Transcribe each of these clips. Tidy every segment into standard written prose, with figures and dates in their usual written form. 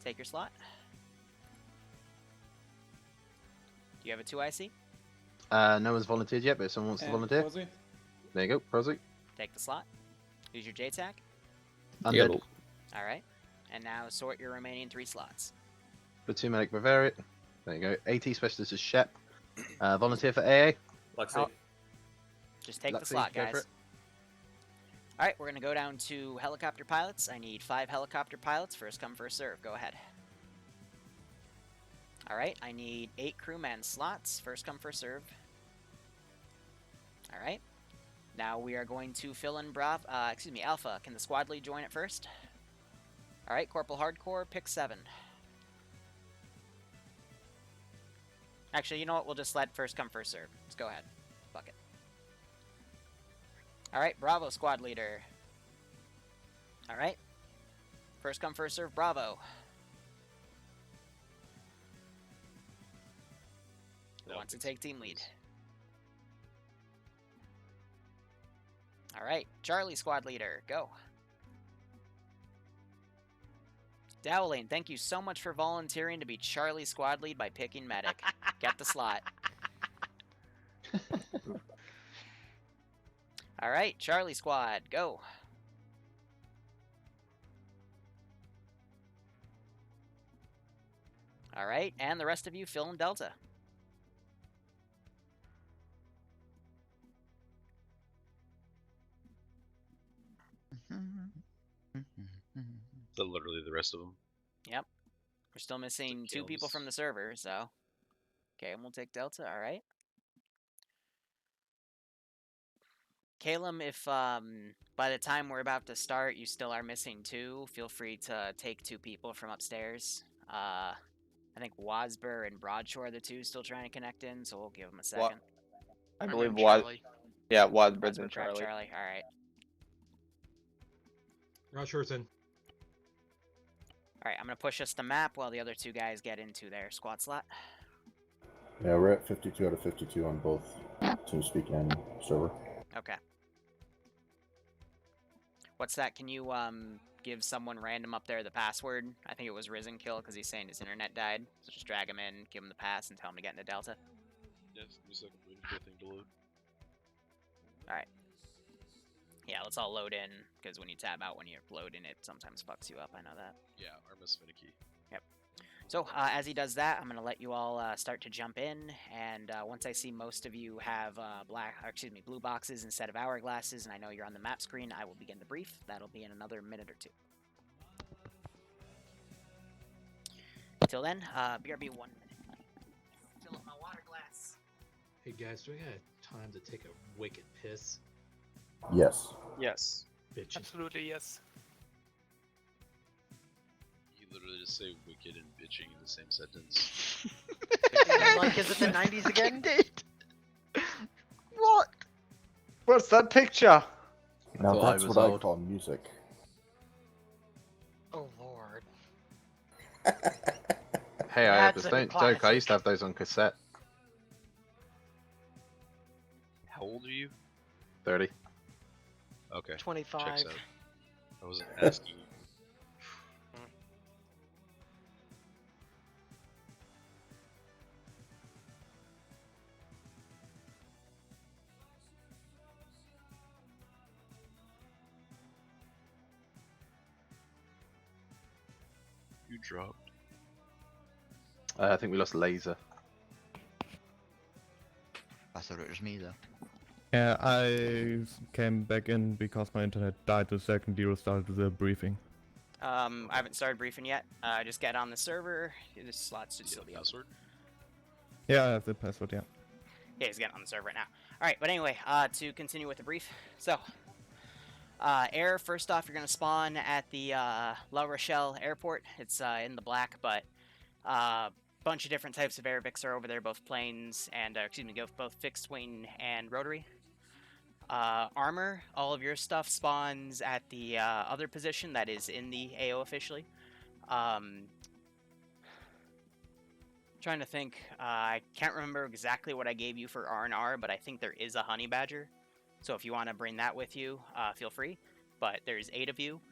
Take your slot. Do you have a 2 IC? No one's volunteered yet, but if someone wants to volunteer, Prosy? there you go, Prosy. Take the slot. Use your JTAC. Undead. Yellow. All right. And now sort your remaining 3 slots. Platoon medic Bavaria. There you go. AT specialist is Shep. Volunteer for AA. Lexi. Oh. Just take the Lexi, slot, go for guys. it. All right, we're going to go down to helicopter pilots. I need 5 helicopter pilots. First come, first serve. Go ahead. All right, I need 8 crewman slots. First come, first serve. All right. Now we are going to fill in Alpha. Can the squad lead join it first? All right, Corporal Hardcore, pick 7. Actually, you know what? We'll just let first come, first serve. Let's go ahead. Fuck it. All right, Bravo squad leader. All right. First come, first serve, Bravo. Who wants to take team lead? All right, Charlie squad leader, go. Dowling, thank you so much for volunteering to be Charlie squad lead by picking medic. Get the slot. All right, Charlie squad, go. All right, and the rest of you fill in Delta. Literally the rest of them. Yep. We're still missing 2 people from the server, so. Okay, and we'll take Delta, alright. Calum, if by the time we're about to start you still are missing 2, feel free to take 2 people from upstairs. I think Wasber and Broadshore are the 2 still trying to connect in, so we'll give them a second. I believe Charlie. Yeah, Wadbridge and Charlie. Charlie. Alright. Broadshore's in. Alright, I'm going to push us the map while the other 2 guys get into their squad slot. Yeah, we're at 52 out of 52 on both TeamSpeak and server. Okay. What's that? Can you give someone random up there the password? I think it was Risen Kill because he's saying his internet died. So just drag him in, give him the pass, and tell him to get into Delta. Yes, give me a second. Waiting for the thing to load. Alright. Yeah, let's all load in, because when you tab out when you're loading, it sometimes fucks you up. I know that. Yeah, Arma's finicky. Yep. So, as he does that, I'm going to let you all start to jump in, and once I see most of you have blue boxes instead of hourglasses, and I know you're on the map screen, I will begin the brief. That'll be in another minute or 2. Until then, BRB 1 minute. Fill up my water glass. Hey guys, do I got time to take a wicked piss? Yes. Yes. Bitch. Absolutely, yes. You literally just say wicked and bitching in the same sentence. Like, is it the 90s again? Indeed. What? What's that picture? Now Thought I that's was what I old. call music. Oh lord. Hey, I have That's this a don't joke. I classic. used to have those on cassette. How old are you? 30. Okay. 25. Checks out. I wasn't asking you. You dropped. I think we lost laser. I thought it was me though. Yeah, I came back in because my internet died the second Liru started the briefing. I haven't started briefing yet. Just get on the server. The slots should still be open. Password? Yeah, I have the password, yeah. Yeah, he's getting on the server right now. Alright, but anyway, to continue with the brief. So, air, first off, you're going to spawn at the La Rochelle airport. It's in the black, but bunch of different types of airvics are over there, both planes and, both fixed wing and rotary. Armor, all of your stuff spawns at the other position that is in the AO officially. Trying to think, I can't remember exactly what I gave you for R&R, but I think there is a honey badger. So if you want to bring that with you, feel free. But there's 8 of you.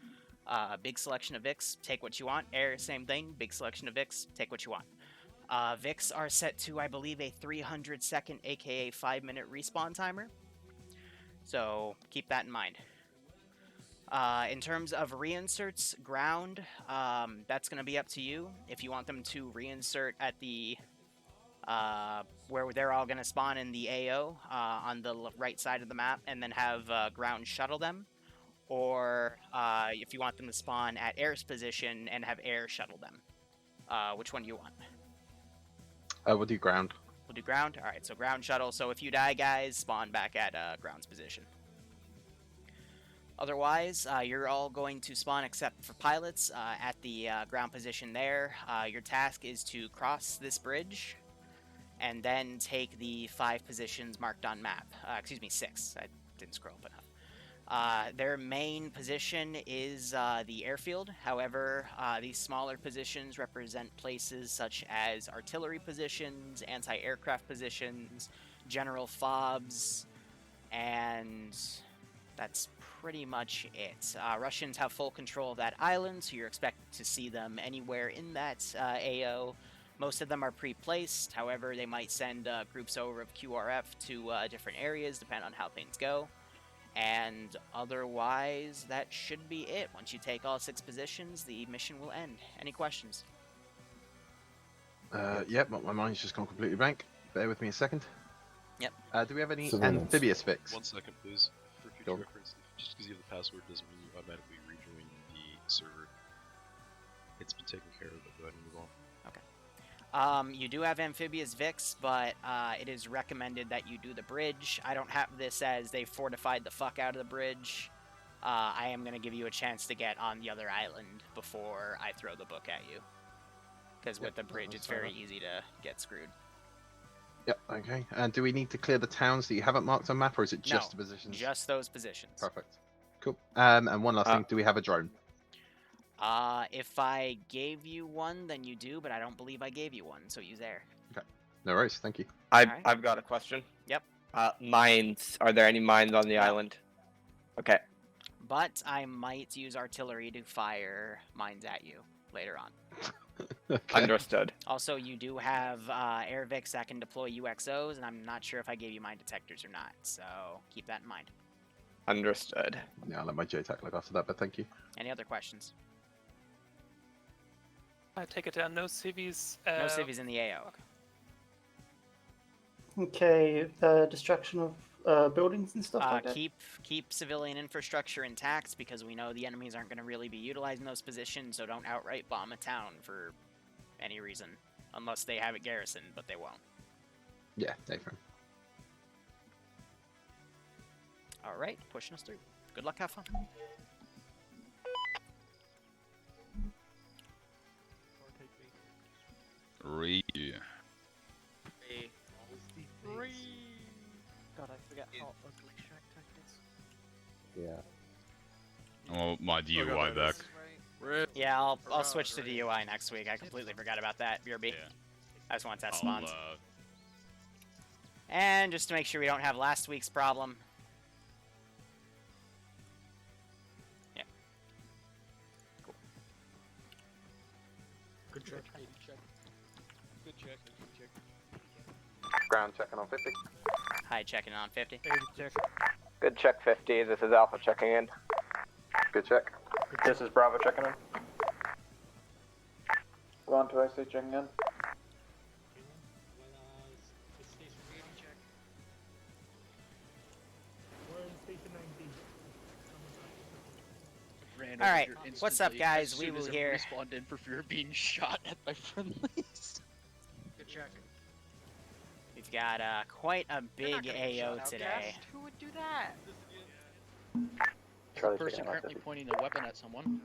Big selection of VIX, take what you want. Air, same thing. Big selection of VIX, take what you want. VIX are set to, I believe, a 300-second, aka 5-minute respawn timer. So keep that in mind. In terms of reinserts, ground, that's going to be up to you. If you want them to reinsert at the where they're all going to spawn in the AO on the right side of the map, and then have ground shuttle them, or if you want them to spawn at air's position and have air shuttle them. Which one do you want? We'll do ground. We'll do ground? Alright, so ground shuttle. So if you die, guys, spawn back at ground's position. Otherwise, you're all going to spawn except for pilots at the ground position there. Your task is to cross this bridge and then take the 5 positions marked on map. Excuse me, 6. I didn't scroll up enough. Their main position is the airfield. However, these smaller positions represent places such as artillery positions, anti-aircraft positions, general FOBs, and that's pretty much it. Russians have full control of that island, so you're expected to see them anywhere in that AO. Most of them are pre-placed. However, they might send groups over of QRF to different areas, depending on how things go. And otherwise, that should be it. Once you take all 6 positions, the mission will end. Any questions? Yep, my mind's just gone completely blank. Bear with me a second. Yep. Do we have any Civilians. amphibious fix? 1 second, please. For future Go. reference, just because you have the password doesn't mean you automatically rejoin the server. It's been taken care of, but go ahead and move on. You do have amphibious VIX, but it is recommended that you do the bridge. I don't have this as they fortified the fuck out of the bridge. I am going to give you a chance to get on the other island before I throw the book at you. Because with the bridge, it's very easy to get screwed. Yep, okay. And do we need to clear the towns that you haven't marked on map, or is it just the positions? Just those positions. Perfect. Cool. And one last thing, do we have a drone? If I gave you one, then you do, but I don't believe I gave you one, so use air. Okay. No worries, thank you. Alright. I've got a question. Yep. Mines. Are there any mines on the island? Okay. But I might use artillery to fire mines at you later on. Okay. Understood. Also, you do have air VIX that can deploy UXOs, and I'm not sure if I gave you mine detectors or not, so keep that in mind. Understood. Yeah, I'll let my JTAC look after that, but thank you. Any other questions? I take it down. No civvies. No civvies in the AO. Okay, destruction of buildings and stuff like that? Keep civilian infrastructure intact, because we know the enemies aren't going to really be utilizing those positions, so don't outright bomb a town for any reason. Unless they have it garrisoned, but they won't. Yeah, different. Alright, pushing us through. Good luck, have fun. God, I forget how ugly Shack Tech is. Yeah. Oh, my DUI back. Yeah, I'll switch to DUI next week. I completely forgot about that. BRB. I just want to test spawns. And just to make sure we don't have last week's problem. Yeah. Cool. Good check. Good check. Ground checking on 50. Hi, checking in on 50. Good check 50. This is Alpha checking in. Good check. This is Bravo checking in. Go to IC checking in. Alright, what's up, guys? We will here. Respawned in for fear of being shot at by friendlies. Good check. We've got quite a big AO today. Who would do that? The person currently pointing a weapon at someone.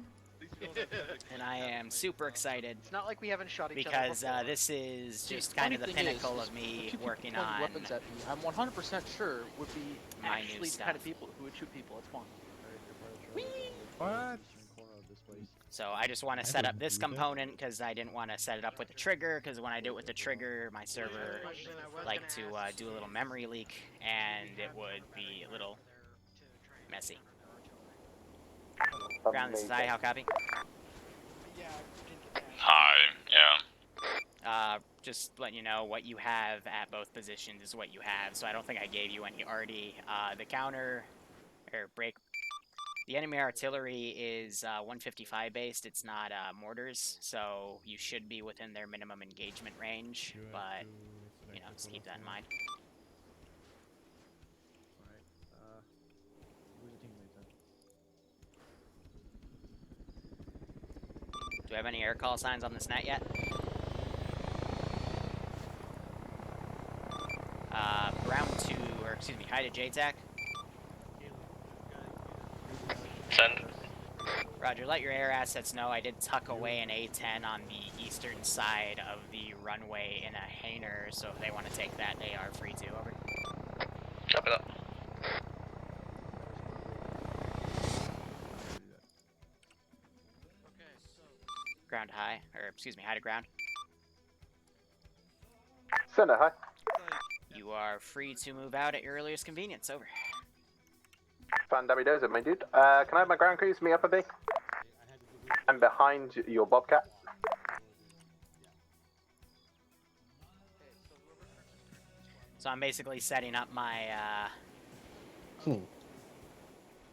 And I am super excited It's not like we haven't shot each other because before. this is See, just kind of the funny thing pinnacle is of me two people working pointing on weapons at me, I'm 100% sure would be my new actually the stuff. kind of people who would shoot people at spawn. What? So I just want to set up this component because I didn't want to set it up with the trigger, because when I do it with the trigger, my server like to do a little memory leak, and it would be a little messy. Ground, this is I, how copy? Hi, yeah. Just letting you know what you have at both positions is what you have, so I don't think I gave you any already. The counter, or break, the enemy artillery is 155 based, it's not mortars, so you should be within their minimum engagement range, but, you know, just keep that in mind. Do we have any air call signs on this net yet? Ground to, or excuse me, hi to JTAC. Send. Roger, let your air assets know I did tuck away an A-10 on the eastern side of the runway in a hangar, so if they want to take that, they are free to. Over. Copy that. Ground high, or excuse me, high to ground. Sender, hi. You are free to move out at your earliest convenience. Over. Fan does it, my dude. Can I have my ground crews meet up a bit? I'm behind your Bobcat. So I'm basically setting up my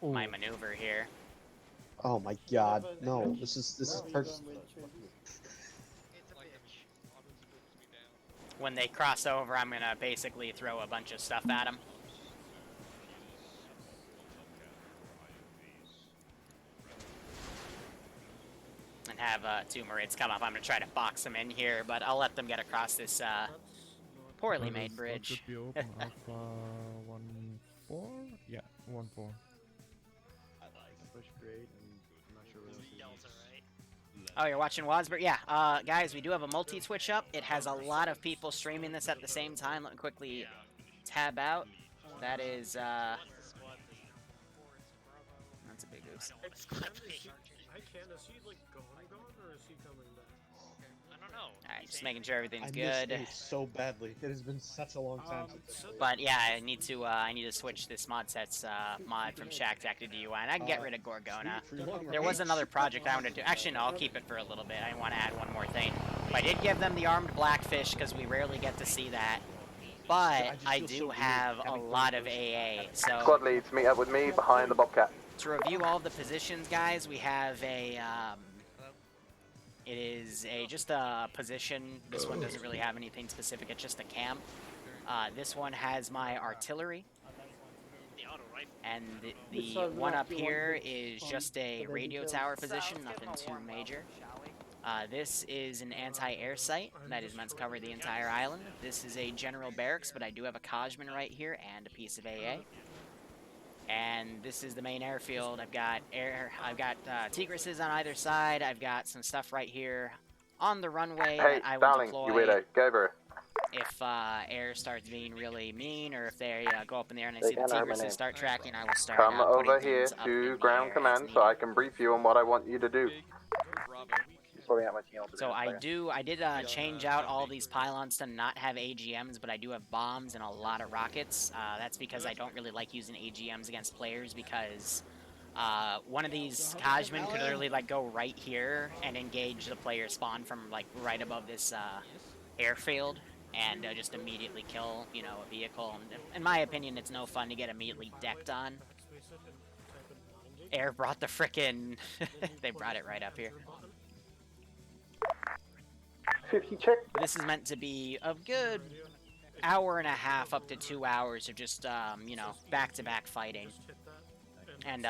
my maneuver here. Oh my god, no, this is perfect. When they cross over, I'm gonna basically throw a bunch of stuff at them. And have two Marids come up. I'm gonna try to box them in here, but I'll let them get across this poorly made bridge. Should be open. Alpha 1-4? Yeah, 1-4. Oh, you're watching Wadsburg? Yeah, guys, we do have a multi-Twitch up. It has a lot of people streaming this at the same time. Let me quickly tab out. That is, that's a big oops. Alright, just making sure everything's good. I missed so badly. It has been such a long time since. But yeah, I need to switch this mod sets mod from Shack Tech to DUI, and I can get rid of Gorgona. There was another project I wanted to do. Actually, no, I'll keep it for a little bit. I want to add one more thing. But I did give them the armed blackfish because we rarely get to see that. But I do have a lot of AA. So Squad leads, meet up with me behind the Bobcat. to review all of the positions, guys, we have a. It is just a position. This one doesn't really have anything specific. It's just a camp. This one has my artillery. And the one up here is just a radio tower position, nothing too major. This is an anti-air site that is meant to cover the entire island. This is a general barracks, but I do have a Cosman right here and a piece of AA. And this is the main airfield. I've got Tigrises on either side. I've got some stuff right here on the runway that I will deploy. You weirdo, go over. If air starts being really mean, or if they go up in the air and I see the Tigrises start tracking, I will start Come over putting here things up to in the ground air command as so I needed. can brief you on what I want you to do. So I did change out all these pylons to not have AGMs, but I do have bombs and a lot of rockets. That's because I don't really like using AGMs against players because one of these Kajman could literally like go right here and engage the player spawn from like right above this airfield and just immediately kill, you know, a vehicle. And in my opinion, it's no fun to get immediately decked on. Air brought the frickin' they brought it right up here. 50 check. This is meant to be a good hour and a half up to 2 hours of just, you know, back-to-back fighting. And,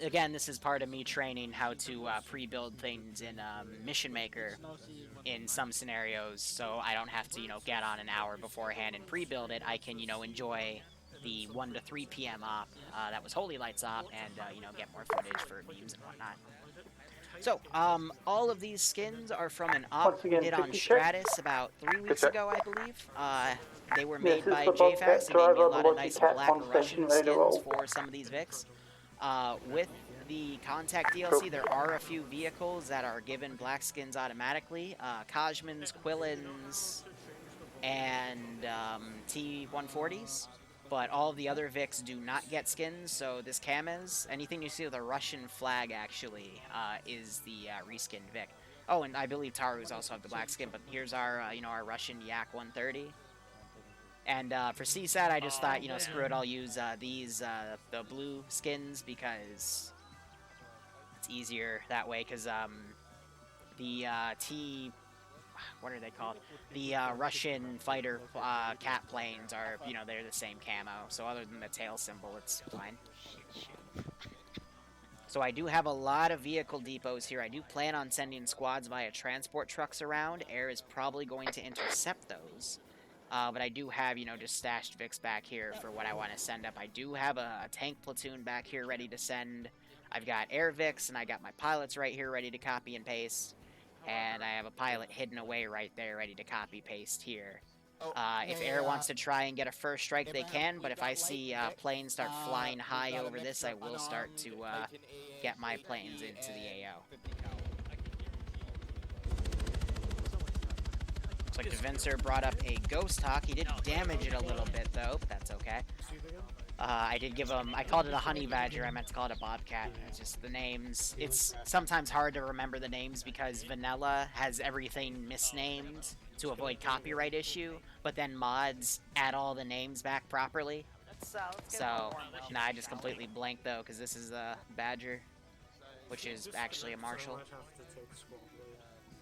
again, this is part of me training how to pre-build things in Mission Maker in some scenarios, so I don't have to, you know, get on an hour beforehand and pre-build it. I can, you know, enjoy the 1 to 3 p.m. op that was Holy Lights op and, you know, get more footage for memes and whatnot. So, all of these skins are from an op we did on Stratus about 3 weeks ago, I believe. They were made by JFAX and gave me a lot of nice black Russian skins for some of these Vics. With the Contact DLC, there are a few vehicles that are given black skins automatically. Kajmans, Quillins, and T-140s. but all of the other Vics do not get skins, so this Kamez, anything you see with a Russian flag actually is the reskinned Vic. Oh, and I believe Taru's also have the black skin, but here's our, you know, our Russian Yak 130. And for CSAT, I just thought, you know, screw it, I'll use these, the blue skins, because it's easier that way, because the what are they called? The Russian fighter cat planes are, you know, they're the same camo, so other than the tail symbol, it's fine. So I do have a lot of vehicle depots here. I do plan on sending squads via transport trucks around. Air is probably going to intercept those. But I do have, you know, just stashed Vics back here for what I want to send up. I do have a tank platoon back here ready to send. I've got air Vics, and I got my pilots right here ready to copy and paste. And I have a pilot hidden away right there ready to copy paste here. If air wants to try and get a first strike, they can, but if I see planes start flying high over this, I will start to get my planes into the AO. Looks like Devincer brought up a Ghost Hawk. He did damage it a little bit, though, but that's okay. I did give him, I called it a honey badger, I meant to call it a bobcat. It's just the names. It's sometimes hard to remember the names because Vanilla has everything misnamed to avoid copyright issue, but then mods add all the names back properly. So, nah, I just completely blanked though, because this is a badger, which is actually a marshal.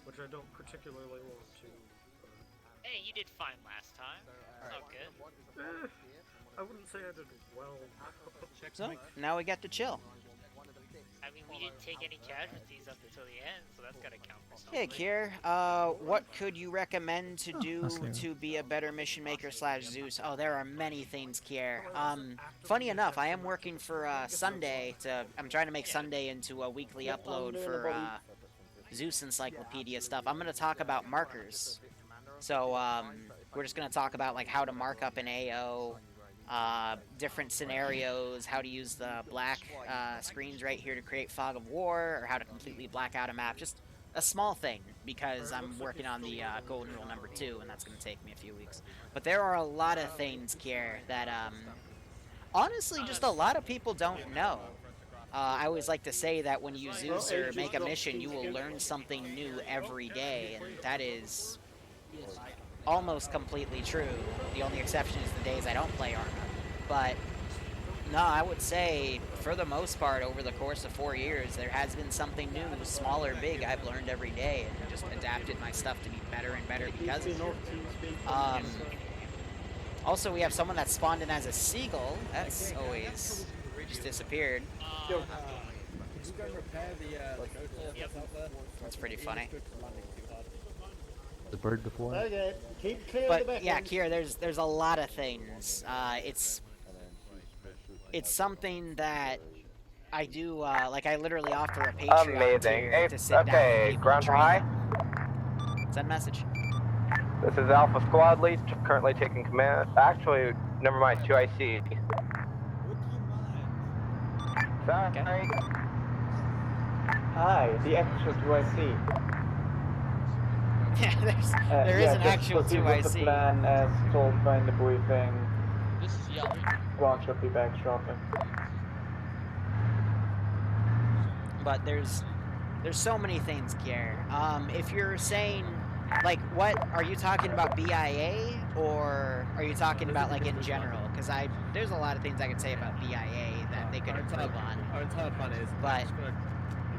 Which I don't particularly want to. Hey, you did fine last time. It's all good. I wouldn't say I did well. So, now we get to chill. I mean, we didn't take any casualties up until the end, so that's gotta count for something. Hey, Kier, what could you recommend to do to be a better mission maker / Zeus? Oh, there are many things, Kier. Funny enough, I am working for Sunday I'm trying to make Sunday into a weekly upload for Zeus Encyclopedia stuff. I'm going to talk about markers. So, we're just going to talk about, like, how to mark up an AO, different scenarios, how to use the black screens right here to create fog of war, or how to completely black out a map. Just a small thing, because I'm working on the golden rule number 2, and that's going to take me a few weeks. But there are a lot of things here that, honestly, just a lot of people don't know. I always like to say that when you Zeus or make a mission, you will learn something new every day, and that is almost completely true. The only exception is the days I don't play Arma. But, no, I would say, for the most part, over the course of 4 years, there has been something new, small or big, I've learned every day, and just adapted my stuff to be better and better because of it. Also, we have someone that spawned in as a seagull. That's always just disappeared. That's pretty funny. The bird before. Okay, keep clear but of the back yeah, end. Kier, there's a lot of things. It's something that I do. Like I literally offer a Patreon Amazing. to sit down with people ground and train high. them. Send message. This is Alpha Squad Lead, currently taking command. Actually, never mind, 2IC. Sorry. Okay. Hi, the actual 2IC. Yeah, there is an actual 2IC. plan as told by the briefing. This is yellow. Squad should be back shortly. But there's so many things, Kier. If you're saying, like, what are you talking about, BIA, or are you talking about like in general? Because there's a lot of things I could say about BIA that they could improve on. Our entire plan is. But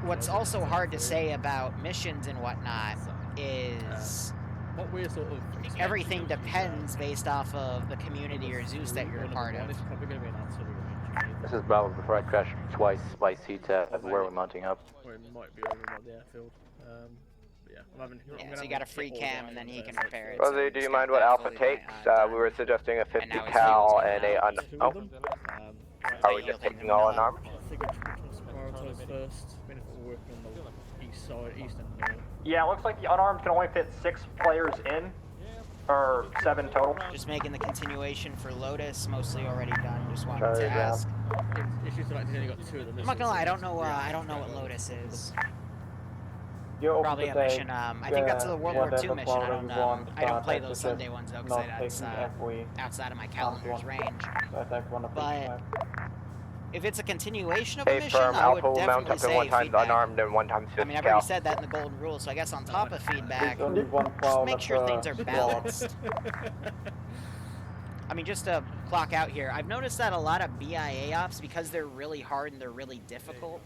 what's also hard to say about missions and whatnot is what we're sort of everything depends based off of the community or Zeus that you're a part of. It's probably going to be an answer we're going to This is Bravo before I crash twice by CTET where we're mounting up. Or it might be over on the airfield. But yeah, I'm having. Yeah, so you got a free cam and then he can repair it. Rosie, so do you just mind get what that Alpha fully takes? done. We were suggesting a 50 And now his cal fuel's and going a up. oh, are we Healing just taking him all up. unarmed? I think we're prioritize first. Benefit we're working on the east side, east and north. Yeah, it looks like the unarmed can only fit 6 players in, or 7 total. Just making the continuation for Lotus, mostly already done. Just wanted Sorry, to Brown. ask. It's just the fact he's only got 2 of the I'm missiles. not gonna lie, I don't know what Lotus is. You're open Probably to a take, mission. I think that's a World War II whatever mission. quota I don't but play I those suggest Sunday ones though, not because that's taking every outside of my armed calendar's one. range. So attack one of each But type. if it's a continuation of a Hey, mission, firm, I would Alpha will mount definitely up to say 1 times feedback. unarmed and 1 times I mean, I've 50 cal. already said that in the golden rule, so I guess on top of feedback, There's only one just prowler make sure things per are squad. balanced. I mean, just to clock out here, I've noticed that a lot of BIA ops, because they're really hard and they're really difficult,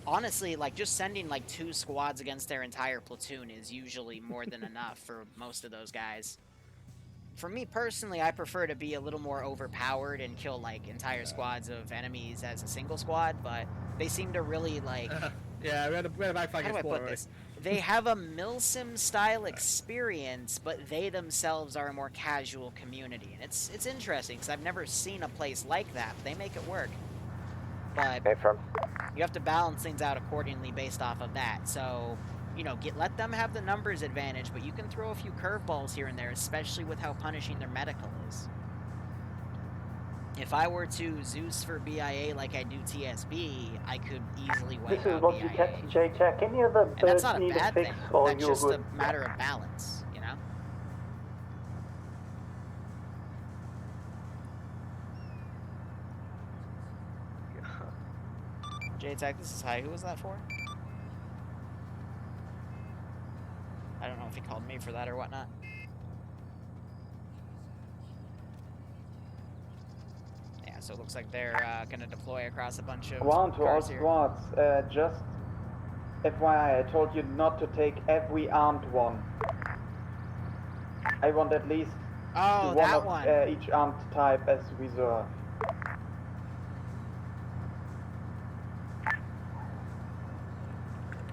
honestly, like, just sending, like, 2 squads against their entire platoon is usually more than enough for most of those guys. For me personally, I prefer to be a little more overpowered and kill, like, entire squads of enemies as a single squad, but they seem to really, like... Yeah, we had a back How do I put this? They have a Milsim style experience, but they themselves are a more casual community, and it's interesting because I've never seen a place like that. But they make it work, but you have to balance things out accordingly based off of that. So, you know, let them have the numbers advantage, but you can throw a few curveballs here and there, especially with how punishing their medical is. If I were to Zeus for BIA like I do TSB, I could easily wipe out BIA. you get, J-Check. Any of the And that's not a bad thing. That's just good? a matter of balance, you know? J-Tech, this is high. Who was that for? I don't know if he called me for that or whatnot. Yeah, so it looks like they're going to deploy across a bunch of One to all cars here. squads. Just FYI, I told you not to take every armed one. I want at least Oh, one that of one. each armed type as reserve.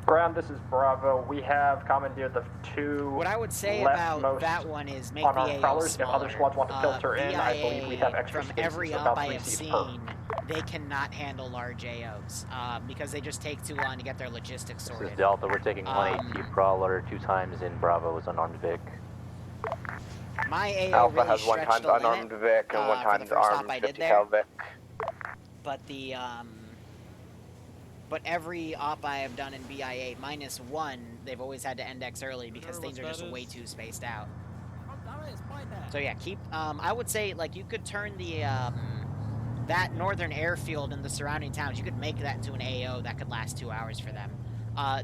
Ground, this is Bravo. We have commandeered the 2 What I would say about that one is make the AO prowlers. If smaller. other squads want to filter in, I believe we have extra from spaces, every about op I 3 have seats seen, they cannot handle large AOs because they just take too long to get their logistics sorted. This is Delta. We're taking 180 Prowler 2 times in Bravo as unarmed Vic. My AO Alpha really has 1 stretched times the unarmed limit, Vic and 1 for times the first armed op I did 50 there. cal Vic. But the but every op I have done in BIA -1, they've always had to index early because things are just way too spaced out. So yeah, keep. I would say like you could turn the that northern airfield and the surrounding towns. You could make that into an AO that could last 2 hours for them.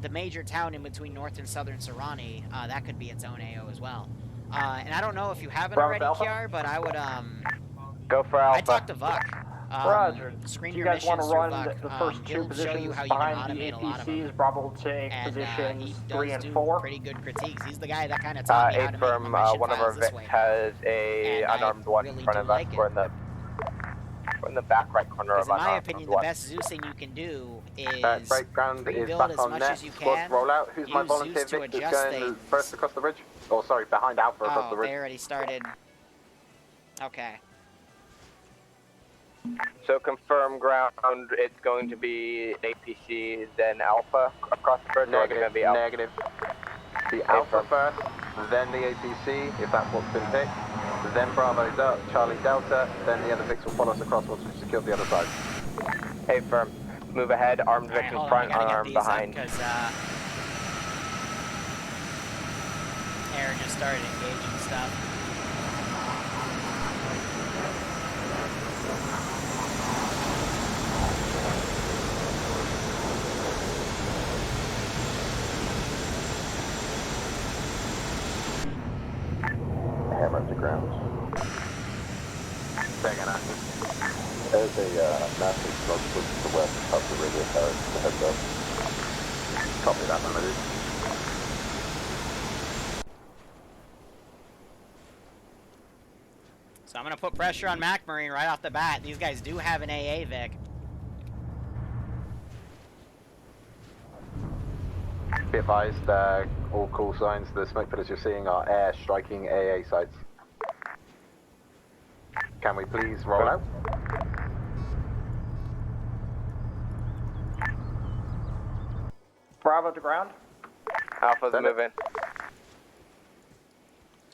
The major town in between North and Southern Sarani, that could be its own AO as well. And I don't know if you haven't already, Kiar, but I would Go for Alpha. I talked to Vuck. Roger. Screen Do you your guys want to missions through run Vuck. the first 2 He'll show you positions how you can behind the automate a lot of them. APCs? Bravo will take And he positions does 3 and do 4. pretty good critiques. He's the guy that kind of taught me how to make my mission one of our files this Vics way. has a And unarmed I one really in front do of us. like it. We're in the back right corner Because of in my unarmed opinion, the one. best Zeusing you can do is Breakground is pre-build back as on much net. as you Squads can. roll out. Who's my Use volunteer Zeus to Vic that's adjust going things. first across the ridge? Oh, sorry, behind Alpha across the Oh, ridge. they already started. Okay. So confirm ground, it's going to be APC, then Alpha across the bridge, or is it going to be Alpha? Negative. The Alpha first, then the APC, if that's what's been picked. Then Bravo's up, Charlie Delta, then the other Vics will follow us across once we've secured the other side. Hey, firm. Move ahead, armed Vics in front, unarmed behind. Because Air just started engaging stuff. Hammer at the ground. Second active. There's a massive smoke to the west of the radio tower. Just a heads up. Copy that, limited. So I'm going to put pressure on Mac Marine right off the bat. These guys do have an AA Vic. Be advised, all call signs, the smoke pillars you're seeing are air striking AA sites. Can we please roll out? Bravo to ground. Alpha's moving.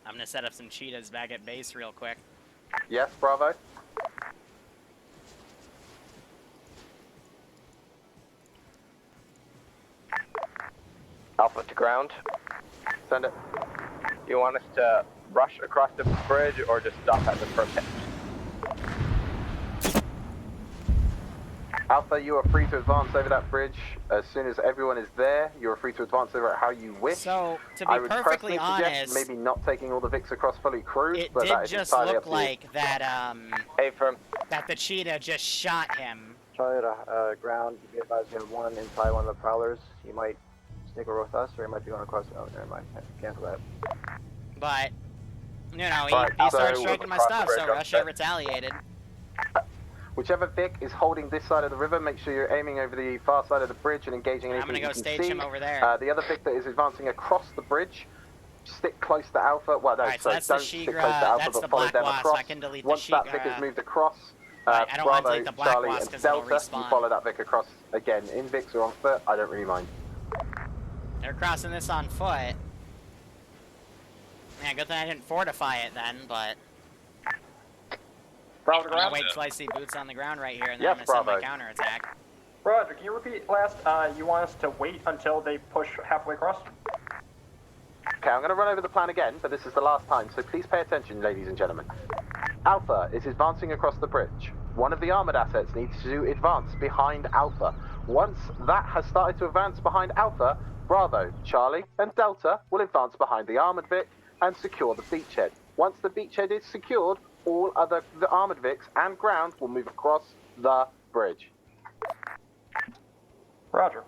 I'm going to set up some cheetahs back at base real quick. Yes, Bravo. Alpha to ground. Send it. You want us to rush across the bridge or just stop at the first hit? Alpha, you are free to advance over that bridge. As soon as everyone is there, you are free to advance over it how you wish. So, to be I would perfectly personally suggest honest, maybe not taking all the Vics across fully crewed, it but did that is just entirely look up to you. like that, Hey, firm. that the cheetah just shot him. Charlie to ground. You be advised you have one inside one of the prowlers. You might stick with us, or you might be going across. Oh, never mind. Cancel that. But, you know, he, Right, he started so striking my across stuff, the so bridge, Russia retaliated. Whichever Vic is holding this side of the river, make sure you're aiming over the far side of the bridge and engaging anything I'm gonna you go can stage see. him over there. The other Vic that is advancing across the bridge, stick close to Alpha. Well, no, Alright, so sorry, that's the don't stick Shigra, close to Alpha, that's but the follow Black them Wasp. across. I can delete Once the that Shigra. Vic has moved across, I don't want to Bravo, delete the Black Charlie, Wasp and because it'll Delta, you respawn. follow that Vic across. Again, in Vics or on foot, I don't really mind. They're crossing this on foot. Yeah, good thing I didn't fortify it then, but... Bravo to I'm gonna ground. wait till I see boots on the ground right here, and then Yes, I'm gonna send my Bravo. counterattack. Roger, can you repeat last? You want us to wait until they push halfway across? Okay, I'm going to run over the plan again, but this is the last time, so please pay attention, ladies and gentlemen. Alpha is advancing across the bridge. One of the armored assets needs to advance behind Alpha. Once that has started to advance behind Alpha, Bravo, Charlie, and Delta will advance behind the armored Vic and secure the beachhead. Once the beachhead is secured, all the armored Vics and ground will move across the bridge. Roger.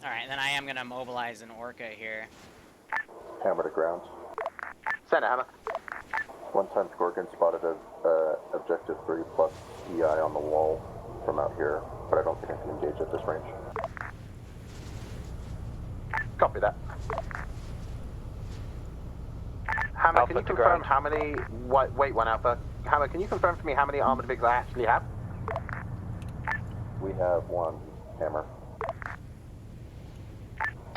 Alright, then I am gonna mobilize an Orca here. Hammer to ground. Send it, Hammer. 1 times Gorgon spotted objective 3 plus EI on the wall from out here, but I don't think I can engage at this range. Copy that. Hammer, Alpha can you to confirm ground. how many... Wait, one Alpha. Hammer, can you confirm for me how many armored Vics I actually have? We have 1 Hammer.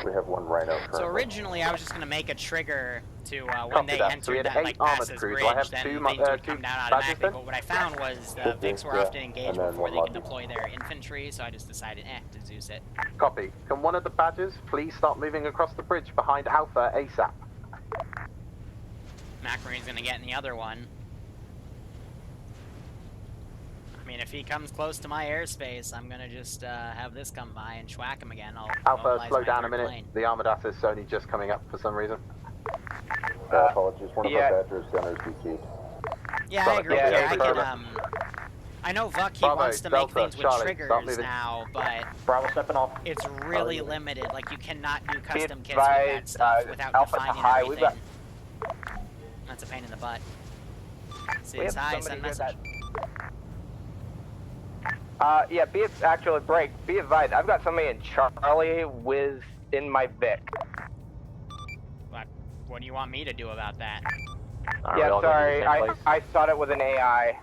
We have 1 Rhino currently. So originally I was just gonna make a trigger to when Copy they that. So entered we had that 8 like armored past this crews. bridge, Do I have then two things would two come down badges automatically. then? But what I found was the Vics were often engaged and then before one they could lucky. deploy their infantry, so I just decided, to Zeus it. Copy. Can one of the badges please start moving across the bridge behind Alpha ASAP? Macmarine's gonna get in the other one. I mean, if he comes close to my airspace, I'm gonna just have this come by and schwack him again. I'll Alpha, mobilize slow my down a third minute. plane. The armored asset's only just coming up for some reason. Apologies, one of yeah. our Badgers gunners DC'd. Yeah, I Bravo, agree. yeah, Here, I Bravo. can, I know Vuck, he Bravo, wants to Delta, make things with Charlie, start triggers moving. now, but Bravo stepping off. it's really limited. Like, you cannot do custom kits with advised, that stuff without Alpha to defining high, everything. That's a pain in the butt. See, it's high, send message. Yeah, actually, break. Be advised, I've got somebody in Charlie in my Vic. What do you want me to do about that? Yeah, sorry, I thought it was an AI.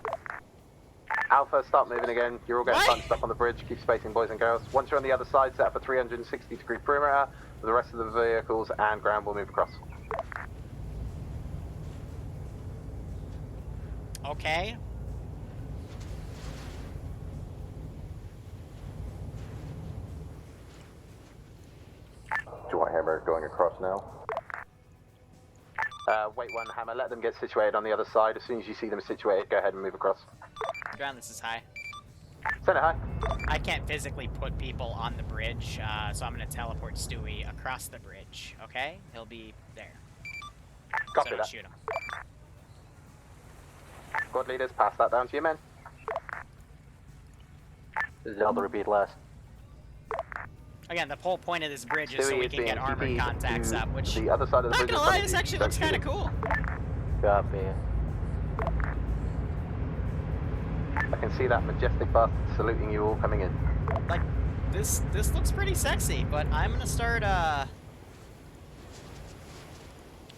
Alpha, start moving again. You're all getting bunched up on the bridge. Keep spacing, boys and girls. Once you're on the other side, set up a 360-degree perimeter. The rest of the vehicles and ground will move across. Okay. Do you want Hammer going across now? Wait one, Hammer. Let them get situated on the other side. As soon as you see them situated, go ahead and move across. Ground, this is high. Send it high. I can't physically put people on the bridge, so I'm gonna teleport Stewie across the bridge, okay? He'll be there. Copy so that. Shoot him. Squad leaders, pass that down to your men. Zelda, repeat last. Again, the whole point of this bridge is so Stewie we is can get being armored TP'd contacts to up, which... the other side of the Not bridge. gonna lie, this actually looks kind of cool. Copy. I can see that majestic bastard saluting you all coming in. Like, this looks pretty sexy, but I'm gonna start,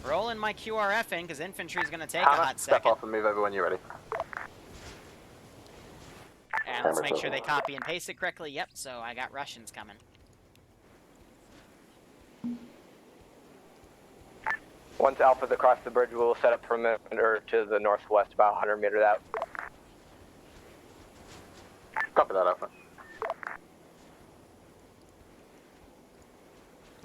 rolling my QRF in, because infantry's gonna take a hot step second. off and move over when you're ready. And let's make sure they copy and paste it correctly. Yep, so I got Russians coming. Once Alpha's across the bridge, we'll set up perimeter to the northwest, about 100 meters out. Copy that, Alpha.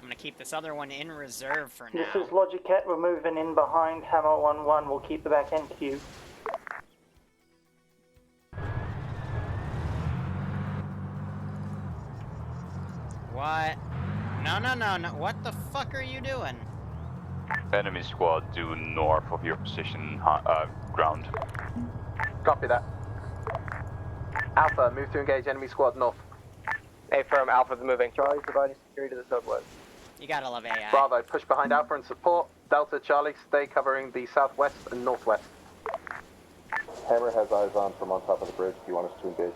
gonna keep this other one in reserve for This now. is Logicat. We're moving in behind Hammer 1-1. We'll keep the back end queue. What? No. What the fuck are you doing? Enemy squad due north of your position, ground. Copy that. Alpha, move to engage enemy squad north. Affirm, Alpha's moving. Charlie, providing security to the southwest. You gotta love AI. Bravo, push behind Alpha and support. Delta, Charlie, stay covering the southwest and northwest. Hammer has eyes on from on top of the bridge. Do you want us to engage?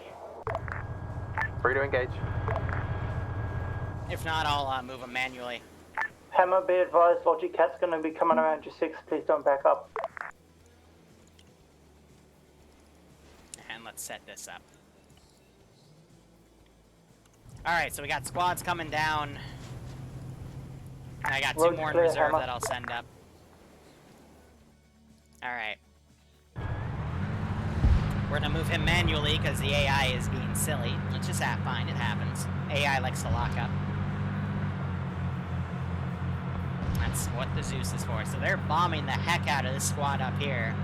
Free to engage. If not, I'll move them manually. Hammer, be advised, Logicat's going to be coming around your 6. Please don't back up. And let's set this up. Alright, so we got squads coming down. I got 2 more in reserve that I'll send up. Alright. We're gonna move him manually because the AI is being silly, which is fine, it happens. AI likes to lock up. That's what the Zeus is for. So they're bombing the heck out of this squad up here.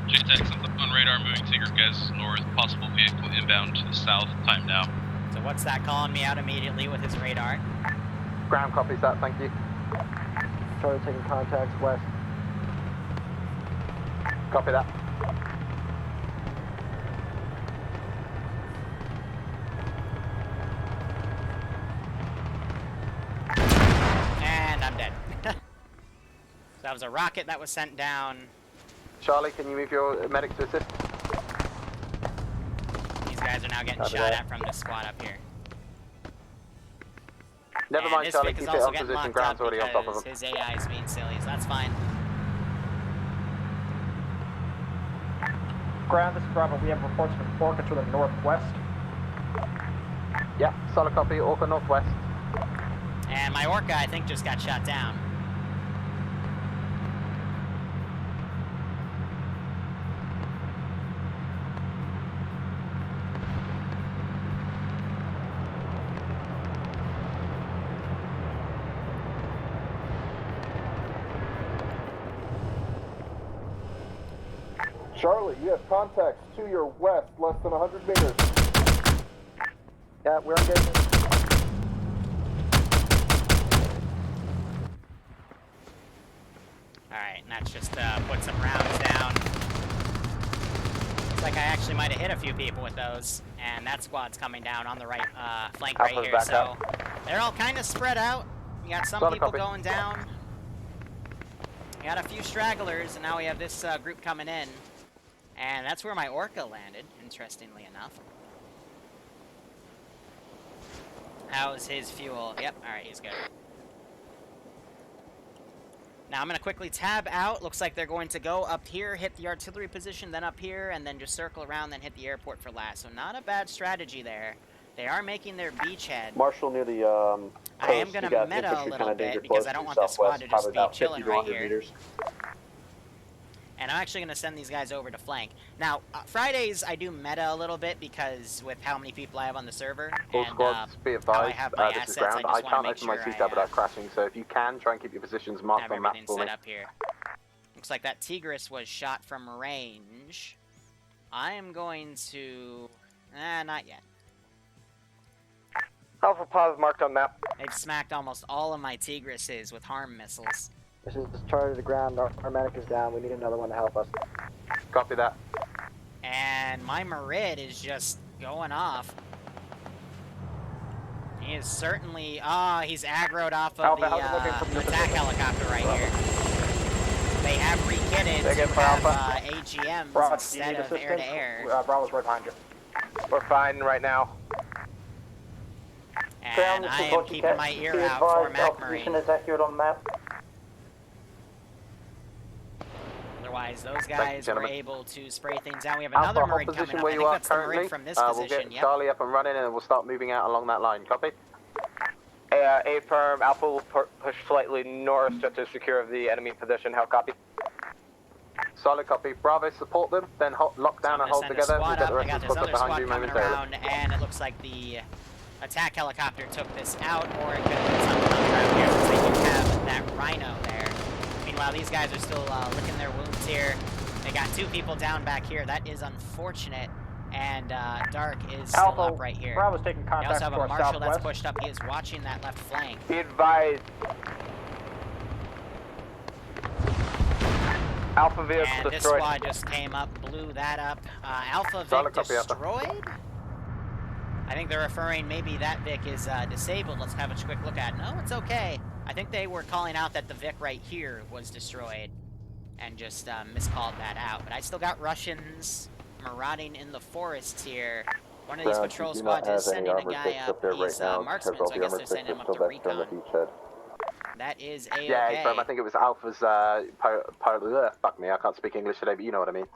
Just excellent. On radar, moving to your guys north. Possible vehicle inbound to the south. Time now. So what's that calling me out immediately with his radar? Ground copies that, thank you. Charlie taking contacts west. Copy that. And I'm dead. So that was a rocket that was sent down. Charlie, can you move your medic to assist? These guys are now getting shot at from this squad up here. Never and mind, this Charlie, Vic keep is it also on getting position. locked Ground's up already on top of because him. his AI is being silly, so that's fine. Ground, this is Bravo. We have reports from Orca to the northwest. Yeah, solid copy. Orca northwest. And my Orca, I think, just got shot down. Charlie, you have contacts to your west, less than 100 meters. Yeah, we're engaging. Alright, and that's just put some rounds down. Looks like I actually might have hit a few people with those. And that squad's coming down on the right flank right Alpha's here, back so up. they're all kind of spread out. We got some Solid people copy. going down. We got a few stragglers, and now we have this group coming in. And that's where my Orca landed, interestingly enough. How's his fuel? Yep, alright, he's good. Now I'm going to quickly tab out. Looks like they're going to go up here, hit the artillery position, then up here, and then just circle around, then hit the airport for last. So not a bad strategy there. They are making their beachhead. Marshall near the I am going to meta a little bit because I don't want this squad to just be chilling right here. Meters. And I'm actually going to send these guys over to flank. Now, Fridays I do meta a little bit because with how many people I have on the server All and squads, be how I advised, have my this assets, is ground. I I just want to can't make open my sure seat without I crashing, so if you can, try and keep your positions marked have on map everything for me. set up here. Looks like that Tigris was shot from range. I am going to... not yet. Alpha Pause marked on map. They've smacked almost all of my Tigrises with harm missiles. This is Charlie to the ground. Our medic is down. We need another one to help us. Copy that. And my Marid is just going off. He is certainly... he's aggroed off of Alpha, how's it looking from the your attack position? helicopter right here. They have re-kitted Say again to for have Alpha. AGMs Bravo, do you instead need of assistance? air-to-air. Bravo's right behind you. We're fine right now. And I am keeping my ear out for Mac Marine. Is accurate on map. Otherwise, those Thank you, guys were gentlemen. able to spray things down. We have Alpha, another hold Marin coming position up. where I you think are that's the currently. Marin from this We'll position. get Yep. Charlie up and running, and we'll start moving out along that line. Copy? A firm. Alpha will push slightly north just to secure the enemy position. How copy? Solid copy. Bravo, support them, then lock So down I'm and gonna hold send a together. We'll squad get up. the I rest got of the this squad other behind squad you coming momentarily. around, and it looks like the attack helicopter took this out, or it could have been something on the ground here, since they do have that rhino there. Meanwhile, these guys are still licking their wounds here. They got 2 people down back here. That is unfortunate. And Dark is still Alpha, up right here. Bravo's taking They contact also have to a our marshal that's southwest. pushed up. He is watching that left flank. Be advised. Alpha vehicle And this destroyed. squad just came up, blew that up. Alpha Solid Vic copy, Alpha. destroyed? I think they're referring, maybe that Vic is disabled. Let's have a quick look at it. No, it's okay. I think they were calling out that the Vic right here was destroyed. And just miscalled that out. But I still got Russians marauding in the forests here. One of these patrol squads is sending a guy up. He's marksman, so I guess they're sending him up to recon. That is A-okay. Yeah, I think it was Alpha's, fuck me, I can't speak English today, but you know what I mean.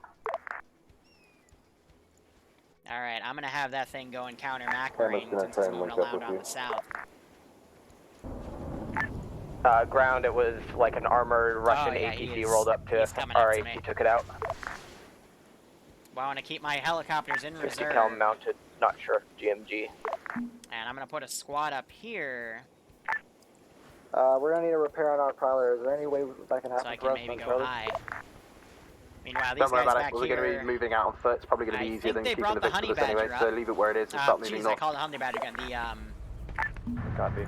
Alright, I'm gonna have that thing go and counter Macmarine since it's moving around on the south. Ground, it was like an armored Russian APC rolled up to our AP, took it out. Well, I want to keep my helicopters in 50 reserve. cal mounted, not sure, GMG. And I'm gonna put a squad up here. We're gonna need a repair on our prowler. Is there any way that can happen So I for can us maybe on go Charlie? high. Meanwhile, these Don't worry guys about back it, we're here... going to be moving out on foot, it's probably going to be easier than they keeping brought the the Vic honey with us anyway, badger so up. leave it where it is and start moving I north. call the honey badger again. The, Copy.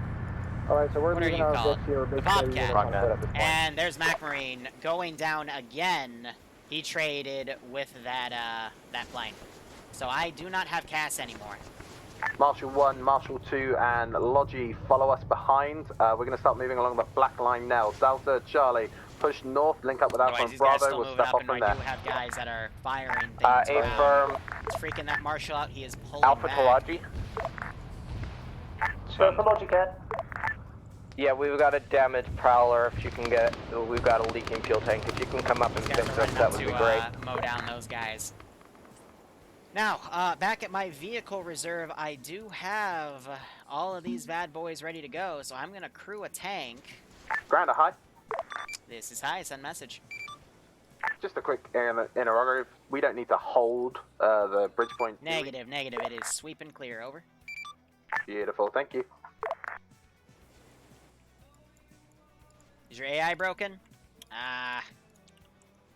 Alright, so we're what are leaving you our called? Vics here. The Basically, Bobcat. we're on foot at this point. And there's Macmarine going down again. He traded with that, that plane. So I do not have CAS anymore. Marshal 1, Marshal 2, and Logi follow us behind. We're going to start moving along the black line now. Delta, Charlie, push north, link up with Alpha and Bravo, we'll step off from there. I do have guys that are firing things A-firm. It's freaking that marshal out. He is pulling Alpha back. to Logi. So for Logi Cat. Yeah, we've got a damaged prowler. If you can get, we've got a leaking fuel tank. If you can come up and These fix guys are us, running that up would be to great. mow down those guys. Now, back at my vehicle reserve, I do have all of these bad boys ready to go, so I'm gonna crew a tank. Grounder, hi. This is high, send message. Just a quick interrogative. We don't need to hold the bridge point. Negative, negative. It is sweep and clear, over. Beautiful, thank you. Is your AI broken? Ah,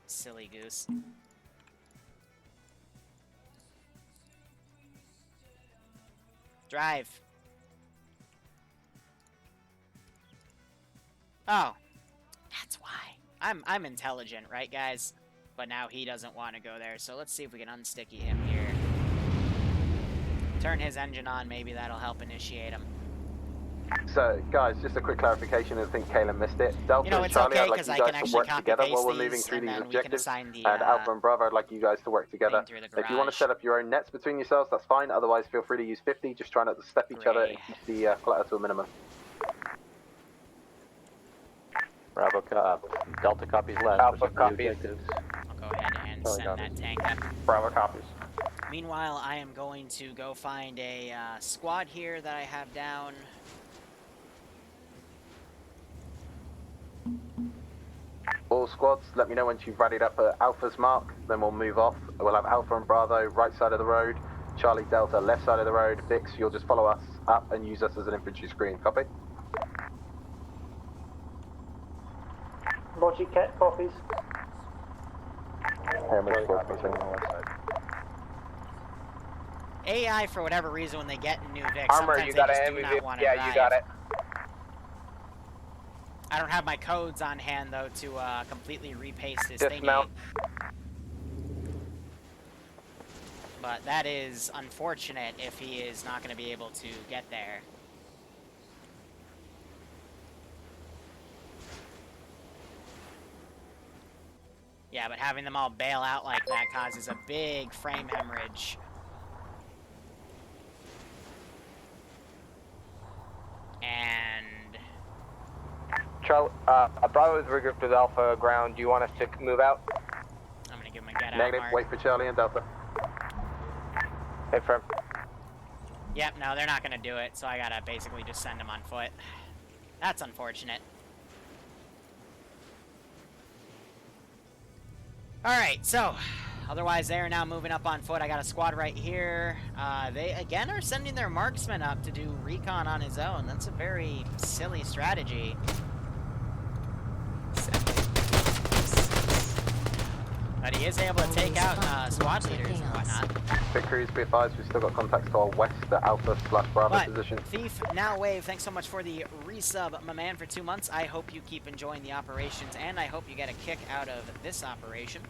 silly goose. Drive. Oh, that's why. I'm intelligent, right, guys? But now he doesn't want to go there, so let's see if we can unsticky him here. Turn his engine on, maybe that'll help initiate him. So, guys, just a quick clarification. I think Kayla missed it. Delta You know, and it's Charlie, okay, I'd like 'cause you I guys can to actually work together copy-paste while we're these, moving through and these then we can objectives. assign the, And Alpha and Bravo, I'd like you guys to work together. through the If you want to garage. set up your own nets between yourselves, that's fine. Otherwise, feel free to use 50. Just try not to step each other and keep the clutter to a minimum. Bravo, Delta copies left. Alpha copies. I'll go ahead and send that tank up. Bravo copies. Meanwhile, I am going to go find a squad here that I have down. All squads, let me know once you've rallied up at Alpha's mark, then we'll move off. We'll have Alpha and Bravo right side of the road, Charlie Delta left side of the road. Vix, you'll just follow us up and use us as an infantry screen. Copy? Logi Cat copies. AI, for whatever reason, when they get new Vics, Armor, sometimes you they got just it. do not want to Yeah, drive. you got it. I don't have my codes on hand, though, to completely repaste his thingy. Dismount. But that is unfortunate if he is not going to be able to get there. Yeah, but having them all bail out like that causes a big frame hemorrhage. And... Charlie, Bravo is regrouped with Alpha ground. Do you want us to move out? I'm gonna give him a get out Negative, mark. wait for Charlie and Delta. Hey, firm. Yep, no, they're not gonna do it, so I gotta basically just send them on foot. That's unfortunate. Alright, so, otherwise they are now moving up on foot. I got a squad right here. They again are sending their marksman up to do recon on his own. That's a very silly strategy. But he is able to take out squad leaders and whatnot. Victories, be advised, we've still got contacts to our west, the Alpha/Bravo position. Thief, now Wave, thanks so much for the resub, my man, for 2 months. I hope you keep enjoying the operations, and I hope you get a kick out of this operation.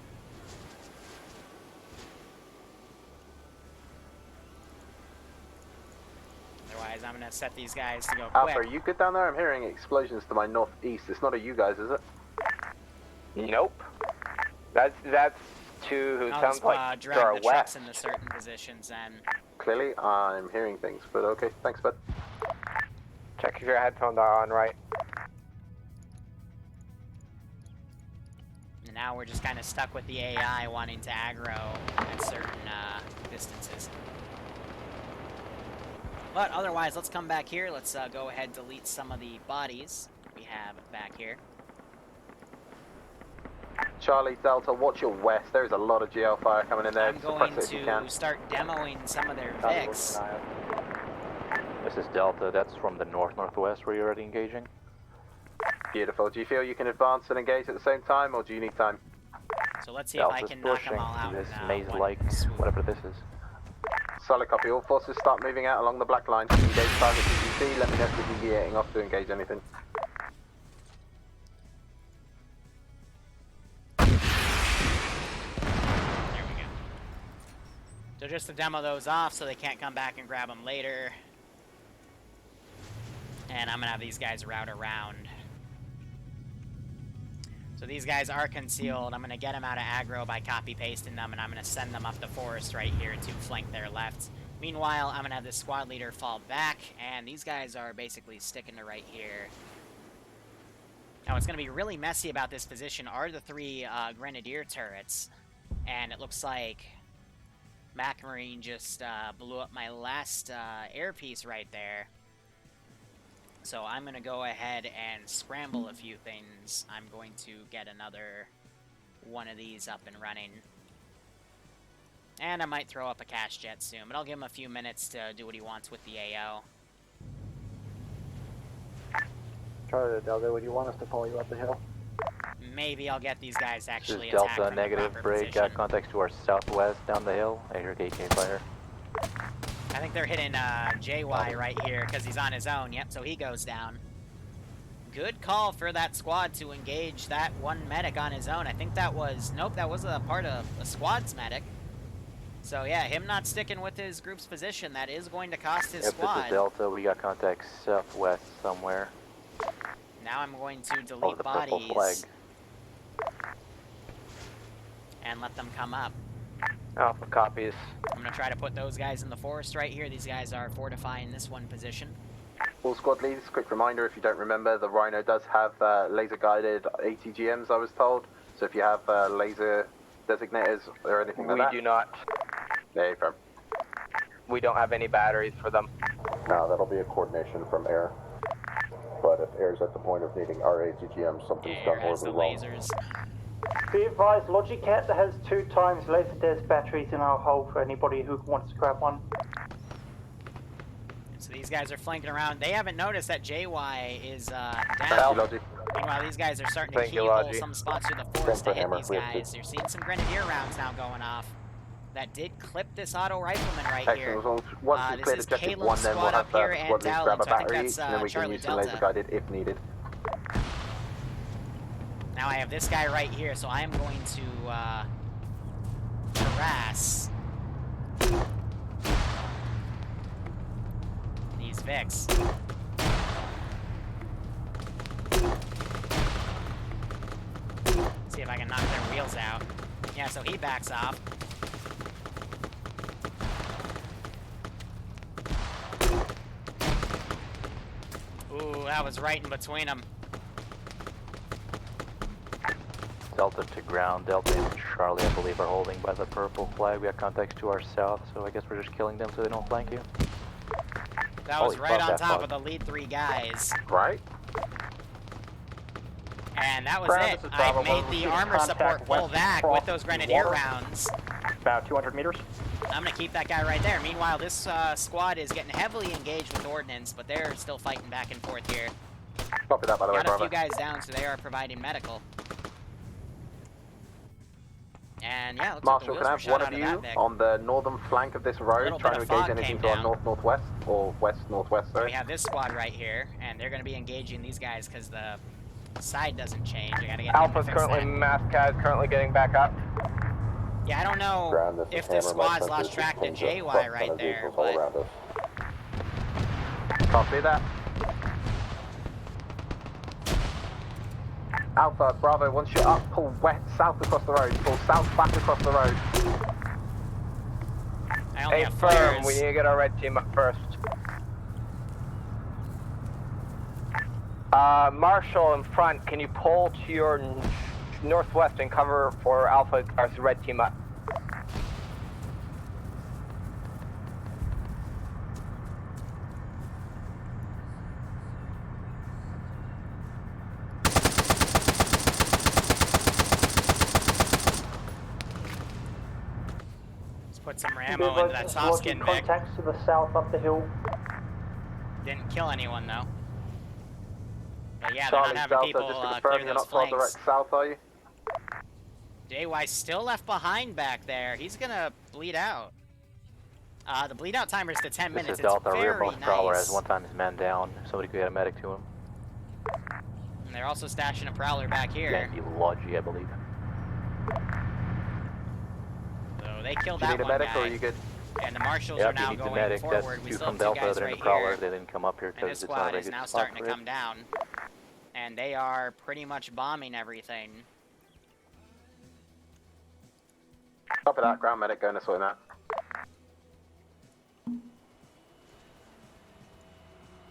Otherwise, I'm going to set these guys to go quick. Alpha, are you good down there? I'm hearing explosions to my northeast. It's not a you guys, is it? Nope. That's to who sounds like to our drag the trucks west. into certain positions, and Clearly, I'm hearing things, but okay. Thanks, bud. Check if your headphones are on right. and now we're just kind of stuck with the AI wanting to aggro at certain distances. But otherwise, let's come back here. Let's go ahead and delete some of the bodies we have back here. Charlie Delta, watch your west. There's a lot of GL fire coming in there. I'm going to start demoing some of their Vics. This is Delta. That's from the north-northwest where you're already engaging. Beautiful. Do you feel you can advance and engage at the same time, or do you need time? So let's see if I can knock them all out. This maze-like, whatever this is. Solid copy. All forces start moving out along the black line. Engage targets as you see. Let me know if we're deviating off to engage anything. So just to demo those off so they can't come back and grab them later. And I'm going to have these guys route around. So these guys are concealed. I'm going to get them out of aggro by copy-pasting them, and I'm going to send them up the forest right here to flank their left. Meanwhile, I'm going to have this squad leader fall back, and these guys are basically sticking to right here. Now, what's going to be really messy about this position are the three grenadier turrets, and it looks like Mac Marine just blew up my last air piece right there. So I'm going to go ahead and scramble a few things. I'm going to get another one of these up and running. And I might throw up a cash jet soon, but I'll give him a few minutes to do what he wants with the AO. Charlie Delta, would you want us to follow you up the hill? Maybe I'll get these guys to actually This is attack Delta, from the negative, proper break, position. contacts to our southwest down the hill. I hear KK fire. I think they're hitting JY right here because he's on his own. Yep, so he goes down. Good call for that squad to engage that one medic on his own. I think that was... Nope, that was a part of a squad's medic. So yeah, him not sticking with his group's position, that is going to cost his squad. This is Delta. We got contacts southwest somewhere. Now I'm going to delete the purple bodies flag. and let them come up. Alpha copies. I'm going to try to put those guys in the forest right here. These guys are fortifying this one position. All squad leaders, quick reminder, if you don't remember, the Rhino does have laser-guided ATGMs, I was told. So if you have laser designators or anything like that... We do not. There you go. We don't have any batteries for them. No, that'll be a coordination from air. But if air's at the point of needing our ATGM, something's Yeah, done air has the horribly wrong. lasers. Be advised, Logicat has 2 times laser des batteries in our hull for anybody who wants to grab one. So these guys are flanking around. They haven't noticed that JY is Thank you, down. Logi. Meanwhile, these guys are starting to Thank you, keyhole Logi. some spots through the forest to hit Hammer, these we have guys. You're seeing some grenadier rounds now going off. That did clip this auto rifleman right here. Excellent. Once we clear This the is objective Calen's 1, then we'll squad have up here and squad leads grab a Dowling, so I think battery each, that's and then we can Charlie use some Delta. laser-guided if needed. Now I have this guy right here, so I am going to harass these Vics. See if I can knock their wheels out. Yeah, so he backs off. Ooh, that was right in between them. Delta to ground. Delta and Charlie, I believe, are holding by the purple flag. We got contacts to our south, so I guess we're just killing them so they don't flank you. That was Holy right fuck, on that top bug. of the lead 3 guys. Right? And that was Brad, it. this is I Bravo. made We're the receiving armor contact support pull west back across with those the grenadier water. rounds. About 200 meters. I'm gonna keep that guy right there. Meanwhile, this squad is getting heavily engaged with ordnance, but they're still fighting back and forth here. Copy that, by the way, Got a Bravo. few guys down, so they are providing medical. And yeah, looks Marshal, like can I the wheels were have one shot of out you of that, Vic. on the northern flank of this road, Little trying bit to of engage fog anything came to our down. north-northwest, or west-northwest, And sorry? we have this squad right here, and they're gonna be engaging these guys because the side doesn't change. I gotta get them to Alpha's fix currently, that. Mascad currently getting back up. Yeah, I don't know if the squad's lost track to JY right there, but... Copy that. Alpha, Bravo, once you're up, pull west, south across the road. Pull south back across the road. I only have firm, flares. we need to get our red team up first. Marshal in front, can you pull to your northwest and cover for Alpha, our red team up? Put some ammo into that soft skin, Vic. Contacts to the south up the hill. Didn't kill anyone, though. But yeah, they're Charlie not having Delta, people just to confirm clear you're those not far flanks. direct south, are you? JY still left behind back there. He's gonna bleed out. The bleed out timer is to 10 minutes. This is Delta, it's very rearmost Prowler nice. has one time his man down. Somebody could get a medic to him. And they're also stashing a Prowler back here. Gandy Logi, I believe. So they killed Do you that need a one medic, guy. or are you good? And the marshals Yeah, are if he now needs a going medic, forward. that's We two still from have two Delta, guys they're in right the Prowler. here. They didn't come up here And because this it's not a squad very is good now spot starting for to it. come down. And they are pretty much bombing everything. Copy that, ground medic going this way now.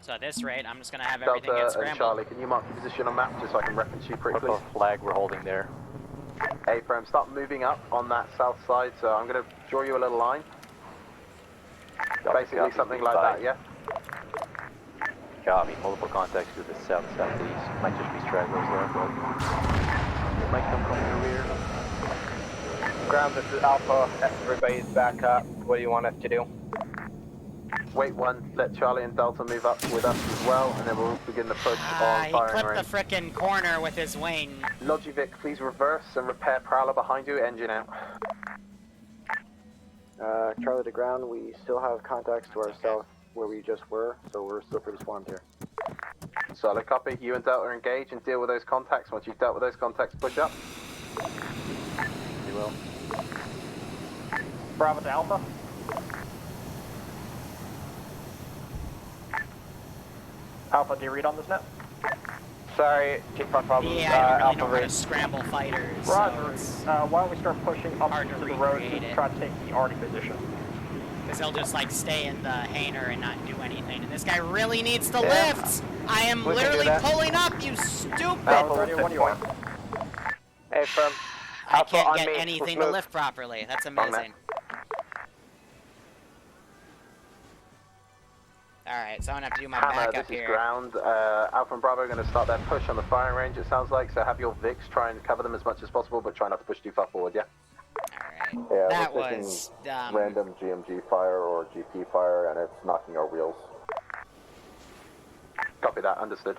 So at this rate, I'm just going to have everything get Delta and scrambled. Charlie, can you mark your position on map just so I can reference you pretty please? What flag we're holding there? A-frame, start moving up on that south side, so I'm going to draw you a little line. Copy, Basically copy, something big like five. that, yeah? Copy, multiple contacts to the south, southeast. Might just be stragglers there, but we'll make them come to the rear. Ground, this is Alpha, everybody's back up. What do you want us to do? Wait one, let Charlie and Delta move up with us as well, and then we'll begin the push on He firing clipped range. the frickin' corner with his wing. Logivic, please reverse and repair Prowler behind you, engine out. Charlie to ground, we still have contacts to our south where we just were, so we're still pretty swarmed here. Solid copy, you and Delta engage and deal with those contacts. Once you've dealt with those contacts, push up. You will. Bravo to Alpha. Alpha, do you read on this net? Sorry, Chief Front problems. Yeah, I don't really Alpha know how to read. scramble fighters. Roger. So Why don't we start pushing up hard to to the road recreate to it. try to take the arty position? because they'll just like stay in the hanger and not do anything. And this guy really needs to Yeah. lift. I am We can do literally that. pulling up, you stupid. What do you want? Hey, from I can't on get me. anything Let's to move. lift properly. That's On that. amazing. Alright, so I'm gonna have to do my Hammer, backup this is here. ground. Alpha and Bravo are going to start their push on the firing range, it sounds like, so have your Vics try and cover them as much as possible, but try not to push too far forward, yeah? Alright. Yeah, That we're taking was dumb. random GMG fire or GP fire, and it's knocking our wheels. Copy that, understood.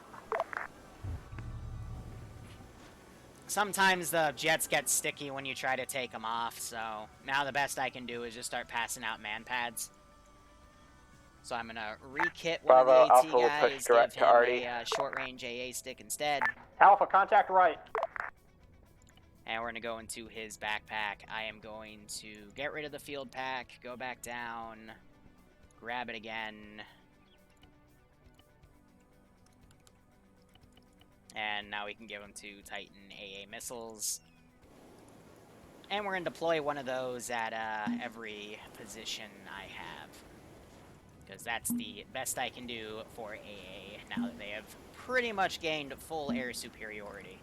Sometimes the jets get sticky when you try to take them off, so now the best I can do is just start passing out man pads. So I'm gonna re-kit one Bravo, of the AT Alpha will push guys, direct give to him Artie. a short-range AA stick instead. Alpha, contact right. And we're gonna go into his backpack. I am going to get rid of the field pack, go back down, grab it again. And now we can give him to Titan AA missiles. And we're gonna deploy one of those at every position I have. Because that's the best I can do for AA now that they have pretty much gained full air superiority.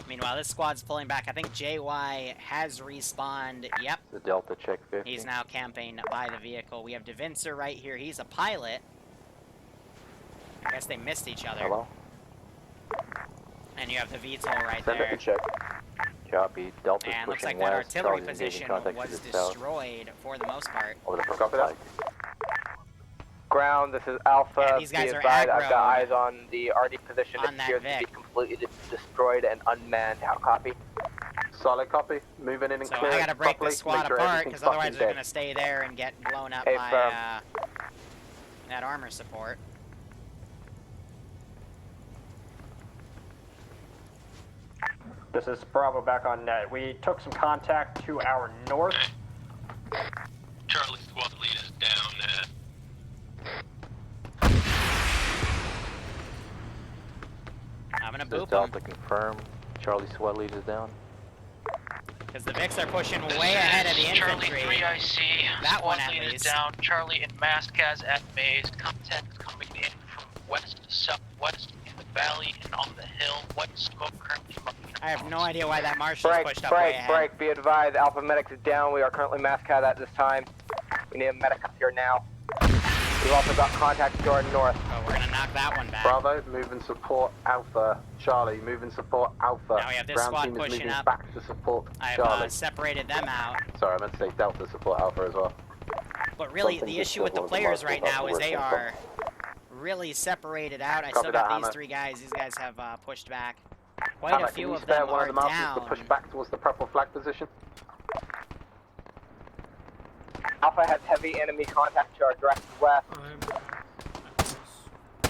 Meanwhile, this squad's pulling back. I think JY has respawned. Yep, The Delta check 50. He's now camping by the vehicle. We have DeVincer right here. He's a pilot. I guess they missed each other. Hello? And you have the VTOL right Send there. it check. Copy. Delta's And looks pushing like that west. artillery Charlie's engaging position contact was to the south. destroyed for the most part. Over the Copy that. Ground, this is Alpha. Yeah, these guys Be are advised, I've got aggroed eyes on the RD position. on It that appears to Vic. be completely destroyed and unmanned. How copy? Solid copy. Moving in and So clear. I gotta break properly. this squad Make sure apart, everything's because otherwise fucking they're dead. gonna stay there and get blown up Hey, by firm. that armor support. This is Bravo back on net. We took some contact to our north. Charlie squad lead is down at... I'm gonna This boop Delta them, confirm. Charlie squad lead is down. because the Vics are pushing way ahead of the infantry. Charlie 3IC. That one Squad at lead is least. down. Charlie and Maskaz at base. Contact is coming in from west to southwest in the valley and on the hill. What smoke currently marking? I have no idea why that marshal's Break, pushed up way break, ahead. break. Be advised, Alpha Medics is down. We are currently mass cat at this time. We need a medic up here now. We've also got contact to our north. Oh, we're gonna knock that one back. Bravo, move and support Alpha. Charlie, move and support Alpha. Now we have this Ground squad team is pushing moving up. back to support I've Charlie. separated them out. Sorry, I meant to say Delta support Alpha as well. But really, Something the issue with the just doesn't players work right without now the is they working are really separated out. I Copy still that, got these Hammer. three guys. These guys have pushed back. Quite Hammer, a can few you of spare them one are of the marshals down. to push back towards the purple flag position? Alpha has heavy enemy contact to our direct west.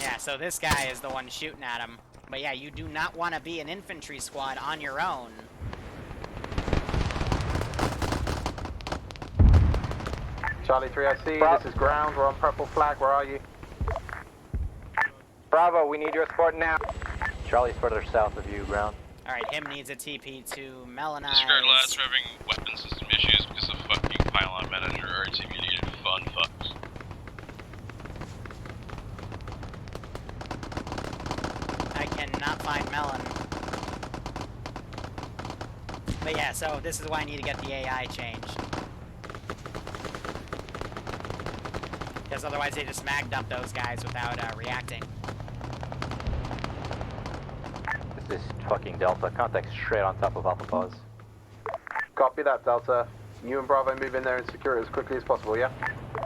Yeah, so this guy is the one shooting at him. But yeah, you do not want to be an infantry squad on your own. Charlie 3IC, this is ground. We're on purple flag. Where are you? Bravo, we need your support now. Charlie's further south of you, ground. Alright, him needs a TP to Melanize. Disregard lads, we're having weapon system issues because of fucking pylon manager RTB needed fun fucks. I cannot find Melon. But yeah, so this is why I need to get the AI changed. Because otherwise they just mag dump those guys without reacting. This is fucking Delta. Contact straight on top of Alpha Pause. Copy that, Delta. You and Bravo move in there and secure it as quickly as possible, yeah?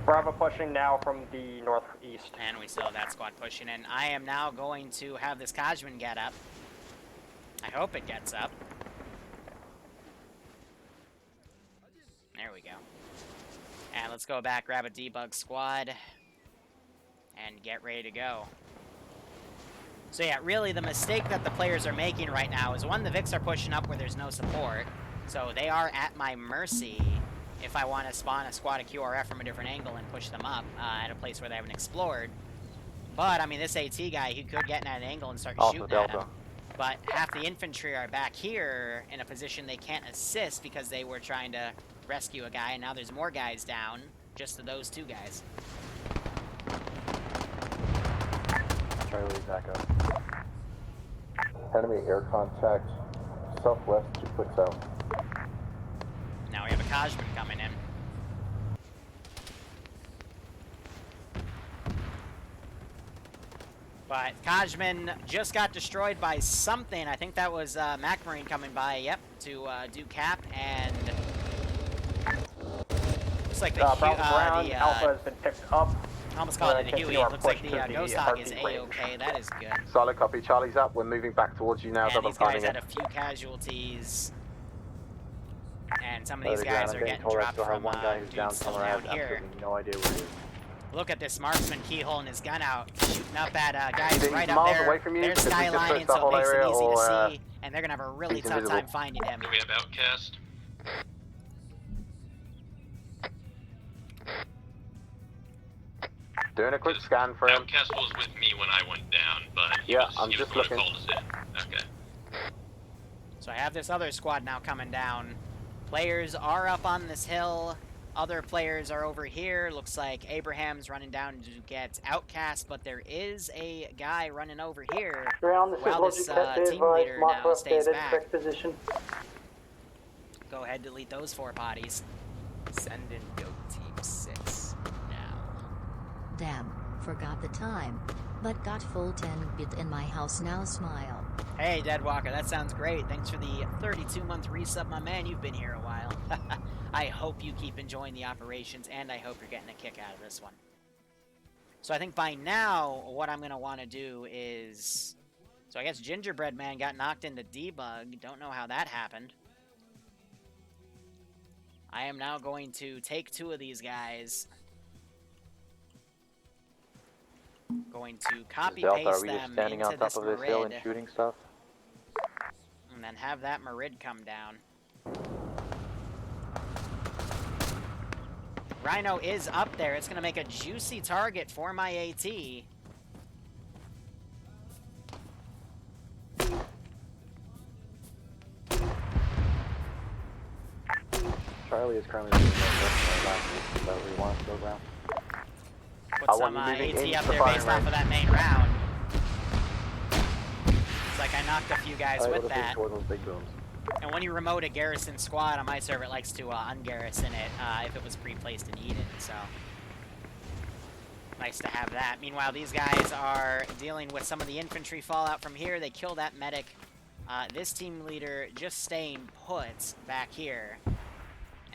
Bravo pushing now from the northeast. And we still have that squad pushing in. I am now going to have this Kajman get up. I hope it gets up. There we go. And let's go back, grab a debug squad, and get ready to go. So yeah, really the mistake that the players are making right now is, one, the Vics are pushing up where there's no support, so they are at my mercy if I want to spawn a squad of QRF from a different angle and push them up at a place where they haven't explored. But, I mean, this AT guy, he could get in at an angle and start shooting at him. But half the infantry are back here in a position they can't assist because they were trying to rescue a guy, and now there's more guys down, just to those two guys. Charlie, back up. Enemy air contact southwest to quick south. Now we have a Kajman coming in. But Kajman just got destroyed by something. I think that was Mac Marine coming by, yep, to do cap, and looks like the Alpha has been picked up. I almost called it a Huey. It looks like the Ghost Hog is A-OK. That is good. Solid copy. Charlie's up. We're moving back towards you now. And Double these guys timing had it. a few casualties. And some of these guys are getting dropped from dudes still down here. No idea where he is. Look at this marksman keyhole in his gun out, shooting up at guys He's right up miles there. away from you, They're because we just skylining, searched the so whole it makes it area, easy or, to see, and they're gonna have a really he's tough invisible. time finding him. Do we have Outcast? Doing a quick scan for him. Outcast was with me when I went down, but Yeah, I'm just looking. Okay. So I have this other squad now coming down. Players are up on this hill. Other players are over here. Looks like Abraham's running down to get Outcast, but there is a guy running over here. Ground, this while is this Logic team leader now stays back. correct position. Go ahead, delete those 4 bodies. Send in Go Team 6 now. Damn, forgot the time. But got full 10-bit in my house now, smile. Hey, Deadwalker, that sounds great. Thanks for the 32-month resub, my man. You've been here a while. I hope you keep enjoying the operations, and I hope you're getting a kick out of this one. So I think by now, what I'm going to want to do is... So I guess Gingerbread Man got knocked into debug. Don't know how that happened. I am now going to take 2 of these guys. Going to copy Delta, paste are we them just standing into on top this of this hill and Marid, shooting stuff? and then have that Marid come down. Rhino is up there. It's going to make a juicy target for my AT. Charlie is currently looking at last so we want to go around. Put some AT up there based off of that main round. It's like I knocked a few guys with that. And when you remote a garrison squad on my server, it likes to ungarrison it if it was pre-placed in Eden, so nice to have that. Meanwhile, these guys are dealing with some of the infantry fallout from here. They kill that medic. This team leader just staying put back here,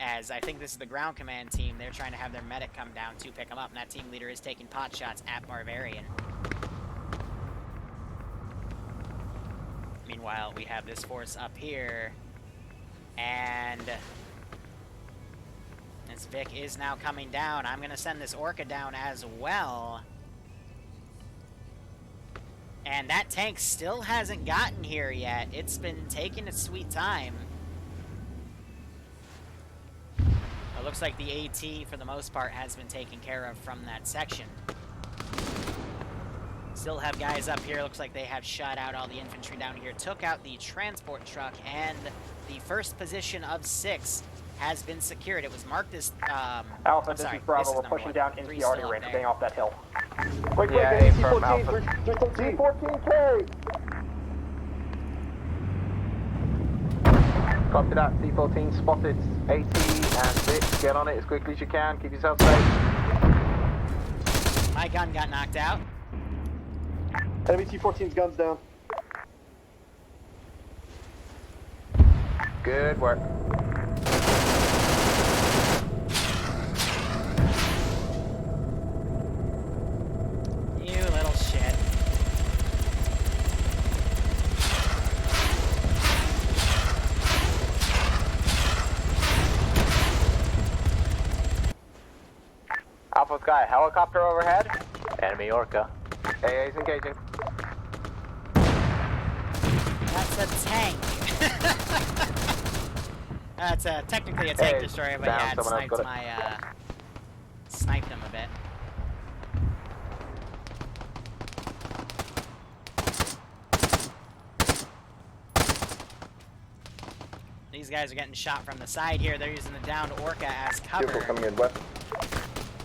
as I think this is the ground command team. They're trying to have their medic come down to pick him up, and that team leader is taking pot shots at Barbarian. Meanwhile, we have this force up here, and as Vic is now coming down, I'm going to send this Orca down as well. And that tank still hasn't gotten here yet. It's been taking its sweet time. It looks like the AT, for the most part, has been taken care of from that section. Still have guys up here. Looks like they have shot out all the infantry down here. Took out the transport truck, and the first position of 6 has been secured. It was marked as... Alpha, this is Bravo. We're pushing down into the arty range. We're getting off that hill. Wait, Yeah, T14, T14K! Copy that, T14 spotted AT and Vic. Get on it as quickly as you can. Keep yourself safe. My gun got knocked out. Enemy T14's guns down. Good work. You little shit. Alpha Sky, helicopter overhead. Enemy Orca. AA's engaging. That's a tank. That's technically a tank destroyer, but yeah, it sniped my, sniped him a bit. These guys are getting shot from the side here. They're using the downed Orca as cover. Coming in west.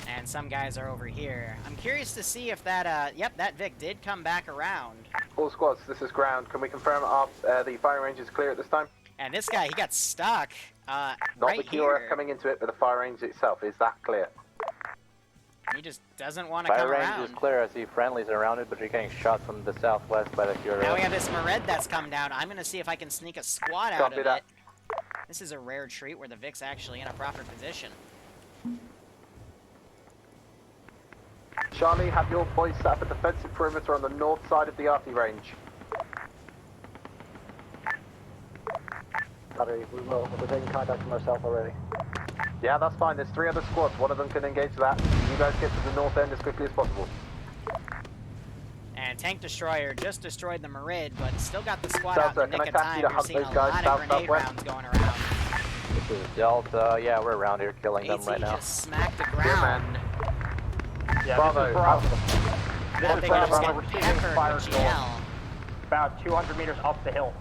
And some guys are over here. I'm curious to see if that, yep, that Vic did come back around. All squads, this is ground. Can we confirm the firing range is clear at this time? And this guy, he got stuck, Not right the QRF here. coming into it, but the fire range itself. Is that clear? He just doesn't want to Fire come range around. is clear. I see friendlies around it, but you're getting shot from the southwest by the QRF. Now we have this Mared that's come down. I'm going to see if I can sneak a squad out Copy of that. it. This is a rare treat where the Vic's actually in a proper position. Charlie, have your boys set up a defensive perimeter on the north side of the arty range. Battery, we're taking contact from ourselves already. Yeah, that's fine. There's 3 other squads. One of them can engage that. You guys get to the north end as quickly as possible. And Tank Destroyer just destroyed the Marid, but still got the squad out Delta, in the nick can of I task time. you to You're hunt seeing a those guys lot of south, grenade southwest? rounds going around. This is Delta. Yeah, we're around here killing them AT right now. just smacked the ground. Yeah, Bravo, this is Bravo. I This think is we're Bravo. just We're getting receiving peppered fire with storm. GL. About 200 meters up the hill.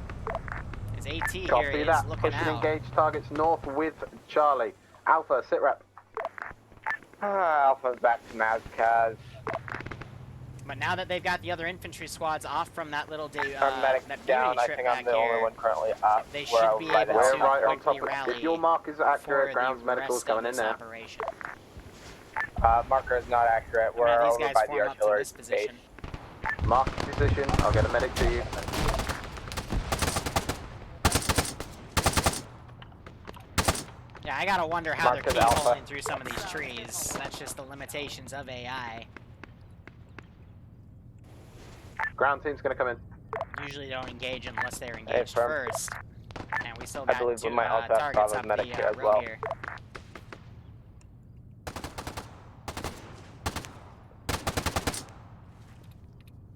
His AT here Copy is that. looking Push and out. engage targets north with Charlie. Alpha, sit rep. Alpha back to Mazkaz. But now that they've got the other infantry squads off from that little medic that down. beauty I trip think I'm back the only here, one currently up. they We're should be right able out. to We're right on quickly top of. rally If your mark is accurate, for grounds the medical's rest coming of in this there. operation. Marker is not accurate. We're Now these over guys by form the up to artillery this position. Mark position. I'll get a medic to you. Yeah, I gotta wonder how Mark they're is Alpha. keyholing through some of these trees. That's just the limitations of AI. Ground team's gonna come in. Usually don't engage unless they're engaged firm. first. And we still I got believe we two might also have targets Bravo up medic the here as road well. here.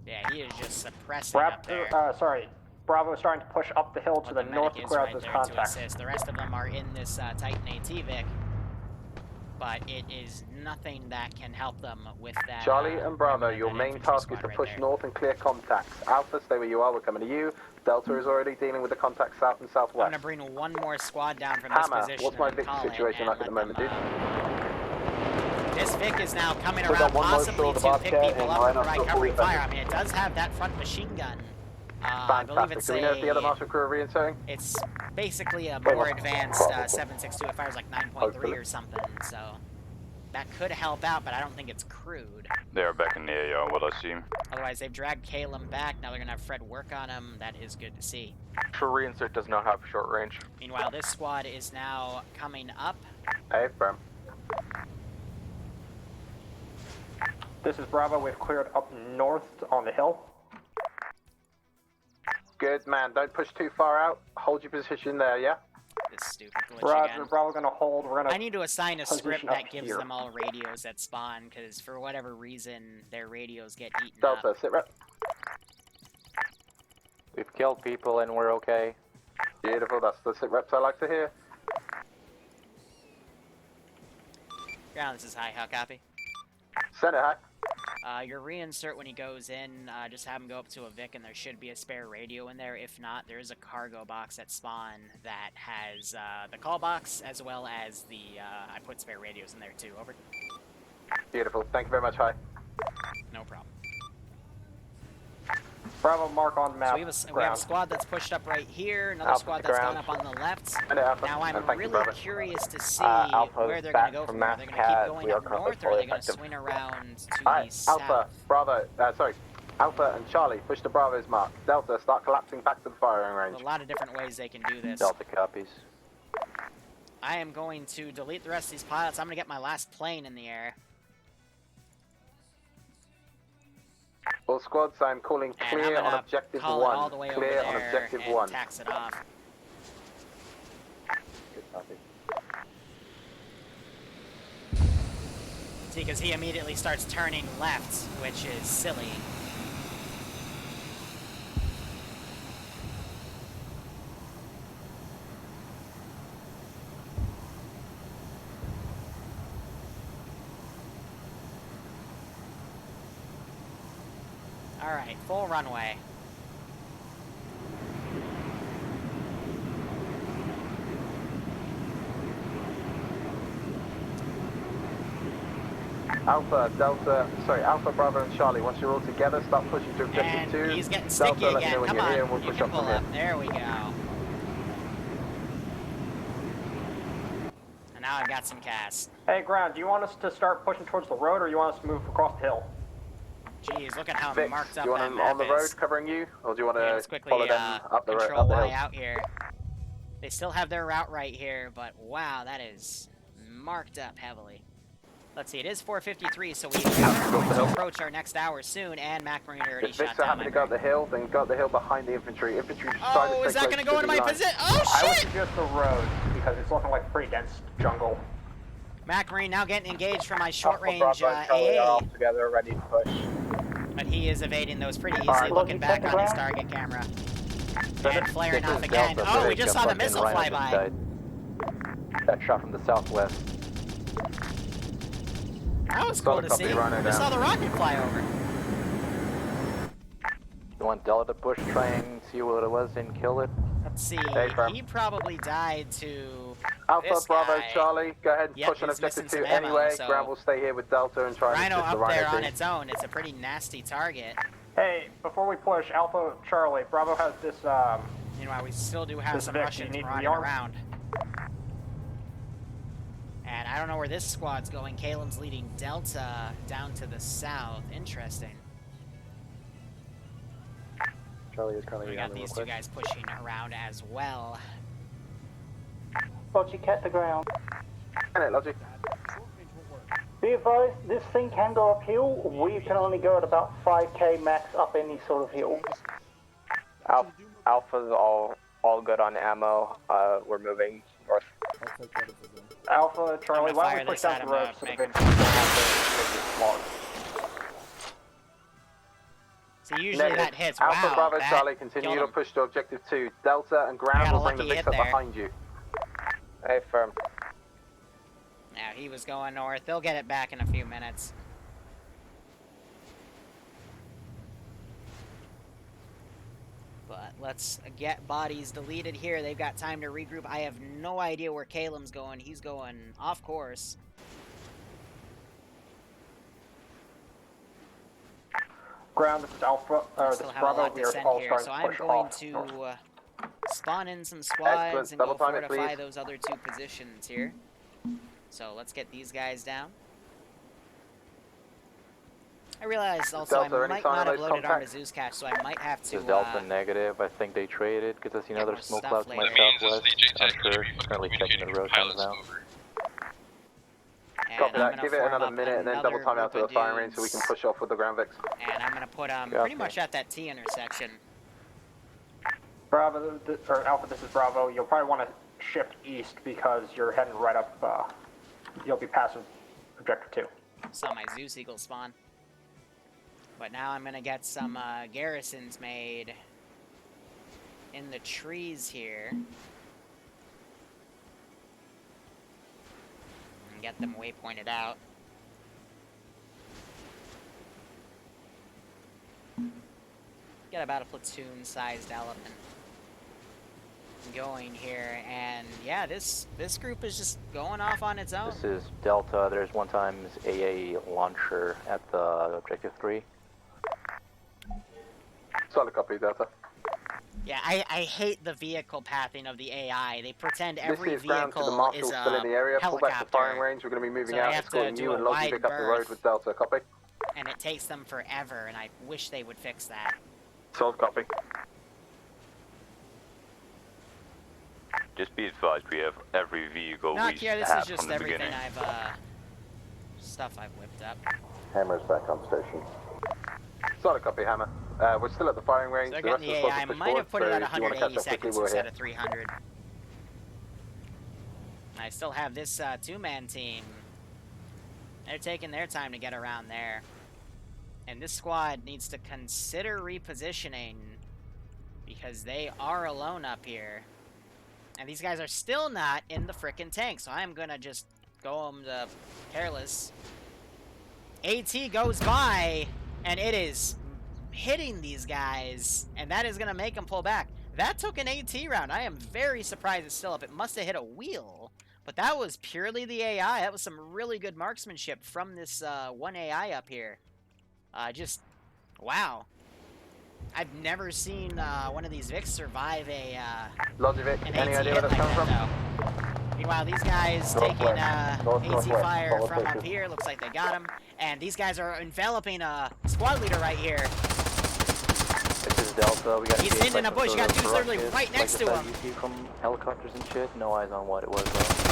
Yeah, he is just suppressing up there. Sorry, Bravo is starting to push up the hill to the north to Medic is clear out right this there contact. to assist. The rest of them are in this Titan AT-Vic, but it is nothing that can help them with that. Charlie and Bravo, remnant your of that main infantry task is squad to right push there. north and clear contacts. Alpha, stay where you are. We're coming to you. Delta is already dealing with the contacts south and I'm southwest. gonna bring one more squad down from Hammer, this position. what's my and Vic call it situation and like at the let moment, them, dude? This Vic is now coming We got around one more possibly short of to the pick Bobcat people and up and Rhino provide still covering fully fire. I mean, it does have that front machine gun. I believe Fantastic. it's Do we know if the other marshal crew are reinserting? It's basically a more advanced 7.62. It fires like 9.3 or something, so that could help out, but I don't think it's crude. They are back in the area, what I see. Otherwise, they've dragged Calum back. Now they're going to have Fred work on him. That is good to see. True reinsert does not have short range. Meanwhile, this squad is now coming up. Hey, firm. This is Bravo. We've cleared up north on the hill. Good man. Don't push too far out. Hold your position there, yeah? This stupid glitch Roger, again. Bravo gonna hold. We're gonna. I need to assign a script position up that gives here. them all radios that spawn, because for whatever reason, their radios get eaten Delta, up. sit rep. We've killed people and we're okay. Beautiful. That's the sit reps I like to hear. Ground, this is high. How copy? Send it, Hack. Your reinsert when he goes in, just have him go up to a Vic and there should be a spare radio in there. If not, there is a cargo box at spawn that has the call box as well as the, I put spare radios in there too. Over. Beautiful. Thank you very much, Hi. No problem. Bravo, mark on map. So we have a squad that's pushed up right here, another Alpha squad to that's ground. gone up on the left. Alpha, Now I'm and thank you, really brother. curious to see Alpha where is they're back going to go from from there. Are they going to Mascat. keep going We are up currently north, or are they going to effective. swing around to Alright, the south? Alpha, Bravo, sorry. Alpha and Charlie, push to Bravo's mark. Delta, start collapsing back to the firing range. There's a lot of different ways they can do this. Delta copies. I am going to delete the rest of these pilots. I'm going to get my last plane in the air. All squads, I'm calling And clear I'm on gonna objective call it 1. all the way Clear over on there objective and 1. tax it off. Good copy. See, because he immediately starts turning left, which is silly. Alright, full runway. Alpha, Delta, sorry, Alpha, Bravo, and Charlie. Once you're all together, start pushing to objective And 2. he's getting Delta, sticky let me again. know when Come you're on, here and we'll you push can up pull from up. here. There we go. And now I've got some cast. Hey, ground. Do you want us to start pushing towards the road, or you want us to move across the hill? Jeez, look at how Vix, marked do up you want that them map on the is. road covering you, or do you want Okay, to let's quickly follow them up the road? control Up the Y hill? out here. They still have their route right here, but wow, that is marked up heavily. Let's see, it is 4:53, so we are going to approach our next hour soon, and Mac Marine already If shot Vix are down happy my to go up bird. the hill, then go up the hill behind the infantry. Infantry just try to Oh, is stay that close going to go into my the line. position? Oh, I would shit! suggest the road, because it's looking like a pretty dense jungle. Mac Marine now getting engaged from my short-range Bravo and Charlie are AA, all together, ready to push. but he is evading those pretty easily, Alright, looking back check on his the target camera. This And flaring is off again. Delta, Oh, we British, just a saw the fucking missile Rhino fly just by. died. That shot from the southwest. That was cool to see. We saw the rocket fly over. You want Delta to push, try and see what it was and kill it? Let's see. Hey, firm. He probably died to Alpha, this Bravo, guy. Charlie, go ahead and Yep, push on he's objective missing 2 some ammo, anyway. so Ground will stay here with Delta and try and Rhino assist the up Rhino there on team. its own. It's a pretty nasty target. Hey, before we push, Alpha Charlie, Bravo has this, Meanwhile, we still do have this some Vic, Russians you need running rearm? around. And I don't know where this squad's going. Caleb's leading Delta down to the south. Interesting. Charlie is currently We on got the these two request. guys pushing around as well. Logic at the ground. Logic. Be advised, this thing can go uphill. We can only go at about 5k max up any sort of hill. Alpha's all good on ammo. We're moving north. Alpha Charlie, why don't we push down the road so the Vic can have the smaller. So usually that hits. Alpha, Wow, Bravo, that Charlie, continue killed to him. push to objective 2. Delta and I ground got a will bring the lucky Vics hit up there. behind you. Hey, firm. Now he was going north. They'll get it back in a few minutes. But let's get bodies deleted here. They've got time to regroup. I have no idea where Caleb's going. He's going off course. Ground, this is Alpha, this Still is have a Bravo, lot we to are send all here, starting so to I'm push going off to north. spawn in some squads Excellent. and go Double time it, fortify please. those other two positions here. So let's get these guys down. I realized also Delta, I any might sign not of have those loaded our contacts? Zeus cache, so I might have to. This is Delta negative. I think they traded because I see another more smoke stuff cloud to my later. southwest. Unsure. Currently checking the road times now. And Copy I'm that. gonna Give it form another up minute and then double another time out to group the of firing range so we can dudes. push off with the ground Vics. And I'm gonna put pretty Copy. much at that T intersection. Bravo, or Alpha, this is Bravo. You'll probably want to shift east because you're heading right up, you'll be passing objective 2. Saw my Zeus Eagle spawn. But now I'm gonna get some garrisons made in the trees here. And get them waypointed out. Get about a platoon-sized elephant going here, and yeah, this group is just going off on its own. This is Delta. There's one times AA launcher at the objective 3. Solid copy, Delta. Yeah, I hate the vehicle pathing of the AI. They pretend every This is ground to the vehicle marshal is still in the area. a Pull back to helicopter, firing range. We're going to be moving So out, they have to escorting do you a and Logie wide Vic up the berth. road with Delta. Copy. and it takes them forever, and I wish they would fix that. Solid copy. Just be advised, we have every vehicle No, we Kier, this have is just from the everything beginning. stuff I've whipped up. Hammer's back on station. Solid copy, Hammer. We're still at the firing range. So The rest getting of the the AI, squad I might have put it at so if you want to catch 180 up quickly, seconds we're instead here. of 300. I still have this two-man team. They're taking their time to get around there. And this squad needs to consider repositioning because they are alone up here. And these guys are still not in the frickin' tank, so I'm gonna just go them to careless. AT goes by, and it is hitting these guys, and that is gonna make them pull back. That took an AT round. I am very surprised it's still up. It must have hit a wheel, but that was purely the AI. That was some really good marksmanship from this one AI up here. Just, wow. I've never seen one of these Vics survive a Logic, an any AT idea hit where like that's coming that, from? though. Meanwhile, these guys taking AT fire from up here. Looks like they got him. And these guys are enveloping a squad leader right here. This is Delta. We got He's hidden in a bush. You got dudes literally right next to him. You see from helicopters and shit. No eyes on what it was though.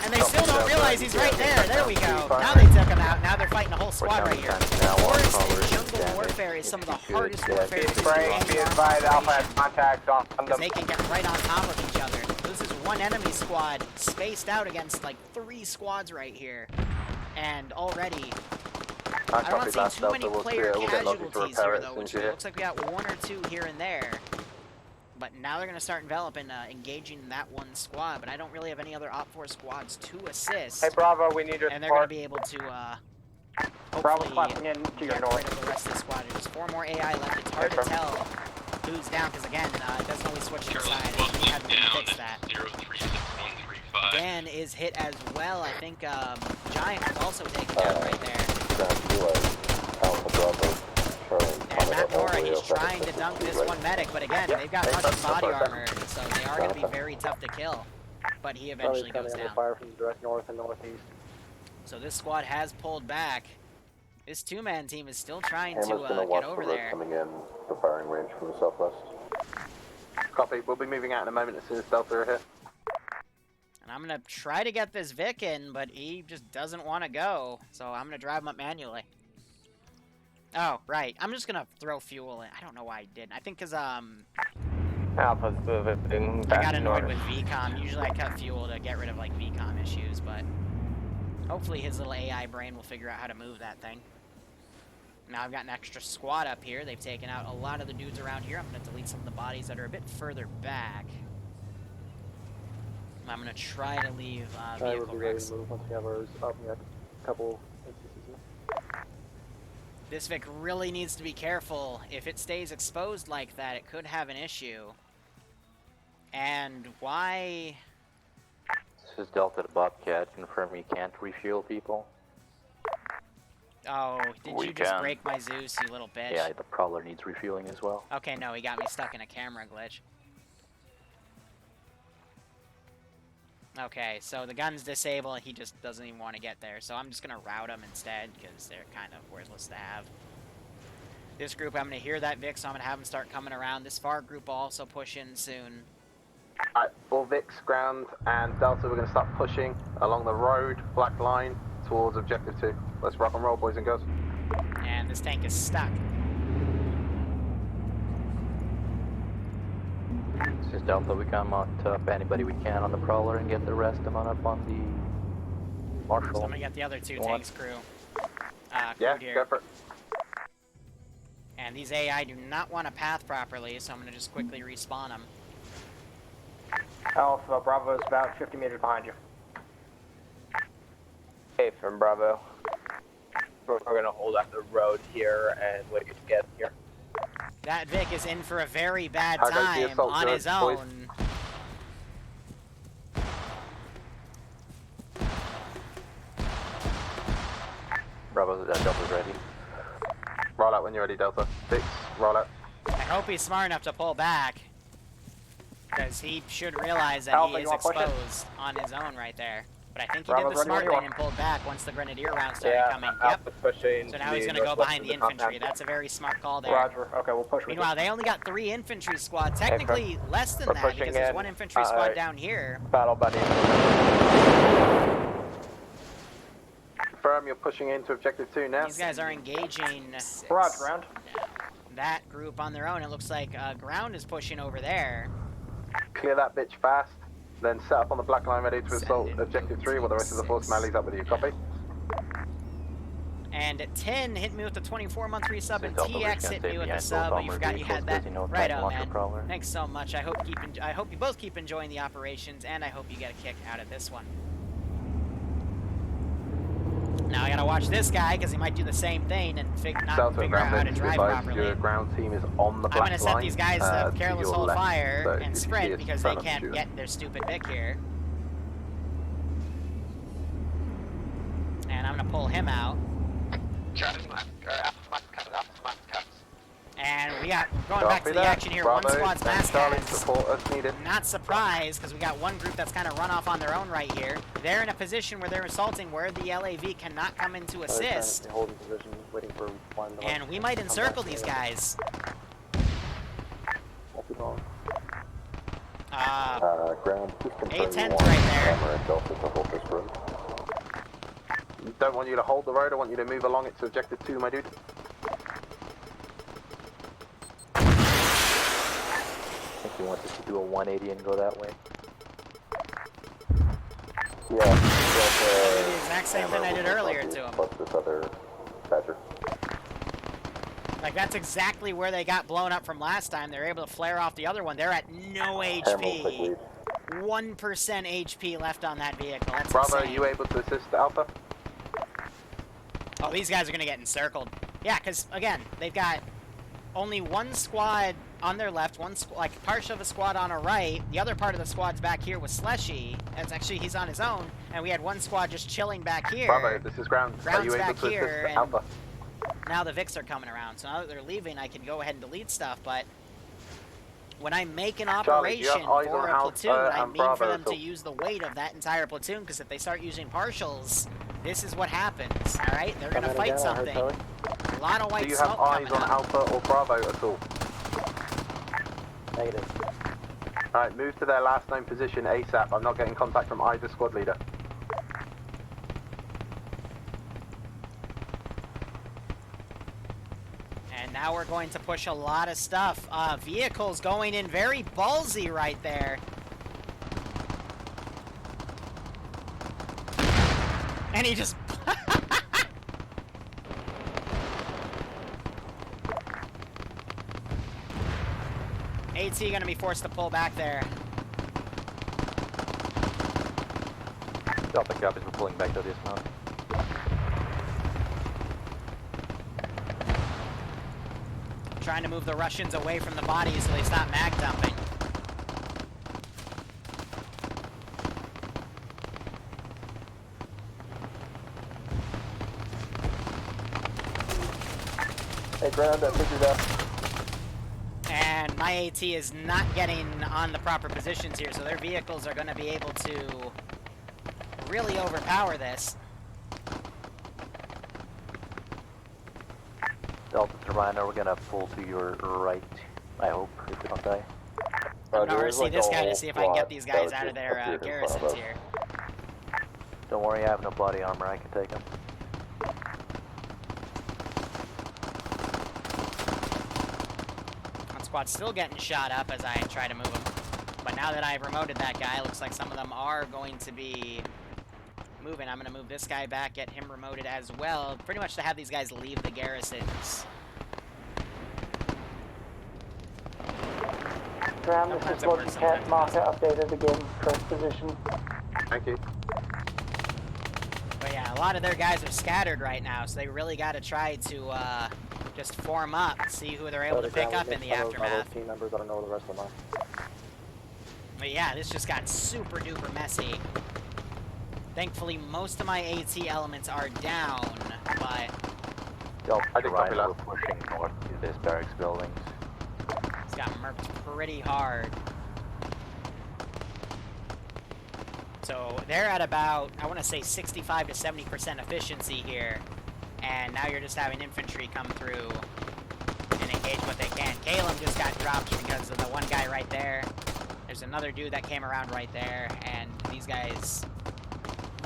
And they still don't realize he's right there. There we go. Now they took him out. Now they're fighting a whole squad right here. Forest and jungle warfare is some of the hardest warfare to do. Be advised, Alpha has contacts on them. Because they can get right on top of each other. This is one enemy squad spaced out against like 3 squads right here. And already, I don't see too many player casualties here though, which it looks like we got 1 or 2 here and there. But now they're going to start enveloping, engaging that one squad. But I don't really have any other Op 4 squads to assist. Hey, Bravo, we need your And they're going to be able to, Bravo hopefully clapping in to your get north. rid of the rest of the squad. There's 4 more AI left. It's hard to tell boots down, because again, it doesn't always switch to the side. We haven't fixed that. 036135. Dan is hit as well. I think Giant was also taken down right there. And Matt Nora, he's trying to dunk this one medic, but again, they've got much body armor, so they are going to be very tough to kill. But he eventually goes down. Fire from the direct north and northeast. So this squad has pulled back. This two-man team is still trying to get over there. Coming in the firing range from the southwest. Copy. We'll be moving out in a moment as soon as Delta are hit. And I'm going to try to get this Vic in, but he just doesn't want to go. So I'm going to drive him up manually. Oh, right. I'm just going to throw fuel in. I don't know why I didn't. I think because, Alpha's moving back I got annoyed north. with VCOM. Usually I cut fuel to get rid of, like, VCOM issues, but hopefully his little AI brain will figure out how to move that thing. Now I've got an extra squad up here. They've taken out a lot of the dudes around here. I'm going to delete some of the bodies that are a bit further back. I'm going to try to leave vehicle wrecks. Once we have ours up, we have a couple instances. This Vic really needs to be careful. If it stays exposed like that, it could have an issue. And why... This is Delta to Bobcat. Confirm you can't refuel people. Oh, did you just break my Zeus, you little bitch? Yeah, the Prowler needs refueling as well. Okay, no, he got me stuck in a camera glitch. Okay, so the gun's disabled, he just doesn't even want to get there. So I'm just going to route him instead, because they're kind of worthless to have. This group, I'm going to hear that Vic, so I'm going to have them start coming around. This far group will also push in soon. Alright, all Vics, ground, and Delta, we're going to start pushing along the road, black line, towards Objective 2. Let's rock and roll, boys and girls. And this tank is stuck. This is Delta, we come out up anybody we can on the Prowler and get the rest of them up on the Marshall. So I'm going to get the other two tanks crew. Yeah, here. go for it. And these AI do not want to path properly, so I'm going to just quickly respawn them. Alpha, Bravo is about 50 meters behind you. Hey, from Bravo. We're going to hold up the road here and wait to get here. That Vic is in for a very bad How goes the time assault, on his boys? own. Bravo, Delta's ready. Roll out when you're ready, Delta. Vics, roll out. I hope he's smart enough to pull back. Because he should realize that Alpha, he is you wanna push it? exposed on his own right there. But I think he Bravo's did the ready when smart you thing are. and pulled back once the Grenadier round started Yeah, coming. Alpha's pushing. So now he's going to go behind the infantry. That's a very smart call there. Roger. Okay, we'll push with Meanwhile, they only got 3 infantry squads. Technically less than we're that pushing because there's in. 1 infantry squad down here. Battle buddy. Confirm you're pushing into Objective 2 now. These guys are engaging Barrage ground. that group on their own. It looks like ground is pushing over there. Clear that bitch fast, then set up on the black line ready to assault Objective 3 while the rest of the force mallies up with you. Copy? And 10 hit me with the 24-month resub, and Delta, we're TX just hit gonna me with stay the sub, but you forgot you had that. vehicles, Right tank on, launcher man. Prowler. Thanks so much. I hope you both keep enjoying the operations, and I hope you get a kick out of this one. Now I gotta watch this guy, because he might do the same thing and not Delta, figure out how to ground drive advised properly. your ground team is on the I'm black gonna set line, these guys to careless your hold left. fire So and if you see sprint us, because tell they them to can't shoot. get their stupid Vic here. And I'm gonna pull him out. And we got going back to the action here. Bravo, One squad's mass Charlie, guys. support us needed. Not surprised, because we got one group that's kind of run off on their own right here. They're in a position where they're assaulting where the LAV cannot come in to assist. Holding position, waiting for one. And we might encircle these guys. Ground, just confirm 8-10's you want right there. Camera and Delta to hold this road. Don't want you to hold the road, I want you to move along it to Objective 2, my dude. I think he wants us to do a 180 and go that way. Yeah. The exact same thing I did earlier to him. Plus this other Badger. Like, that's exactly where they got blown up from last time. They're able to flare off the other one. They're at no HP. 1% HP left on that vehicle. That's Bravo, insane. are you able to assist Alpha? Oh, these guys are going to get encircled. Yeah, because, again, they've got only one squad on their left, one like part of a squad on our right. The other part of the squad's back here with Slushy. It's actually he's on his own, and we had one squad just chilling back here. Bravo, this is ground. Are you able back to here, assist Alpha? Now the Vics are coming around, so now that they're leaving, I can go ahead and delete stuff. But when I make an operation for a platoon, I mean for them to use the weight of that entire platoon, because if they start using partials, this is what happens. All right, they're gonna fight something. A lot of white smoke coming up. Do you have eyes on Alpha or Bravo at all? Negative. Alright, move to their last known position ASAP. I'm not getting contact from either squad leader. And now we're going to push a lot of stuff. Vehicles going in very ballsy right there. And he just... AT gonna be forced to pull back there. Delta copies, we're pulling back to dismount. Trying to move the Russians away from the bodies so they stop mag dumping. Hey, ground, I figured out. And my AT is not getting on the proper positions here, so their vehicles are going to be able to really overpower this. Delta Turbiner, we're gonna pull to your right, I hope, if we don't die. I'm gonna oversee this guy to see if I can get these guys out of their garrisons here. Don't worry, I have no body armor, I can take them. Squad's still getting shot up as I try to move them. But now that I've remoted that guy, looks like some of them are going to be moving. I'm going to move this guy back, get him remoted as well, pretty much to have these guys leave the garrisons. Ground, this is Logic Cat, marker updated again, correct position. Thank you. But yeah, a lot of their guys are scattered right now, so they really got to try to just form up, see who they're able to pick up in the aftermath. Team members, I don't know where the rest of them are. But yeah, this just got super duper messy. Thankfully, most of my AT elements are down, but... Delta Rhino, we're pushing north to this barracks buildings. It's got murked pretty hard. So they're at about, I want to say 65 to 70% efficiency here. And now you're just having infantry come through and engage what they can. Caleb just got dropped because of the one guy right there. There's another dude that came around right there, and these guys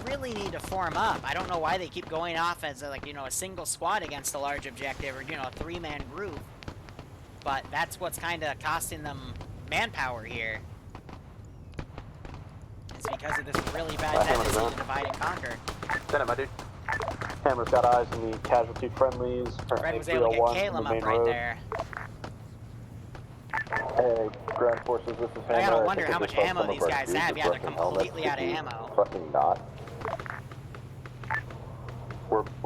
really need to form up. I don't know why they keep going off as a single squad against a large objective, or a three-man group. But that's what's kind of costing them manpower here. It's because of this really bad tendency to divide and conquer. Send it, my dude. Hammer's got eyes on the casualty friendlies. Fred was able to get Caleb up right there. Hey, ground forces, this is Hammer. I gotta wonder how much ammo these guys have. Yeah, they're completely out of ammo. Fucking not.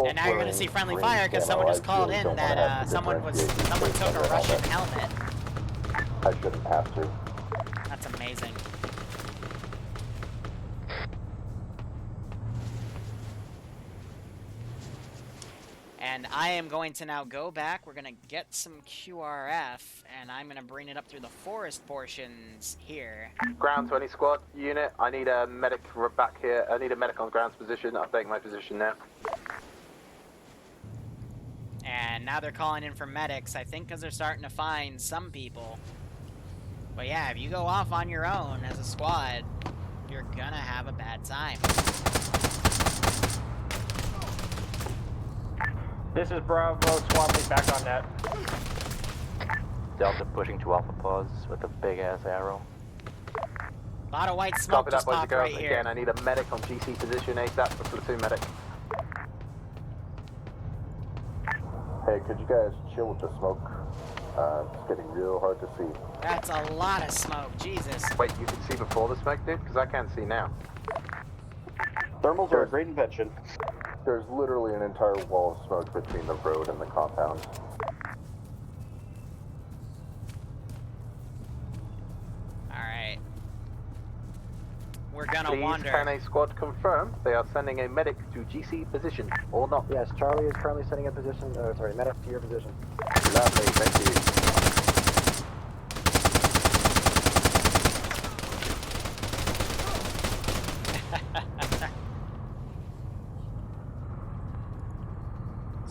And now you're gonna see friendly fire because someone just called in that someone took a Russian helmet. I shouldn't have to. That's amazing. And I am going to now go back. We're going to get some QRF, and I'm going to bring it up through the forest portions here. Ground 20 squad unit. I need a medic back here. I need a medic on ground's position. I'm taking my position now. And now they're calling in for medics, I think because they're starting to find some people. But yeah, if you go off on your own as a squad, you're going to have a bad time. This is Bravo, squad lead back on net. Delta pushing to Alpha Pause with a big ass arrow. A lot of white smoke just popped right here. Again, I need a medic on GC position ASAP for platoon medic. Hey, could you guys chill with the smoke? It's getting real hard to see. That's a lot of smoke, Jesus. Wait, you can see before the smoke, dude? Because I can't see now. Thermals are a great invention. There's literally an entire wall of smoke between the road and the compound. we're gonna Please, wander. can a squad confirm they are sending a medic to GC position or not? Yes, Charlie is currently sending a position, sorry, medic to your position. Lovely, thank you.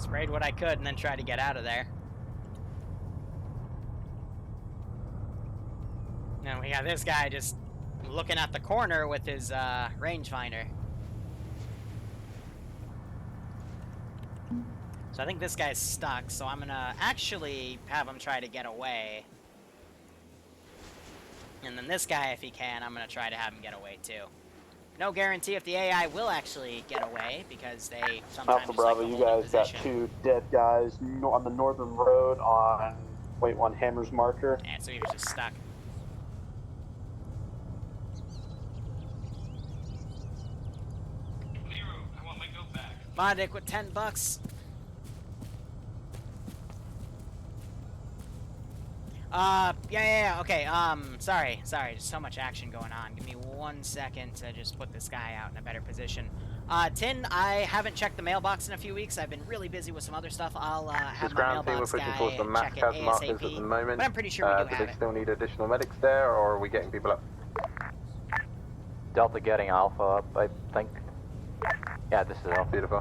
Sprayed what I could and then tried to get out of there. And we got this guy just looking at the corner with his rangefinder. So I think this guy's stuck, so I'm gonna actually have him try to get away. And then this guy, if he can, I'm gonna try to have him get away too. No guarantee if the AI will actually get away, because they sometimes Alpha Bravo, like you guys got 2 dead guys on the northern road on Wait 1 Hammer's marker. Yeah, so he was just stuck. Liru, I want my goat back. Mondic with $10. Yeah, okay, sorry, just so much action going on. Give me 1 second to just put this guy out in a better position. Tin, I haven't checked the mailbox in a few weeks. I've been really busy with some other stuff. I'll, have my mailbox guy check it ASAP, but I'm pretty sure we do have they it. still need additional medics there, or are we getting people up? Delta getting Alpha up, I think. Yeah, this is Alpha. Beautiful.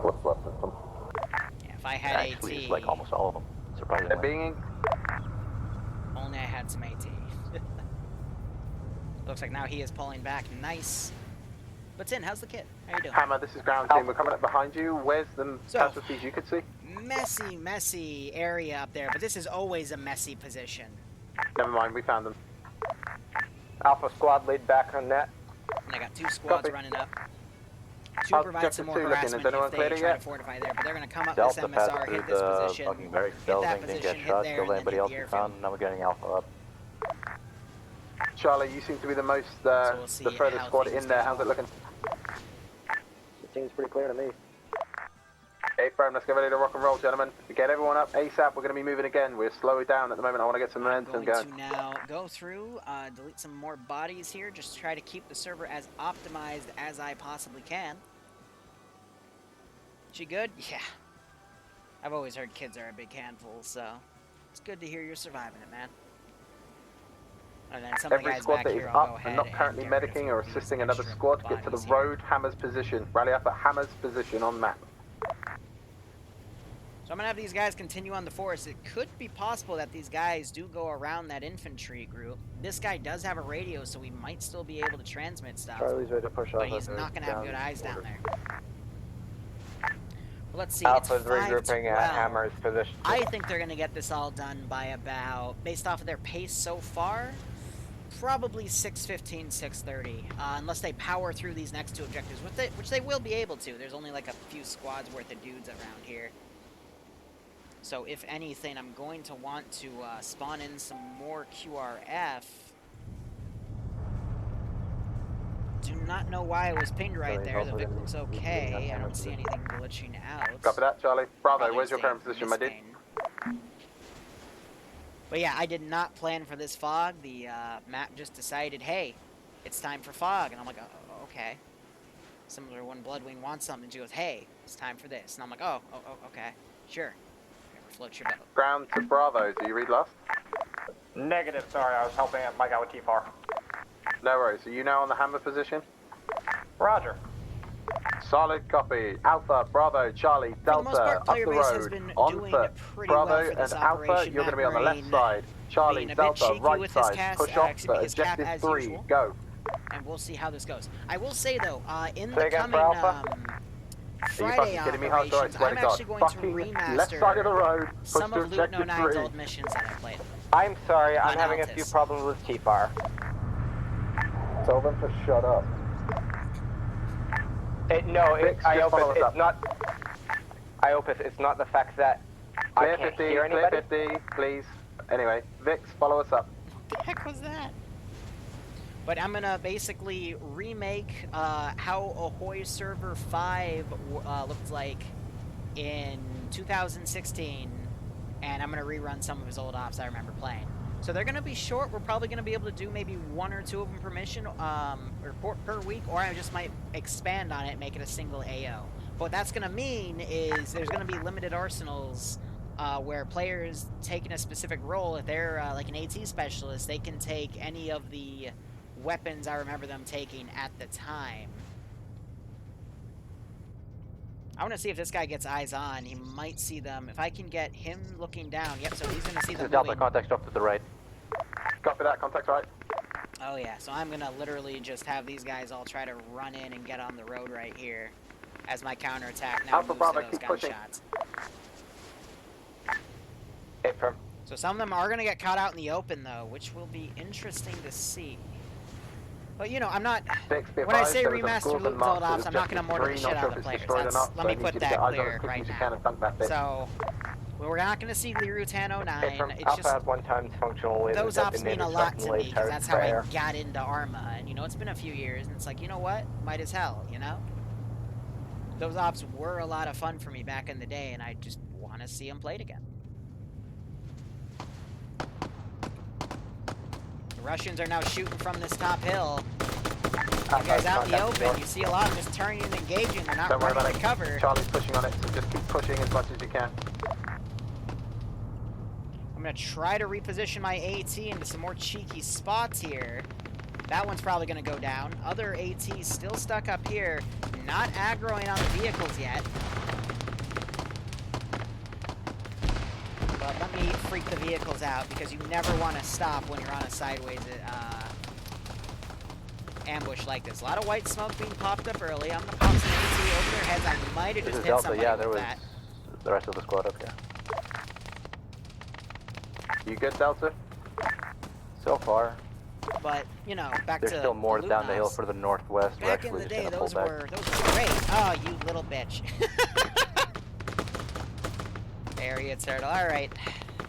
What's left of them? Yeah, if I had Actually, AT... it's like almost all of them, surprisingly. They're being... Only I had some AT. Looks like now he is pulling back. Nice. But Tin, how's the kit? How you doing? Hammer, this is ground team. We're coming up behind you. Where's the casualties you could see? Messy area up there, but this is always a messy position. Never mind, we found them. Alpha squad lead back on net. And I got 2 squads running up. 2 I'll provide check some the more 2 looking. harassment Is anyone if they cleared it try yet? to fortify there, but they're going to come up Delta with this MSR, passed hit through this the position, fucking very hit building, that didn't position, get hit shot, there, killed and then anybody hit else the we airfield. found, now we're getting Alpha up. Charlie, you seem to be the most, we'll see the furthest how squad things in there. go. How's it looking? It seems pretty clear to me. Okay, firm, let's get ready to rock and roll, gentlemen. Get everyone up ASAP. We're going to be moving again. We're slowing down at the moment. I want to get some momentum going. To now go through, delete some more bodies here, just try to keep the server as optimized as I possibly can. She good? Yeah. I've always heard kids are a big handful, so it's good to hear you're surviving it, man. And then some of the Every guys squad back that here, is I'll go up ahead and not currently get rid of medicing or these assisting another extra squad, get to the bodies here. road Hammer's position. Rally up at Hammer's position on map. So I'm going to have these guys continue on the force. It could be possible that these guys do go around that infantry group. This guy does have a radio, so we might still be able to transmit stuff. Charlie's ready to push but off. he's not going to have good eyes down there. Well, let's see. Alpha's it's 5 regrouping at 12. Hammer's position. I think they're going to get this all done by about, based off of their pace so far, probably 6:15, 6:30, unless they power through these next 2 objectives, which they will be able to. There's only like a few squads worth of dudes around here. So if anything, I'm going to want to spawn in some more QRF. Do not know why it was pinged right there. The Vic looks okay. I don't see anything glitching out. Copy that, Charlie. Bravo, Probably where's your staying current position, my dude? misping. But yeah, I did not plan for this fog. The map just decided, hey, it's time for fog. And I'm like, oh, okay. Similar when Bloodwing wants something, she goes, hey, it's time for this. And I'm like, oh, okay, sure. Never float your boat. Ground to Bravo. Do you read last? Negative, sorry, I was helping Mike out with T-FAR. No worries. Are you now on the Hammer position? Roger. Solid copy. Alpha, Bravo, Charlie, Delta, up the road, on foot. Bravo and Alpha, you're going to be on the left side. Charlie, Delta, right side. Push off to objective 3. Go. And we'll see how this goes. I will say, though, in Say the again, coming fucking Friday kidding me, Hot Dog? I operations, swear I'm to God. actually going to Fucking remaster left side of the road, push some to of Loot objective 09's 3. old missions that I played. I'm sorry, I'm On having a Altus. few problems with T-FAR. Tell them to shut up. Iopus, it's not... Iopus, it's not the fact that Clear I can't 50, hear clear anybody. 50, please. Anyway, Vix, follow us up. What the heck was that? But I'm gonna basically remake how Ahoy Server 5 looked like in 2016, and I'm gonna rerun some of his old ops I remember playing. So they're going to be short. We're probably going to be able to do maybe 1 or 2 of them per mission, or per week, or I just might expand on it and make it a single AO. But what that's going to mean is there's going to be limited arsenals where players taking a specific role, if they're like an AT specialist, they can take any of the weapons I remember them taking at the time. I want to see if this guy gets eyes on. He might see them. If I can get him looking down. Yep, so he's going to see them Delta, moving. contact off to the right. Copy that, contact right. Oh yeah, so I'm going to literally just have these guys all try to run in and get on the road right here as my counterattack now Alpha moves Bravo, to those keep pushing. gunshots. Hey, firm. So some of them are going to get caught out in the open though, which will be interesting to see. But you know, I'm not. When I say remaster loot and old ops, I'm not going to mortar the shit out of the players. Let me put that clear right now. So we're not going to see Liru 1009. It's Alpha just at one time functional. those ops mean a lot to me because that's how I got into Arma. And you know, it's been a few years, and it's like, you know what? Might as hell, you know. Those ops were a lot of fun for me back in the day, and I just want to see them played again. The Russians are now shooting from this top hill. You guys out in the open, you see a lot of them just turning and engaging. They're not running to cover. Charlie's pushing on it, so just keep pushing as much as you can. I'm going to try to reposition my AT into some more cheeky spots here. That one's probably going to go down. Other ATs still stuck up here, not aggroing on the vehicles yet. But let me freak the vehicles out, because you never want to stop when you're on a sideways ambush like this. A lot of white smoke being popped up early. I'm going to pop some AT over their heads. I might have just hit somebody with that. The rest of the squad up here. You good, Delta? So far. But, you know, back There's to still more the down the hill loot for the northwest. Back in the day, those were great. Oh, you little bitch. Area turtle. Alright.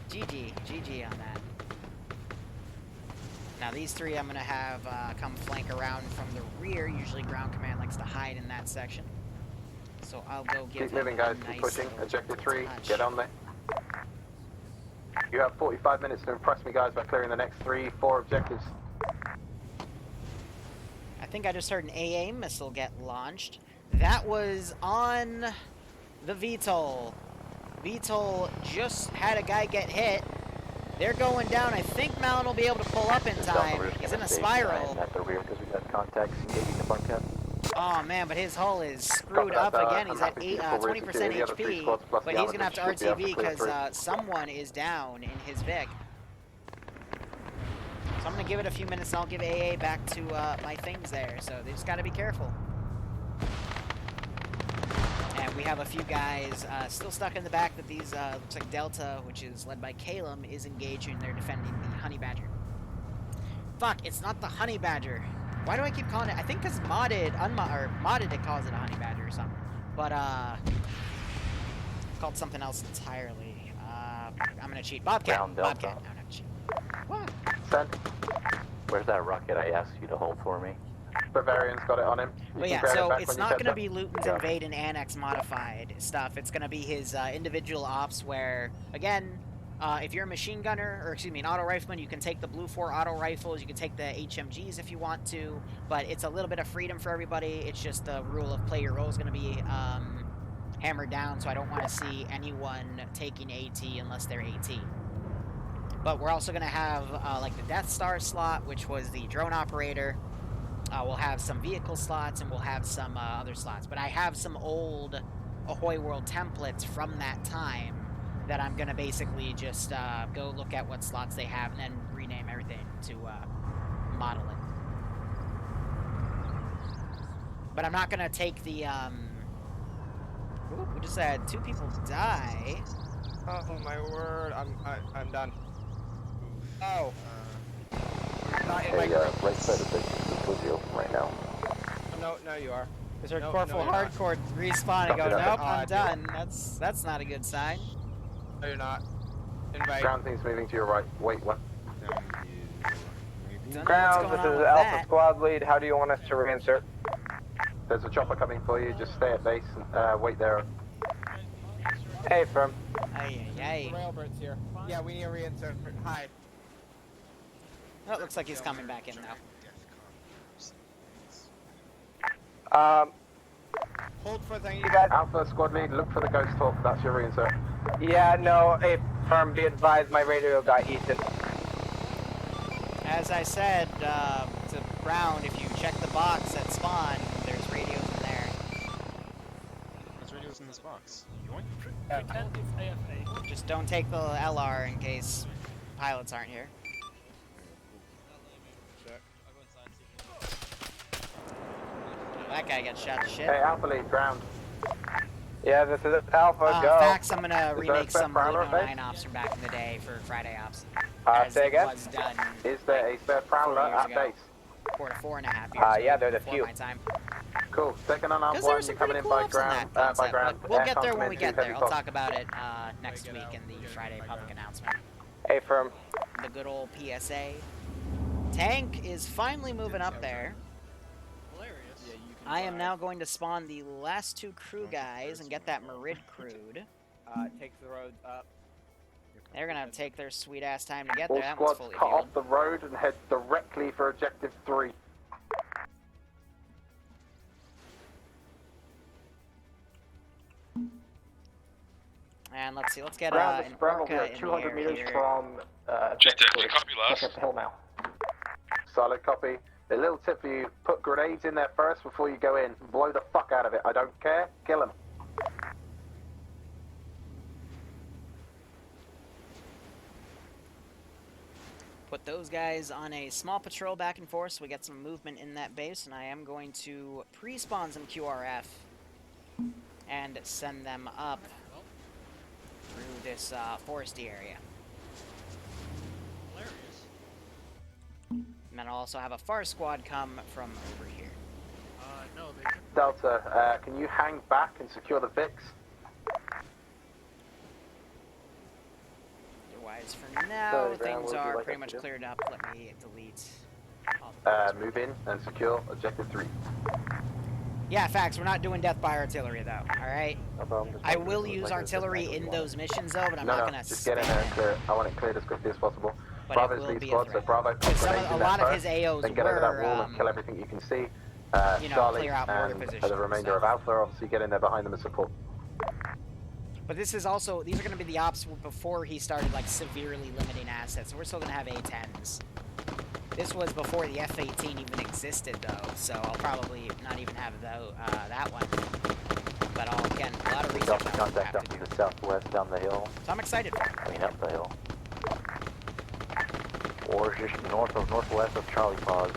GG on that. Now these three I'm going to have come flank around from the rear. Usually ground command likes to hide in that section. So I'll go give Keep moving, guys. Keep pushing. Objective 3. Get on there. You have 45 minutes to impress me, guys, by clearing the next 3-4 objectives. I think I just heard an AA missile get launched. That was on the VTOL. VTOL just had a guy get hit. They're going down. I think Malin will be able to pull up in time. He's in a spiral. At the rear because we got contacts engaging the bunk cap. Oh man, but his hull is screwed up again. He's at 20% HP, but he's gonna have to RTV because someone is down in his Vic. So I'm gonna give it a few minutes and I'll give AA back to my things there. So they just gotta be careful. And we have a few guys still stuck in the back that these, looks like Delta, which is led by Calum, is engaging. They're defending the Honey Badger. Fuck, it's not the Honey Badger. Why do I keep calling it? I think because modded it calls it a Honey Badger or something. But, it's called something else entirely. I'm gonna cheat. Bobcat. Bobcat. No, not cheat. What? Send. Where's that rocket I asked you to hold for me? Bavarian's got it on him. But yeah, so it's not going to be Luton's Invade and Annex modified stuff. It's going to be his individual ops where, again, if you're a machine gunner, or excuse me, an auto rifleman, you can take the Blue 4 auto rifles, you can take the HMGs if you want to, but it's a little bit of freedom for everybody. It's just the rule of play your role is going to be hammered down, so I don't want to see anyone taking AT unless they're AT. But we're also going to have like the Death Star slot, which was the drone operator. We'll have some vehicle slots, and we'll have some other slots. But I have some old Ahoy World templates from that time that I'm going to basically just go look at what slots they have and then rename everything to model it. But I'm not going to take the... Ooh, we just had 2 people die. Oh my word, I'm done. Oh. Not in my group. Right side of the studio right now. No, you are. Is there Corporal Hardcore respawn and go, nope, I'm done. That's not a good sign. No, you're not. Invite. Ground team's moving to your right. Wait, what? Ground, this is Alpha Squad Lead. How do you want us to reinsert? There's a chopper coming for you. Just stay at base and wait there. Hey, firm. Hey. Railbird's here. Yeah, we need a reinsert. Hi. Oh, it looks like he's coming back in now. Hold for the... You guys. Alpha squad lead, look for the ghost talk. That's your reinsert. Yeah, no, firm, be advised, my radio got eaten. As I said, to Brown, if you check the box at spawn, there's radios in there. There's radios in this box. Yoink. Just don't take the LR in case pilots aren't here. That guy gets shot to shit. Hey, Alpha lead, ground. Yeah, this is Alpha, go. Facts, I'm gonna remake some Blue 9 ops from back in the day for Friday ops. Say again? Was done Is there a spare Prowler at base? 4.5 years yeah, ago, there's a before few. my time. Cool. Second on up Because there one, were some you're coming pretty in cool by ops on ground. that concept, ground. but we'll get there Aircraft when we come in get there. heavy I'll box. talk about it next week in the Friday public announcement. Hey, firm. The good old PSA. Tank is finally moving up there. I am now going to spawn the last 2 crew guys and get that Merid crewed. Take the roads up. They're gonna take their sweet ass time to get All there. That one's squads fully cut healed. off the road and head directly for objective 3. And let's see, let's get Ground, an this Bravo, Orca we are in 200 the air meters here. from Objective, can you copy last? Look at the hill now. Solid copy. A little tip for you, put grenades in there first before you go in. Blow the fuck out of it. I don't care. Kill them. Put those guys on a small patrol back and forth so we get some movement in that base, and I am going to pre-spawn some QRF and send them up through this foresty area. And then I'll also have a FAR squad come from over here. No, they can... Delta, can you hang back and secure the VIX? Otherwise, for now, things are pretty much cleared up. Let me delete all the Move in and secure objective 3. Yeah, facts. We're not doing death by artillery, though. Alright? I will use artillery in those missions, though, but I'm not going to just get in there and clear it. I want it cleared as quickly as possible. But Bravo's it will lead be squad, so Bravo, put grenades a in lot there of his first, AOs then get over that were, wall and kill everything you can see. you know, Charlie clear out mortar and positions the remainder of Alpha, obviously get in there behind them and support. But this is also, these are going to be the ops before he started, like, severely limiting assets. So we're still going to have A-10s. This was before the F-18 even existed, though, so I'll probably not even have that one. But I'll, again, a lot of research Delta contact up to the southwest down the hill. So I'm excited for it. I mean, up the hill. Or just northwest of Charlie Pause.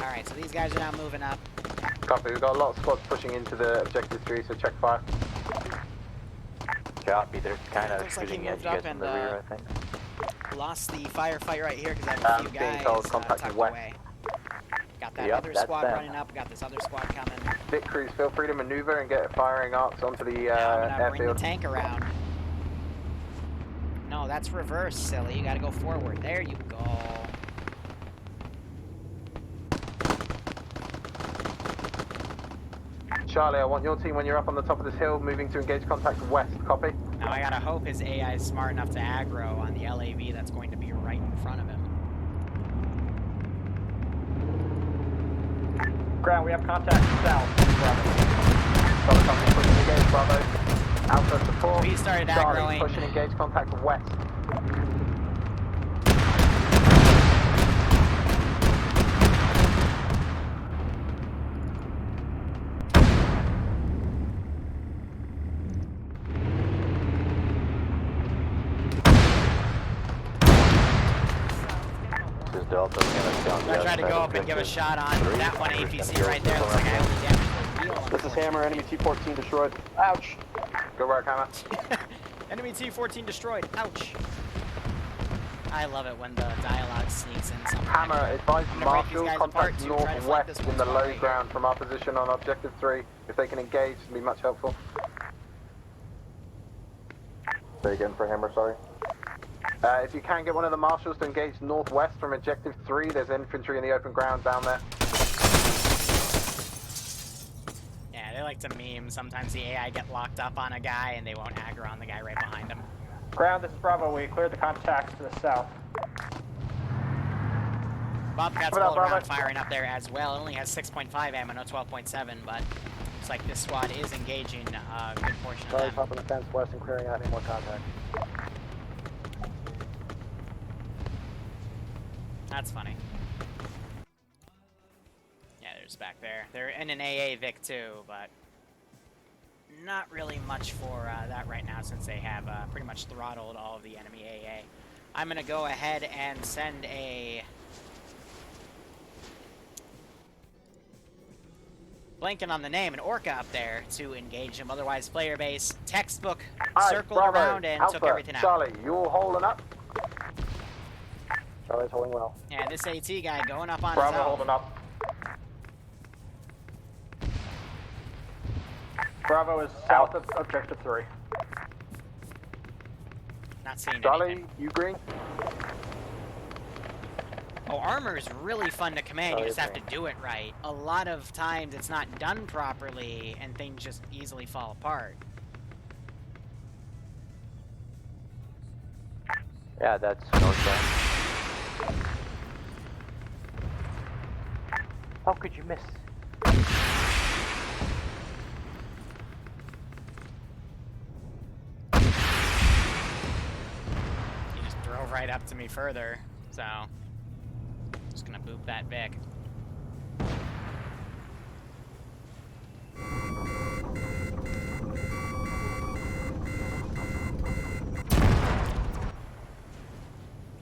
Alright, so these guys are now moving up. Copy, we've got a lot of squads pushing into the objective 3, so check fire. Copy, they're kind of looks like he shooting at moved you guys up from and, the rear, I think. Lost the firefight right here because I have a few guys tucked away. Got that other squad running up, got this other squad coming. Vic crews, feel free to maneuver and get firing arcs onto the I'm gonna bring the airfield. tank around. No, that's reverse, silly. You gotta go forward. There you go. Charlie, I want your team when you're up on the top of this hill, moving to engage contact west. Copy? Now I gotta hope his AI is smart enough to aggro on the LAV that's going to be right in front of him. Ground, we have contact south. Solid company pushing engage, Bravo. Alpha support. We started Charlie, aggroing. pushing engage contact west. I tried to go up and give a shot on that one APC right there. Looks like I only damaged the wheel. This is Hammer, enemy T-14 destroyed. Ouch. Good work, Hammer. Enemy T-14 destroyed. Ouch. I love it when the dialogue sneaks in somewhere. Hammer, advise Marshall, apart contact to try to flank northwest this in the one low right ground from our position on objective 3. If they can engage, it'd be much helpful. Say again for Hammer, sorry. If you can get one of the marshals to engage northwest from objective 3, there's infantry in the open ground down there. Yeah, they like to meme. Sometimes the AI get locked up on a guy and they won't aggro on the guy right behind him. Ground, this is Bravo. We cleared the contacts to the south. Bobcat's all around firing up there as well. It only has 6.5 ammo, no 12.7, but looks like this squad is engaging a good portion of them. Up on the fence west and clearing out any more contact. That's funny. Yeah, there's back there. They're in an AA Vic too, but not really much for that right now since they have pretty much throttled all of the enemy AA. I'm going to go ahead and send a... blanking on the name, an Orca up there to engage them. Otherwise, player base, textbook, circled around and Alpha, took everything out. Charlie, you all holding up? Charlie's holding well. Yeah, this AT guy going up on Bravo his own. holding up. Bravo is south of objective 3. Not seeing Charlie, anything. you green? Oh, armor is really fun to command. You just have to do it right. A lot of times it's not done properly and things just easily fall apart. Yeah, that's northbound. How could you miss? He just drove right up to me further, so just gonna boop that Vic.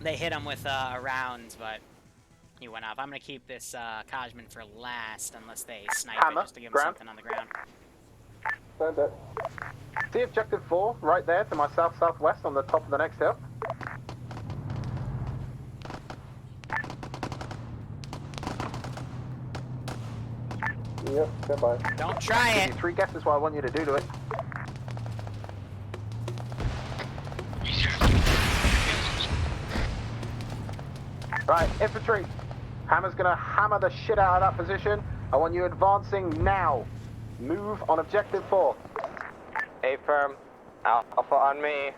They hit him with rounds, but he went off. I'm gonna keep this Kajman for last, unless they snipe Hammer, it just to give him ground. something on the ground. Stand it. See objective 4 right there to my south-southwest on the top of the next hill. Yep, stand by. Don't try Give it. you 3 guesses what I want you to do to it. Right, infantry. Hammer's gonna hammer the shit out of that position. I want you advancing now. Move on objective 4. A firm. Alpha on me.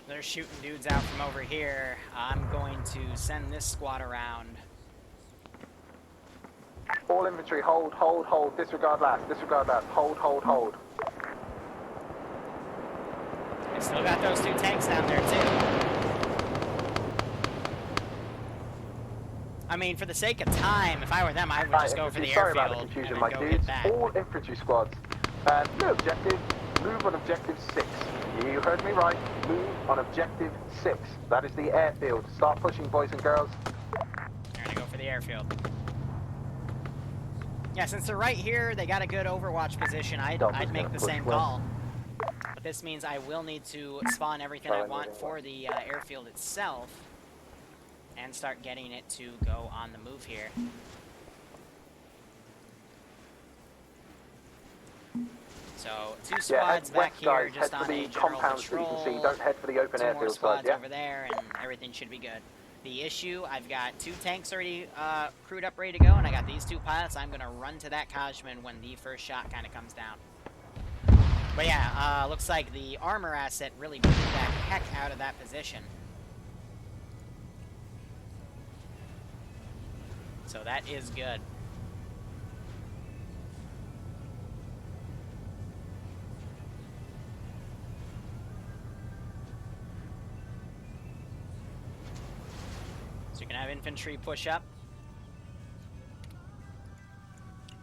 They're shooting dudes out from over here. I'm going to send this squad around. All infantry, hold, hold, hold. Disregard last, disregard last. Hold, hold, hold. They still got those 2 tanks down there too. I mean, for the sake of time, if I were them, I would just go for the Sorry about the airfield confusion, and my then go dudes. get that. All infantry squads. New objective. Move on objective 6. You heard me right. Move on objective 6. That is the airfield. Start pushing, boys and girls. They're gonna go for the airfield. Yeah, since they're right here, they got a good overwatch position. I'd make the same call. But this means I will need to spawn everything I want for the airfield itself and start getting it to go on the move here. So 2 squads back here just on a general patrol, So you don't head for the open 2 more airfield squads side, yeah? over there, and everything should be good. The issue, I've got 2 tanks already crewed up, ready to go, and I got these 2 pilots. I'm going to run to that Kajman when the first shot kind of comes down. But yeah, looks like the armor asset really blew the heck out of that position. So that is good. So you can have infantry push up.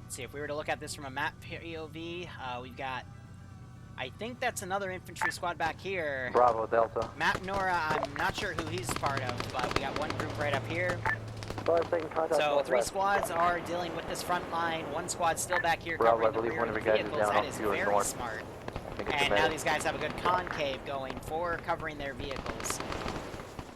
Let's see, if we were to look at this from a map POV, we've got, I think that's another infantry squad back here. Bravo, Delta. Map Nora, I'm not sure who he's part of, but we got one group right up here. So 3 squads are dealing with this front line, 1 squad still back here covering the rear of the vehicles. That is very smart. And now these guys have a good concave going for covering their vehicles.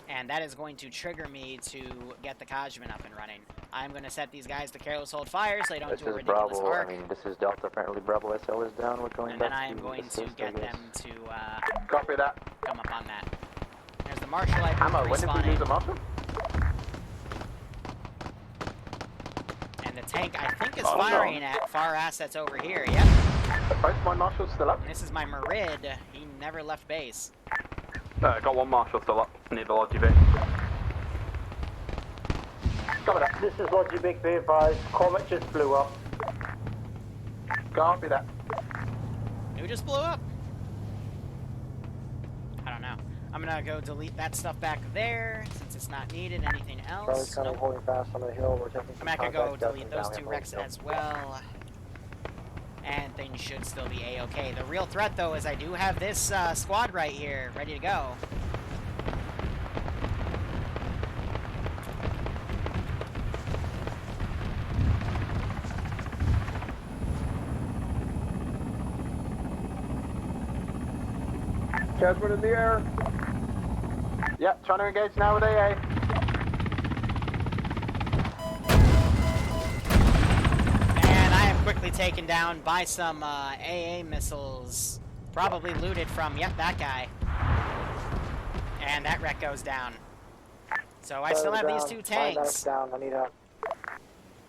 And that is going to trigger me to get the Kajman up and running. I'm going to set these guys to careless hold fire so they don't do a ridiculous Bravo. arc. I mean, this is Delta. Apparently, Bravo SL is down. We're going And back then I am to going to assist, get I guess. them to Copy that. come up on that. There's the Marshal I Hammer, when did we lose a Marshal? And the tank, I think, is firing at far assets over here. Yep. Are both my marshals still up? This is my Merid. He never left base. Got one marshal still up near the Logi bit. Cover that. This is Logibic, be advised. Comet just blew up. Copy that. Who just blew up? I don't know. I'm gonna go delete that stuff back there since it's not needed. Anything else? Charlie's kind of holding fast on the hill. We're taking I'm not gonna go contact, delete definitely those two down wrecks here. as well. And things should still be a-okay. The real threat, though, is I do have this squad right here, ready to go. Casper in the air. Yep, trying to engage now with AA. And I am quickly taken down by some AA missiles. Probably looted from, yep, that guy. And that wreck goes down. So I still have these two tanks. Down. I need help.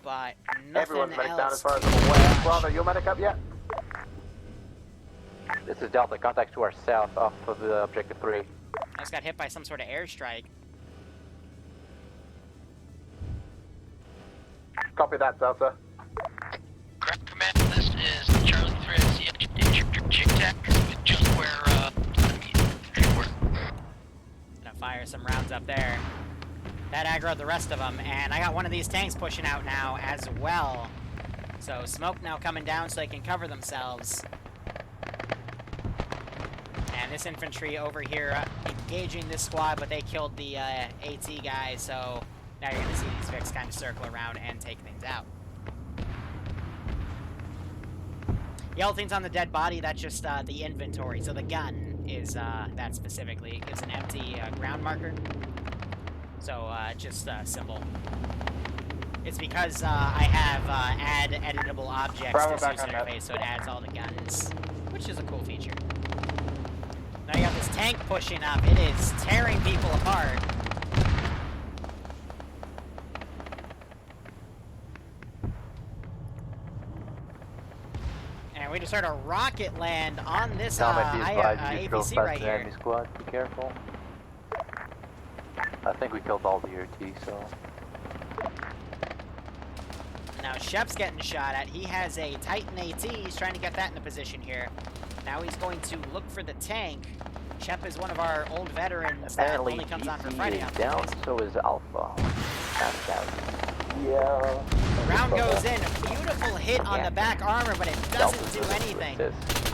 But nothing Everyone's medic down else. as far as I'm aware. Bravo, your medic up yet? This is Delta. Contact to our south off of the objective 3. I just got hit by some sort of airstrike. Copy that, Delta. Correct command, this is Charlie 3 at CH JTAC, just where we were. Gonna fire some rounds up there. That aggroed the rest of them, and I got one of these tanks pushing out now as well. So smoke now coming down so they can cover themselves. And this infantry over here engaging this squad, but they killed the AT guy, so now you're gonna see these Vics kind of circle around and take things out. Yellow things on the dead body, that's just the inventory. So the gun is that specifically. It gives an empty ground marker. So just a symbol. It's because I have add editable objects Bravo to back Zeus on that. interface, so it adds all the guns, which is a cool feature. Now you have this tank pushing up. It is tearing people apart. And we just heard a rocket land on this APC right here. Enemy squad. Be careful. I think we killed all the UT, so. Now Shep's getting shot at. He has a Titan AT. He's trying to get that into position here. Now he's going to look for the tank. Shep is one of our old veterans Apparently, that only comes on for GC Friday is after down, this. so is Alpha. That's down. Yeah. Round goes in. A beautiful hit on the back armor, but it doesn't do anything.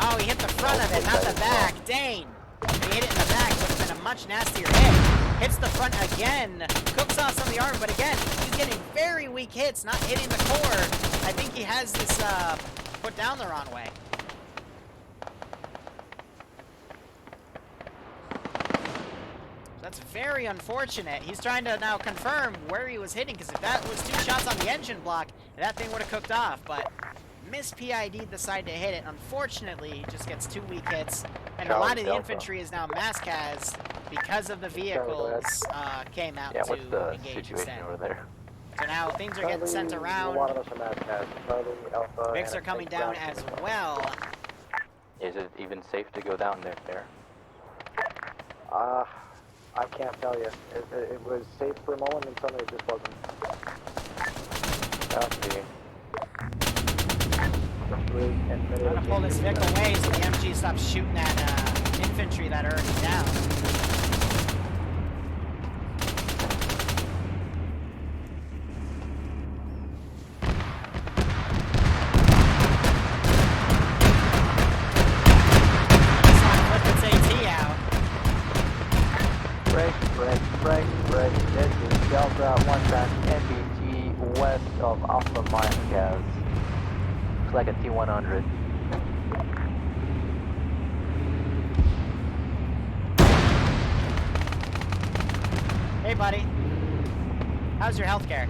Oh, he hit the front of it, not the back. Dang. He hit it in the back, but it's been a much nastier hit. Hits the front again. Cooks off some of the armor, but again, he's getting very weak hits, not hitting the core. I think he has this put down the wrong way. That's very unfortunate. He's trying to now confirm where he was hitting, because if that was 2 shots on the engine block, that thing would have cooked off, but mis-PID'd the side to hit it. Unfortunately, he just gets 2 weak hits, and a lot of the infantry is now mass-cas because of the vehicles came out Yeah, what's to the engage situation instead. over there? So now things are getting sent around. A lot of us are mass Alpha. Vics are coming down as well. Is it even safe to go down there? I can't tell you. It was safe for a moment, and suddenly it just wasn't. Okay. I'm gonna pull this Vic away so the MG stops shooting at infantry that are already down. Break. This is Delta 1 NBT west of Alpha Minescas. Looks like a T-100. Hey, buddy. How's your healthcare?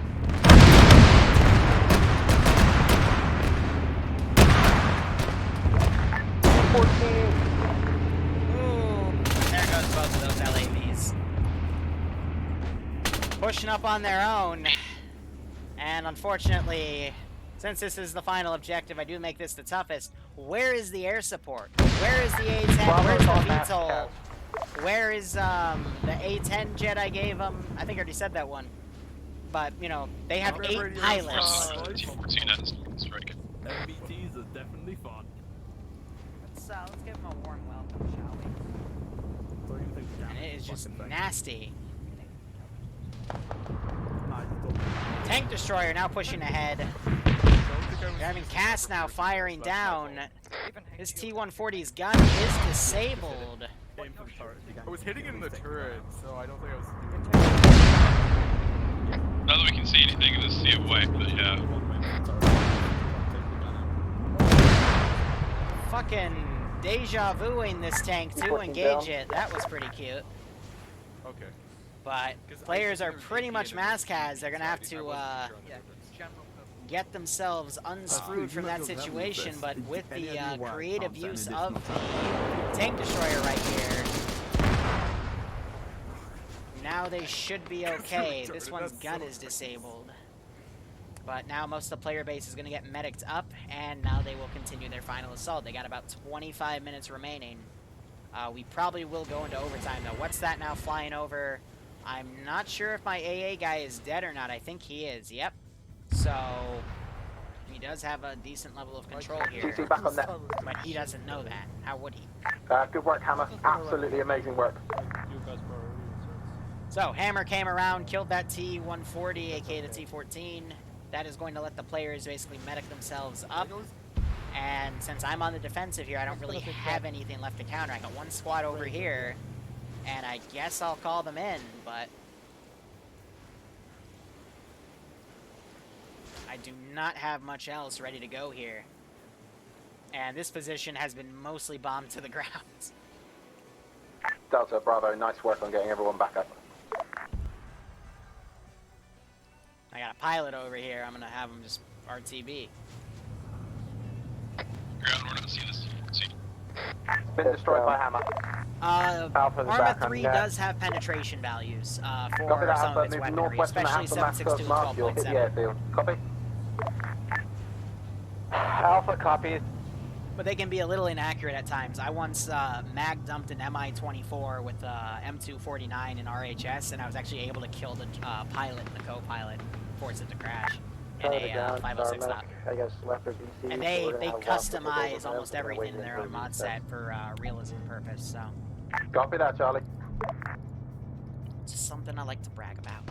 Ooh, there goes both of those LAVs. Pushing up on their own. And unfortunately, since this is the final objective, I do make this the toughest. Where is the air support? Where is the A-10? Where's the VTOL? Where is the A-10 jet I gave them? I think I already said that one. But, you know, they have 8 pilots. MBTs is definitely fun. Let's give them a warm welcome, shall we? And it is just nasty. Tank destroyer now pushing ahead. You're having Cass now firing down. His T-140's gun is disabled. I was hitting it in the turret, so I don't think I was doing Not that we can see anything in the sea of white, but yeah. Fucking deja vuing this tank to engage it. That was pretty cute. Okay. But players are pretty much mascads. They're gonna have to get themselves unscrewed from that situation. But with the creative use of the tank destroyer right here, now they should be okay. This one's gun is disabled. But now most of the player base is going to get medicked up, and now they will continue their final assault. They got about 25 minutes remaining. We probably will go into overtime, though. What's that now flying over? I'm not sure if my AA guy is dead or not. I think he is, yep. So, he does have a decent level of control here. back on that. But he doesn't know that. How would he? Good work, Hammer. Absolutely amazing work. So, Hammer came around, killed that T-140, aka the T-14. That is going to let the players basically medic themselves up. And since I'm on the defensive here, I don't really have anything left to counter. I got one squad over here, and I guess I'll call them in, but I do not have much else ready to go here. And this position has been mostly bombed to the ground. Delta, Bravo, nice work on getting everyone back up. I got a pilot over here. I'm going to have him just RTB. Ground, we're not seeing this. Been destroyed by Hammer. Arma 3 does have penetration values for some of its weaponry, especially 7.62 and 12.7. Copy. Alpha copies. But they can be a little inaccurate at times. I once mag dumped an MI-24 with M249 in RHS, and I was actually able to kill the pilot and the co-pilot, force it to crash in a 506 stop. I guess left or BC. And they customize almost everything in their own mod set for realism purpose, so. Copy that, Charlie. It's just something I like to brag about.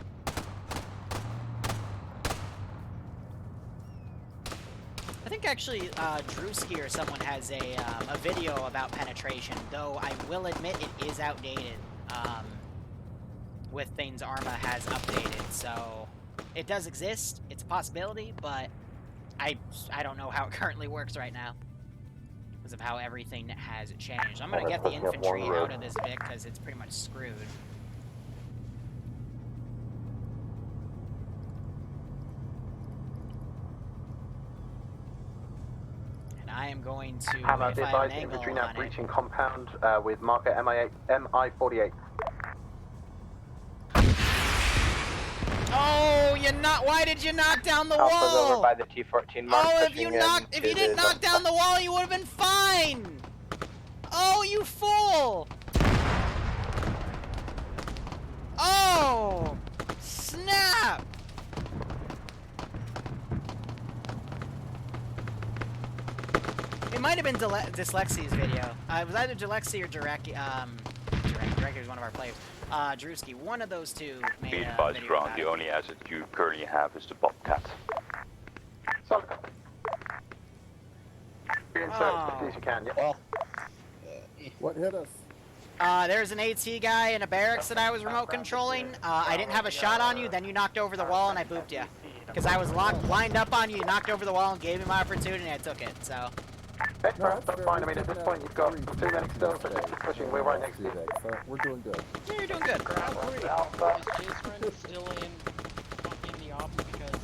I think actually Drewski or someone has a video about penetration, though I will admit it is outdated with things Arma has updated, so it does exist, it's a possibility, but I don't know how it currently works right now because of how everything has changed. I'm going to get the infantry out of this Vic because it's pretty much screwed. I am going to Hammer, be advised, infantry now breaching compound with marker MI-48. Oh, why did you knock down the wall? Alpha's over by the T-14 mark. Oh, if you didn't knock down the wall, you would have been fine. Oh, you fool. Oh, snap. It might have been Dyslexia's video. It was either Dylexia or Jareki. Jareki was one of our players. Drewski, one of those two made Be advised, ground, the only asset you currently have is the Bobcat. Solid. Insert as quickly as you can, yeah. What hit us? There's an AT guy in a barracks that I was remote controlling. I didn't have a shot on you, then you knocked over the wall and I booped you. Because I was lined up on you, you knocked over the wall and gave me my opportunity and I took it, so. That's fine. I mean, at this point, you've got 2 minutes still, so just keep pushing. We're right next to you. So we're doing good. Yeah, you're doing good. Alpha. Is Jason still in the op because...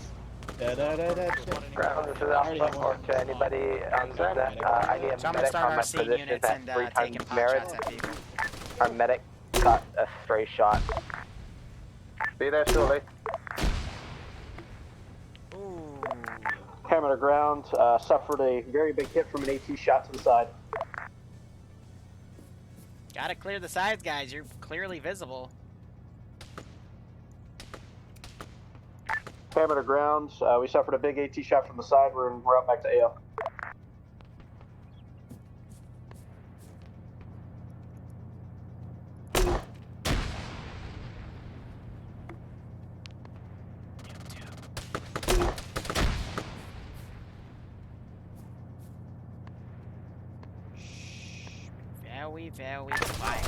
Ground, this is Alpha, or to anybody on set. I need a medic on my position at 3 times merit. Our medic got a stray shot. Be there shortly. Ooh. Camera to ground, suffered a very big hit from an AT shot to the side. Gotta clear the sides, guys. You're clearly visible. Camera to ground, we suffered a big AT shot from the side. We're out back to AO. Very quiet.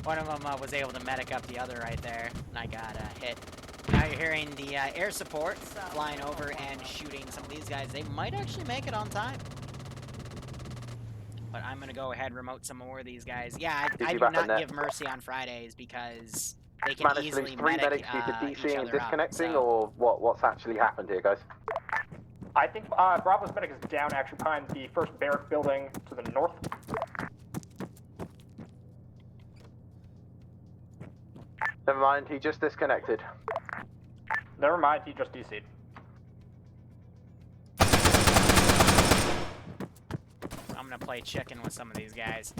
One of them was able to medic up the other right there, and I got hit. Now you're hearing the air support flying over and shooting some of these guys. They might actually make it on time. But I'm going to go ahead and remote some more of these guys. Yeah, I do not give mercy on Fridays because they can easily medic DC each and other disconnecting, up, so. or what's actually happened here, guys? I think Bravo's medic is down actually behind the first barrack building to the north. Never mind, he just disconnected. Never mind, he just DC'd. I'm gonna play chicken with some of these guys.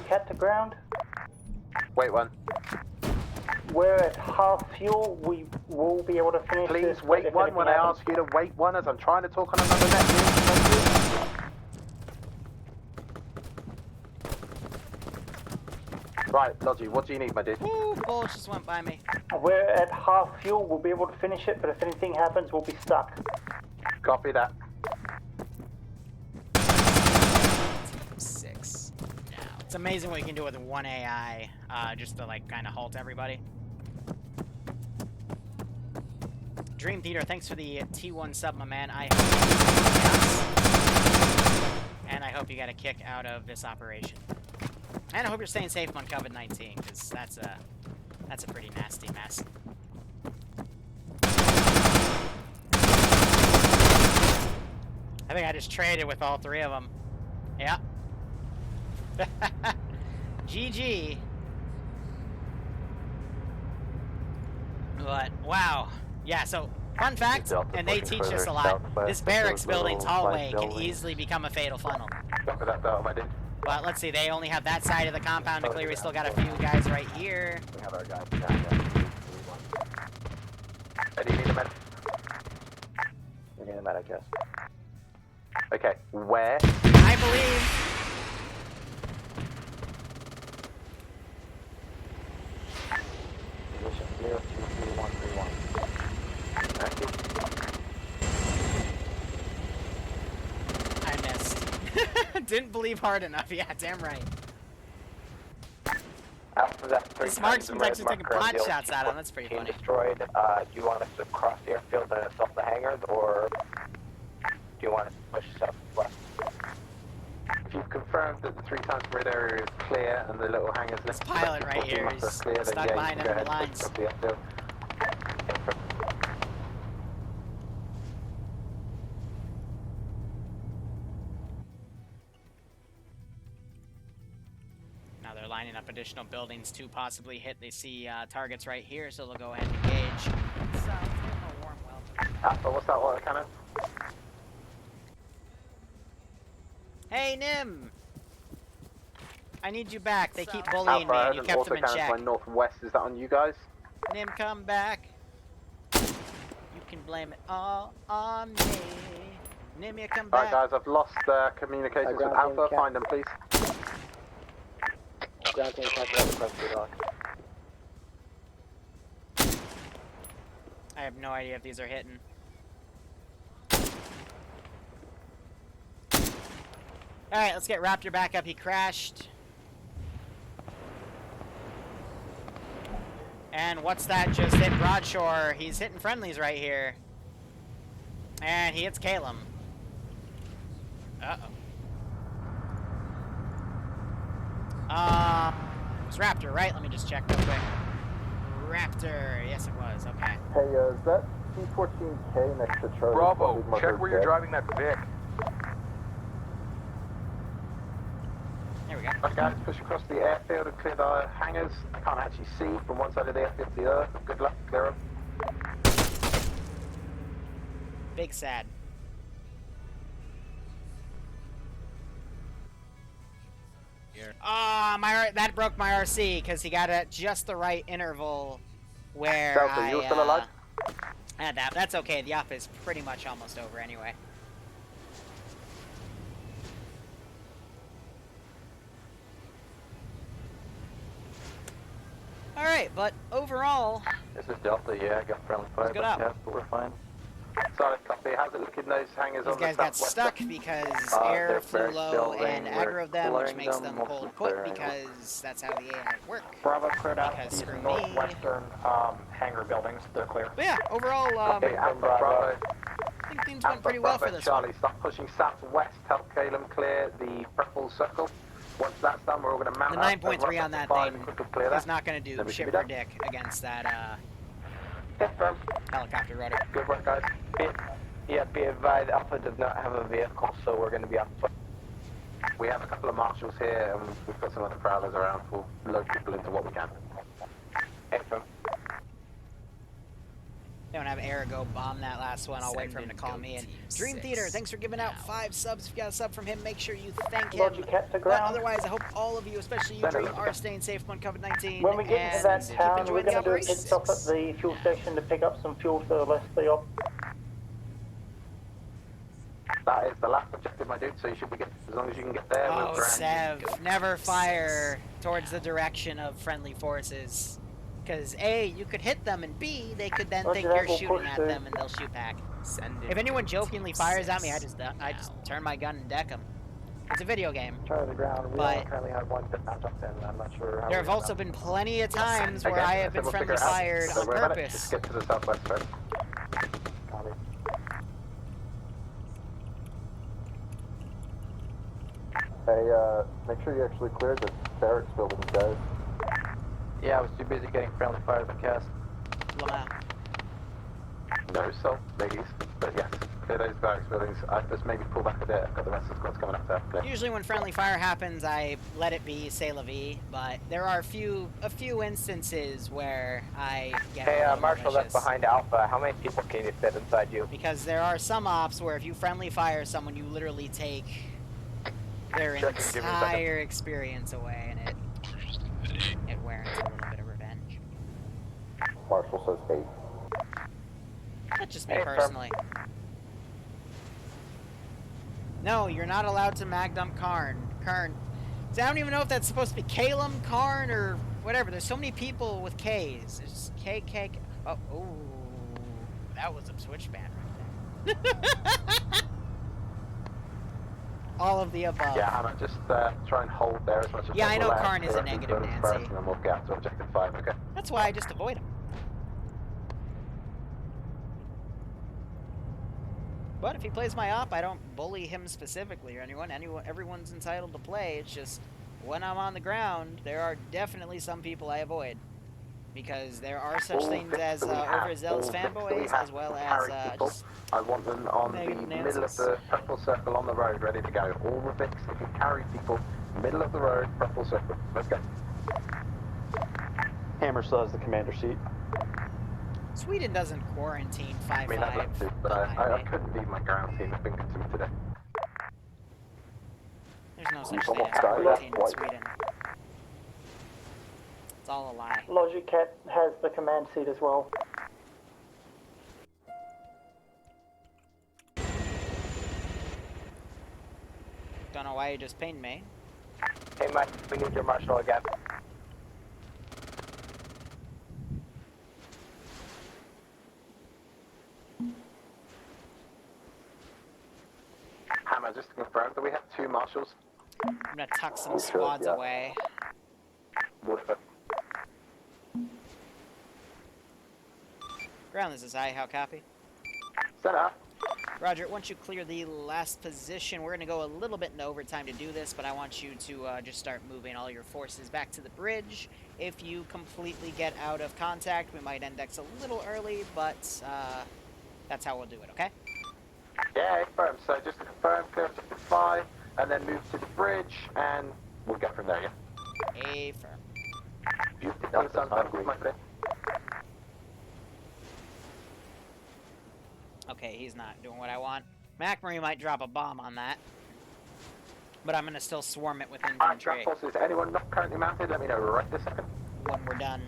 Cat to ground. Wait one. We're at half fuel. We will be able to finish this. Please wait one when I ask you to wait one, as I'm trying to talk on another net. Right, Lodgy, what do you need, my dude? Ooh, bullets just went by me. We're at half fuel. We'll be able to finish it, but if anything happens, we'll be stuck. Copy that. 6. No. It's amazing what you can do with one AI, just to like kind of halt everybody. Dream Theater, thanks for the T1 sub, my man. And I hope you got a kick out of this operation. And I hope you're staying safe on COVID-19, because that's a pretty nasty mess. I think I just traded with all three of them. Yeah. GG. But, wow. Yeah, so, fun fact, and they teach us a lot, this barracks building's hallway can easily become a fatal funnel. But let's see, they only have that side of the compound to clear. We still got a few guys right here. We have our guys down there. Do you need a medic? We need a medic, yes. Okay, where? I believe. Position 023131. Thank you. I missed. Didn't believe hard enough. Yeah, damn right. This Mark's been actually taking pot shots at him. That's pretty funny. Destroyed. Do you want us to cross the airfield and assault the hangars, or do you want us to push southwest? If you've confirmed that the 3 times grid area is clear and the little hangars... This pilot right here is stuck behind enemy lines. Now they're lining up additional buildings to possibly hit. They see targets right here, so they'll go ahead and engage. So, let's give them a warm welcome. Alpha, what's that water cannon? Hey, Nim! I need you back. They keep bullying me, and you kept them in check. My northwest, is that on you guys? Nim, come back. You can blame it all on me. Nim, you come back. Alright, guys, I've lost communications with Alpha. Find them, please. Ground team contact across the dock. I have no idea if these are hitting. Alright, let's get Raptor back up. He crashed. And what's that? Just hit Broadshore. He's hitting friendlies right here. And he hits Calum. Uh-oh. was Raptor, right? Let me just check real quick. Raptor. Yes, it was. Okay. Hey, is that C-14K next to Charlie? Bravo, check where you're driving that Vic. There we go. Right, guys, push across the airfield and clear the hangars. I can't actually see from one side of the airfield to the other. Good luck, clear them. Big sad. Ah, that broke my RC because he got at just the right interval where Delta, you still alive? had that. That's okay. The op is pretty much almost over anyway. All right, but overall, This is Delta, yeah, I got friendly fire, good up. but we're fine. Solid copy. How's it looking, those hangars these on guys the got southwest? stuck because air flew low and aggroed them, which makes them cold put because that's how the AI work. Bravo cleared out Because these screw me. northwestern hangar buildings. They're clear. But yeah, overall, Okay, Alpha Bravo. I think things went pretty well for this Charlie, one. start pushing southwest. Help Caleb clear the purple circle. Once that's done, we're all going to mount The up, 9.3 on that thing clear is not going to do shit for dick against that helicopter rotor. Good work, guys. Yeah, be advised, Alpha does not have a vehicle, so we're going to be on foot. We have a couple of marshals here, and we've got some other prowlers around. We'll load people into what we can. Affirm. Don't have air go bomb that last one. I'll wait for him to call me. And Dream Theater, thanks for giving out 5 subs. If you got a sub from him, make sure you thank him. But otherwise, I hope all of you, especially you, Dream, are staying safe on COVID-19. When we get to that town, we're going to do a pit stop at the fuel station to pick up some fuel for the rest of the op. That is the last objective, my dude, so you should be good. As long as you can get there. Oh, Sev, never fire towards the direction of friendly forces. Because A, you could hit them, and B, they could then think you're shooting at them, and they'll shoot back. If anyone jokingly fires at me, I just turn my gun and deck them. It's a video game. Try the ground. We But currently have one pit match up in. I'm not sure how there have also been plenty of times where I have been friendly fired on purpose. Just get to the southwest first. Hey, make sure you actually cleared the barracks building, guys. Yeah, I was too busy getting friendly fire to cast. No salt, ladies. But yes, clear those barracks buildings. I just maybe pull back a bit. I've got the rest of the squads coming up there. Clear. Usually when friendly fire happens, I let it be, say la vie, but there are a few instances where I get Hey, a little Marshall, that's malicious. behind Alpha. How many people can you fit inside you? Because there are some ops where if you friendly fire someone, you literally take their entire experience away, and it warrants a little bit of revenge. Marshall says 8. That's just me personally. No, you're not allowed to mag dump Karn. See, I don't even know if that's supposed to be Kalem, Karn, or whatever. There's so many people with Ks. There's K. Oh, ooh, that was a switch band right there. All of the above. Yeah, Hannah, just try and hold there as much as possible. Yeah, I know Karn is a Clear these negative buildings Nancy. first, and then we'll get out to objective 5, okay? That's why I just avoid him. But if he plays my op, I don't bully him specifically or anyone. Everyone's entitled to play. It's just when I'm on the ground, there are definitely some people I avoid. Because there are such things as overzealous fanboys as well as just I want them on the middle of the purple circle on the road, ready to go. All the Vics that can carry people, middle of the road, purple circle. Let's go. Hammer still has the commander seat. Sweden doesn't quarantine 5-5. I mean, I'd love to, but I couldn't leave my ground team. It's been good to me today. There's no such thing as quarantine in Sweden. It's all a lie. Logic Cat has the command seat as well. Don't know why you just pinged me. Hey, Mike, we need your Marshal again. Hammer, just to confirm, do we have 2 marshals? I'm gonna tuck some squads away. Woodford. Ground, this is I. How copy? Set up. Roger, once you clear the last position, we're going to go a little bit into overtime to do this, but I want you to just start moving all your forces back to the bridge. If you completely get out of contact, we might index a little early, but that's how we'll do it, okay? Yeah, confirm. So just to confirm, clear objective 5, and then move to the bridge, and we'll go from there, yeah? Affirm. You understand my friend? Okay, he's not doing what I want. MacMurray might drop a bomb on that. But I'm going to still swarm it with infantry. Ground forces, anyone not currently mounted, let me know right this second. When we're done.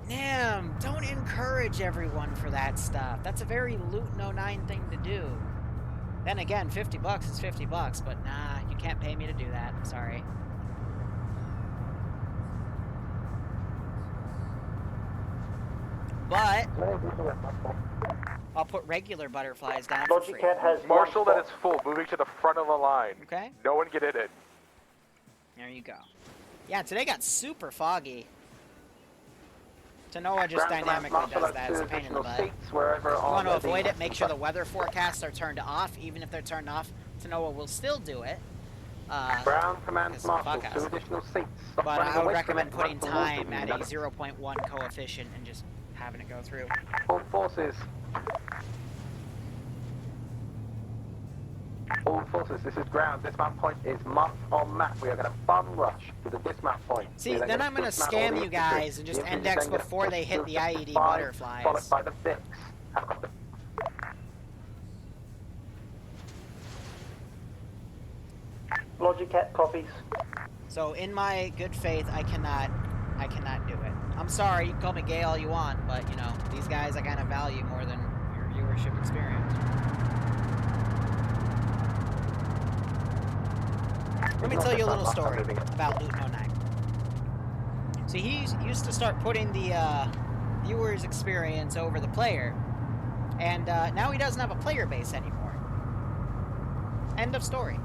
Damn, don't encourage everyone for that stuff. That's a very Luton 09 thing to do. Then again, 50 bucks is 50 bucks, but nah, you can't pay me to do that. I'm sorry. But I'll put regular butterflies down for free. Marshal that it's full, moving to the front of the line. Okay. No one get in it. There you go. Yeah, today got super foggy. Tanoa just dynamically does that. It's a pain in the butt. You want to avoid it, make sure the weather forecasts are turned off. Even if they're turned off, Tanoa will still do it. Ground command marshal, 2 additional seats. But I would recommend putting time at a 0.1 coefficient and just having it go through. All forces. All forces, this is ground. Dismount point is marked on map. We are going to bum rush to the dismount point. See, then I'm going to scam you guys and just index before they hit the IED butterflies. Followed by the VIX. Logicat copies. So in my good faith, I cannot do it. I'm sorry, you can call me gay all you want, but you know, these guys I kind of value more than your viewership experience. Let me tell you a little story about Luton 09. So he used to start putting the viewer's experience over the player, and now he doesn't have a player base anymore. End of story.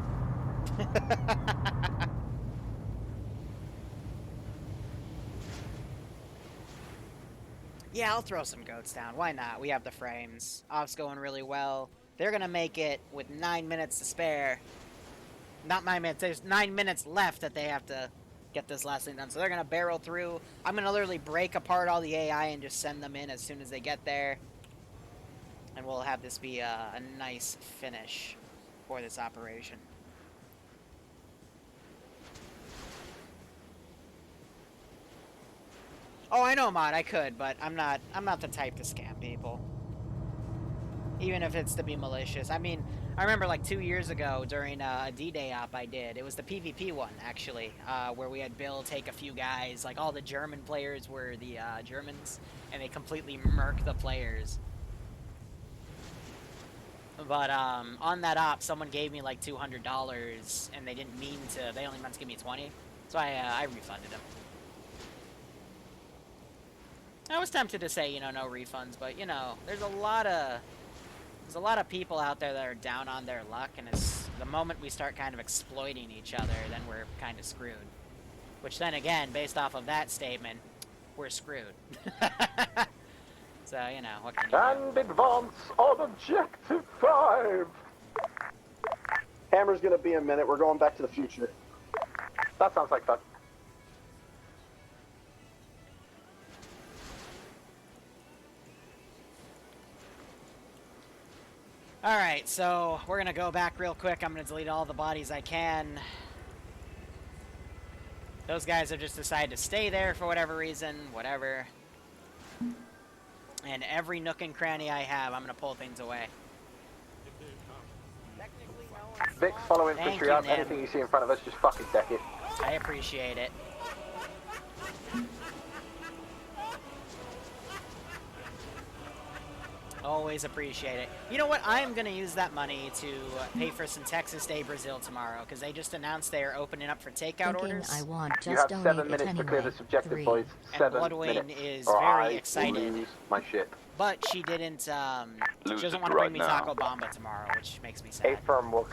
Yeah, I'll throw some goats down. Why not? We have the frames. Off's going really well. They're going to make it with 9 minutes to spare. Not 9 minutes. There's 9 minutes left that they have to get this last thing done. So they're going to barrel through. I'm going to literally break apart all the AI and just send them in as soon as they get there. And we'll have this be a nice finish for this operation. Oh, I know, Mod, I could, but I'm not the type to scam people. Even if it's to be malicious. I mean, I remember like 2 years ago during a D-Day op I did. It was the PvP one, actually, where we had Bill take a few guys. Like, all the German players were the Germans, and they completely murked the players. But on that op, someone gave me like $200, and they didn't mean to. They only meant to give me 20, so I refunded them. I was tempted to say, you know, no refunds, but, you know, there's a lot of people out there that are down on their luck, and it's the moment we start kind of exploiting each other, then we're kind of screwed. Which then again, based off of that statement, we're screwed. So, you know, what can you do? And advance on objective 5. Hammer's gonna be a minute. We're going back to the future. That sounds like fun. Alright, so we're gonna go back real quick. I'm gonna delete all the bodies I can. Those guys have just decided to stay there for whatever reason, whatever. And every nook and cranny I have, I'm gonna pull things away. Vic, follow infantry up. Anything you see in front of us, just fucking deck it. I appreciate it. Always appreciate it. You know what? I am going to use that money to pay for some Texas Day Brazil tomorrow, because they just announced they are opening up for takeout orders. I want just you have 7 minutes to clear this objective, boys. 7 Bloodwing minutes. is very excited. Lose my shit. But she didn't, she doesn't want to bring me Taco Bomba tomorrow, which makes me sad. A-firm will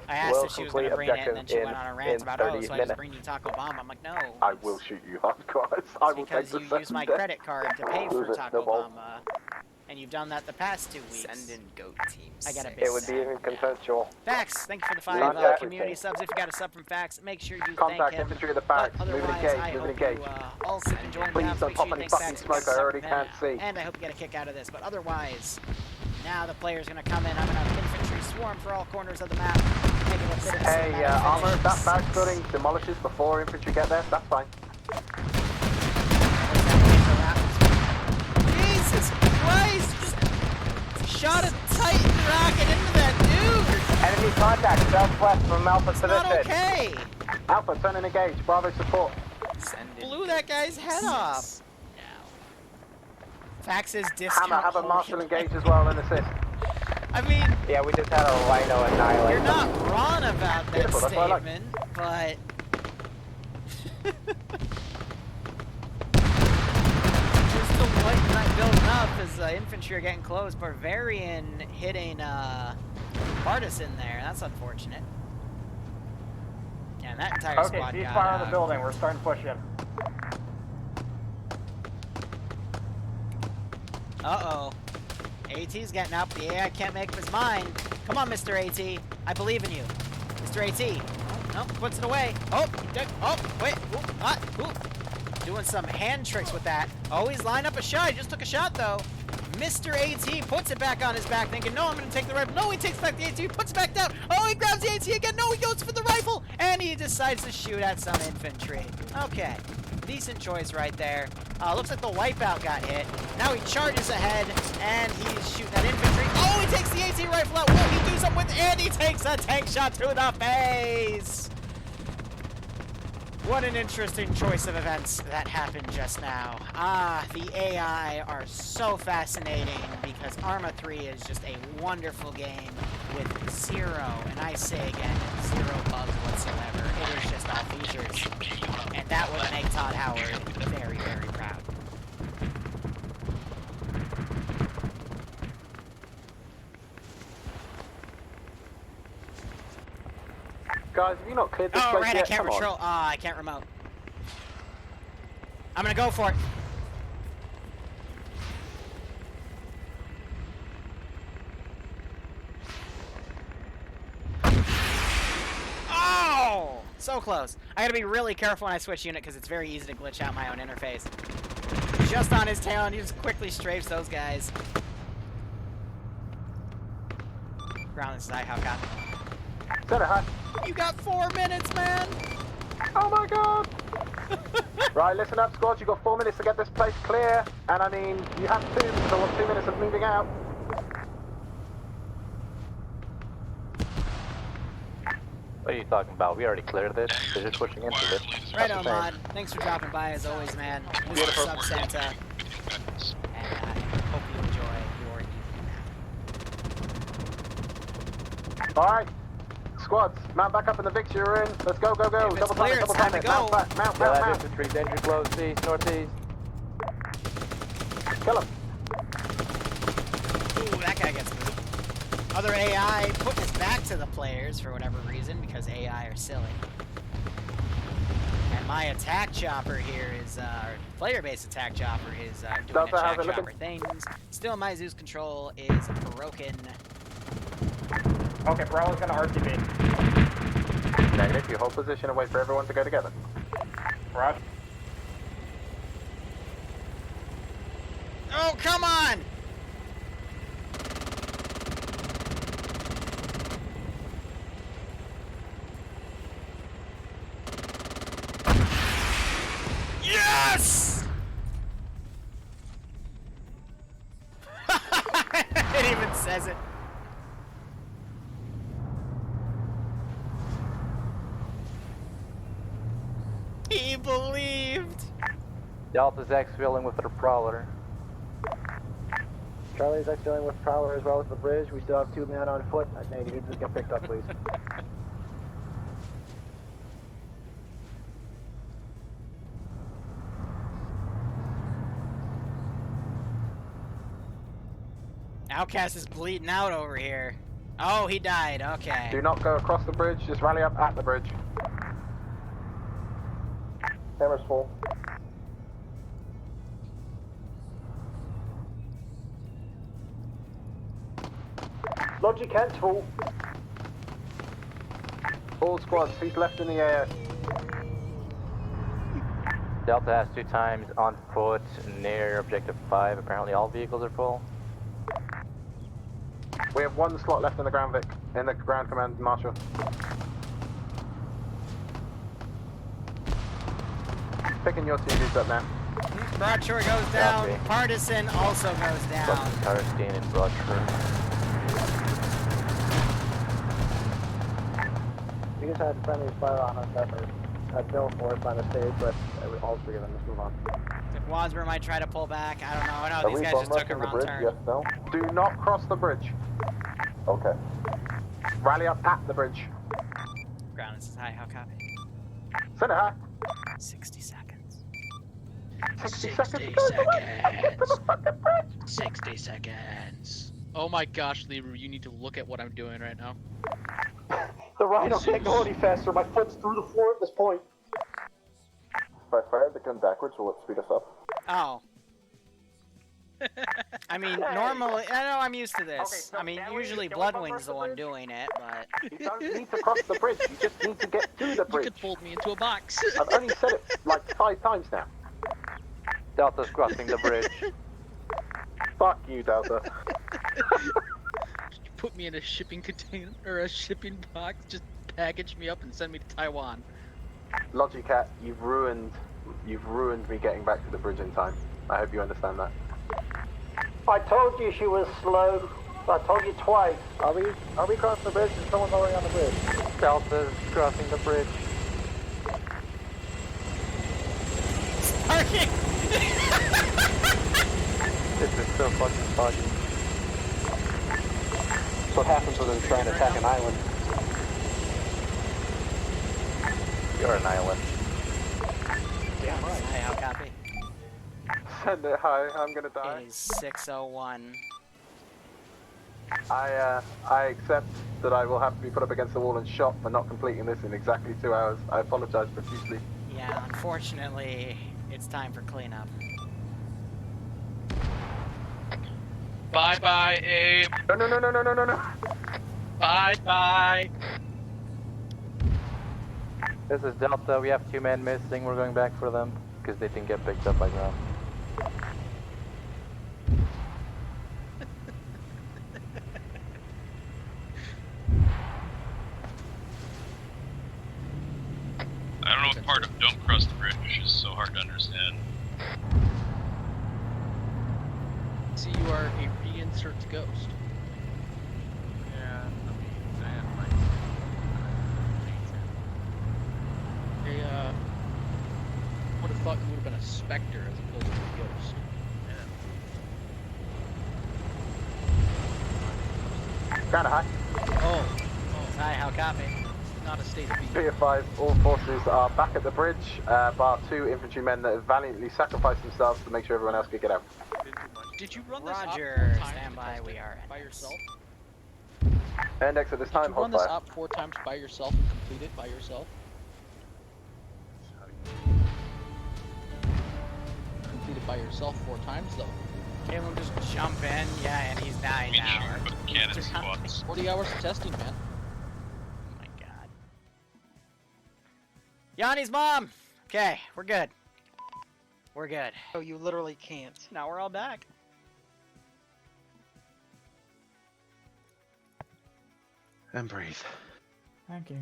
I asked if she was going to bring it, and then she went on a rant about, oh, so I just bring you Taco Bomba. I'm like, no. I will shoot you, of course. I will because you use my credit card to pay for Taco Bomba. And you've done that the past 2 weeks. Send in goat teams. I got a bit It would be consensual. Fax, thank you for the 5 Contact. community subs. If you got a sub from Fax, make sure you Contact thank him. infantry at the barracks. But Move and otherwise, engage, I move and hope you engage. all keep enjoying Please Fax. don't Make pop sure you any thank fucking Fax smoke, for I already something, can't see. And I hope you get a kick out of this. But otherwise, now the player's going to come in. I'm going to have infantry swarm for all corners of the map. Make it a bit of a Hey, cinematic armor, finish. that barracks building demolishes before infantry get there, that's fine. Jesus Christ! Shot a Titan rocket into that dude! Enemy contact southwest from Alpha It's position. not okay! Alpha, turn and engage. Bravo support. Blew that guy's head off. Fax's discount. Hammer, have a marshal engage as well and assist. I mean, yeah, we just had a Rhino annihilate. You're not wrong about that Beautiful, that's what I like. statement, but we're still fighting that building up as infantry are getting close. Bavarian hitting Partisan there. That's unfortunate. Yeah, and that entire Okay, squad ceasefire got on the building. We're starting to push in. Uh-oh. AT's getting up. The AI can't make up his mind. Come on, Mr. AT. I believe in you. Mr. AT. Oh, no, puts it away. Oh, wait. Ooh. Doing some hand tricks with that. Oh, he's lined up a shot. He just took a shot, though. Mr. AT puts it back on his back, thinking, no, I'm going to take the rifle. No, he takes back the AT. He puts it back down. Oh, he grabs the AT again. No, he goes for the rifle. And he decides to shoot at some infantry. Okay. Decent choice right there. Looks like the wipeout got hit. Now he charges ahead, and he's shooting at infantry. Oh, he takes the AT rifle out. Will he do something with it? And he takes a tank shot to the face. What an interesting choice of events that happened just now. The AI are so fascinating because Arma 3 is just a wonderful game with zero, and I say again, zero bugs whatsoever. It is just all features. And that would make Todd Howard very, very proud. Guys, have you not cleared this Oh, place right, yet? I can't Come on. control. I can't remote. I'm gonna go for it. Oh! So close. I gotta be really careful when I switch unit because it's very easy to glitch out my own interface. Just on his tail, and he just quickly strafes those guys. Ground this is Ihawk. You got 4 minutes, man! Oh my god! Right, listen up, squad. You've got 4 minutes to get this place clear. And I mean, you have 2, so what's 2 minutes of moving out? What are you talking about? We already cleared this. They're just pushing into this. Right on, Mod. Thanks for dropping by as always, man. This is Sub Santa. And I hope you enjoy your evening. Alright. Squads, mount back up in the Victor you're in. Let's go, go, go. If it's Double clear, time it, it's double time time to it. Mount go. back, mount, Yeah, mount, that mount. infantry, danger close, east, northeast. Kill him. Ooh, that guy gets moved. Other AI put his back to the players for whatever reason, because AI are silly. And my attack chopper here is, player-based attack chopper is doing Delta, how's attack it looking? chopper things. Still, my Zeus control is broken. Okay, Bravo's gonna RTB. Negative, you hold position and wait for everyone to go together. Roger. Oh, come on! Yes! It even says it. He believed. Delta's exfilling with their Prowler. Charlie's dealing with Prowler as well as the bridge. We still have 2 men on foot. I need to just get picked up, please. Outcast is bleeding out over here. Oh, he died. Okay. Do not go across the bridge, just rally up at the bridge. Hammer's full. Logicat's full. All squads, who's left in the AS? Delta has 2 times on foot near objective 5. Apparently all vehicles are full. We have 1 slot left in the ground, Vic. In the ground command, Marshal. Picking your TVs up now. Broadshore goes down. Copy. Partisan also goes down. Tarstein and Broadshore. We just had friendly fire on us at Bill for us by mistake, but all's forgiven. Let's move on. If Wasmer might try to pull back, I don't know. I know Are these we guys just took a wrong turn. Yes, no? Do not cross the bridge. Okay. Rally up at the bridge. Ground is high. How copy? Send it high. 60 seconds. 60 60 seconds. Get to the fucking bridge. 60 seconds. Oh my gosh, Liru, you need to look at what I'm doing right now. The rhino can't go any faster. My foot's through the floor at this point. If I fire the gun backwards, will it speed us up? Oh. I mean, normally, I know I'm used to this. Okay, so I mean, can usually we Bloodwing's the one doing it, but... You don't need to cross the bridge, you just need to get to the bridge. You could fold me into a box. I've only said it like 5 times now. Delta's crossing the bridge. Fuck you, Delta. Put me in a shipping container or a shipping box, just package me up and send me to Taiwan. Logicat, you've ruined me getting back to the bridge in time. I hope you understand that. I told you she was slow. I told you twice. Are we crossing the bridge? Is someone already on the bridge? Delta's crossing the bridge. Parking! This is so fucking foggy. That's what happens when they're trying to attack an island. You're an island. Yeah, right. Hey, how copy? Send it high, I'm gonna die. It is 6:01. I accept that I will have to be put up against the wall and shot for not completing this in exactly 2 hours. I apologize profusely. Yeah, unfortunately, it's time for cleanup. Bye-bye, Abe. No. Bye-bye. This is Delta. We have 2 men missing. We're going back for them because they didn't get picked up by ground. I don't know what part of don't cross the bridge is so hard to understand. See, you are a reinsert ghost. Yeah, I would have thought you would have been a specter as opposed to a ghost. Kinda high. Oh. Hi, how copy? Not a state of being. Be advised, all forces are back at the bridge, bar 2 infantrymen that have valiantly sacrificed themselves to make sure everyone else could get out. Did you run this Roger, op 4 times stand by, we are by yourself? Index at this Did time, you hold run this fire. op 4 times by yourself and complete it by yourself? Complete it by yourself 4 times though. Caleb just jump in, yeah, and he's dying now. Cannon squads. 40 hours of testing, man. Oh my god. Yanni's mom! Okay, we're good. We're good. Oh, you literally can't. Now we're all back. And breathe. Thank you.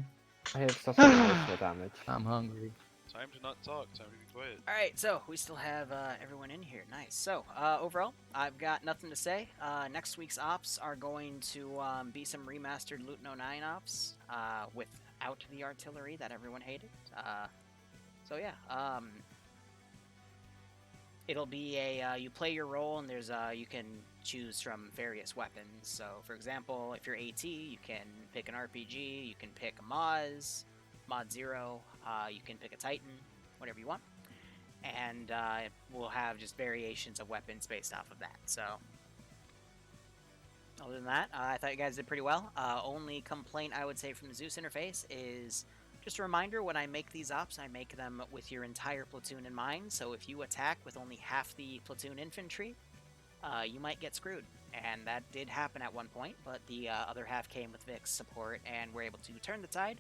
I have such damage. I'm hungry. Time to not talk, time to be quiet. Alright, so we still have everyone in here. Nice. So, overall, I've got nothing to say. Next week's ops are going to be some remastered Loot No 9 ops without the artillery that everyone hated. So, yeah. It'll be a, you play your role and there's, you can choose from various weapons. So, for example, if you're AT, you can pick an RPG, you can pick a Moz, Mod 0, you can pick a Titan, whatever you want. And we'll have just variations of weapons based off of that. So, other than that, I thought you guys did pretty well. Only complaint I would say from the Zeus interface is just a reminder, when I make these ops, I make them with your entire platoon in mind. So if you attack with only half the platoon infantry, you might get screwed. And that did happen at one point, but the other half came with Vic's support and were able to turn the tide.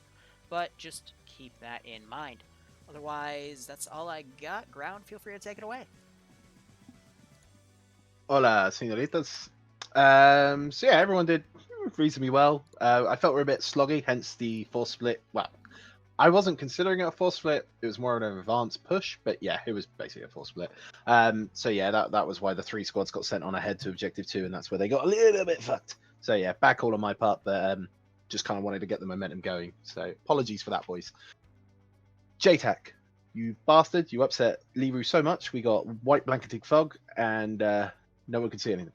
But just keep that in mind. Otherwise, that's all I got. Ground, feel free to take it away. Hola, señoritas. So yeah, everyone did reasonably well. I felt we're a bit sloggy, hence the force split. Well, I wasn't considering it a force split. It was more of an advanced push, but yeah, it was basically a force split. So yeah, that was why the 3 squads got sent on ahead to Objective 2, and that's where they got a little bit fucked. So yeah, bad call on my part, but just kind of wanted to get the momentum going. So apologies for that, boys. JTAC, you bastard, you upset Liru so much. We got white blanketing fog, and no one could see anything.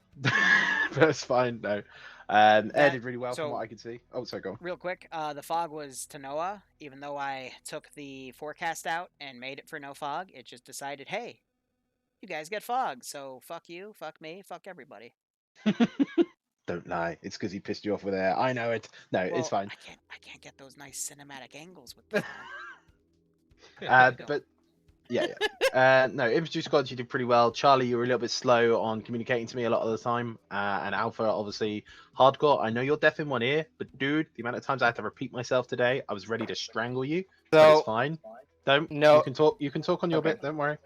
That's fine, no. Air did really well from what I could see. Oh, sorry, go on. Real quick, the fog was to NOAA. Even though I took the forecast out and made it for no fog, it just decided, hey, you guys get fog, so fuck you, fuck me, fuck everybody. Don't lie. It's because he pissed you off with air. I know it. No, Well, it's fine. I can't get those nice cinematic angles with the fog. But yeah. No, infantry squads, you did pretty well. Charlie, you were a little bit slow on communicating to me a lot of the time. And Alpha, obviously, hardcore. I know you're deaf in one ear, but dude, the amount of times I had to repeat myself today, I was ready to strangle you. But it's fine. You can talk on your bit. Don't worry.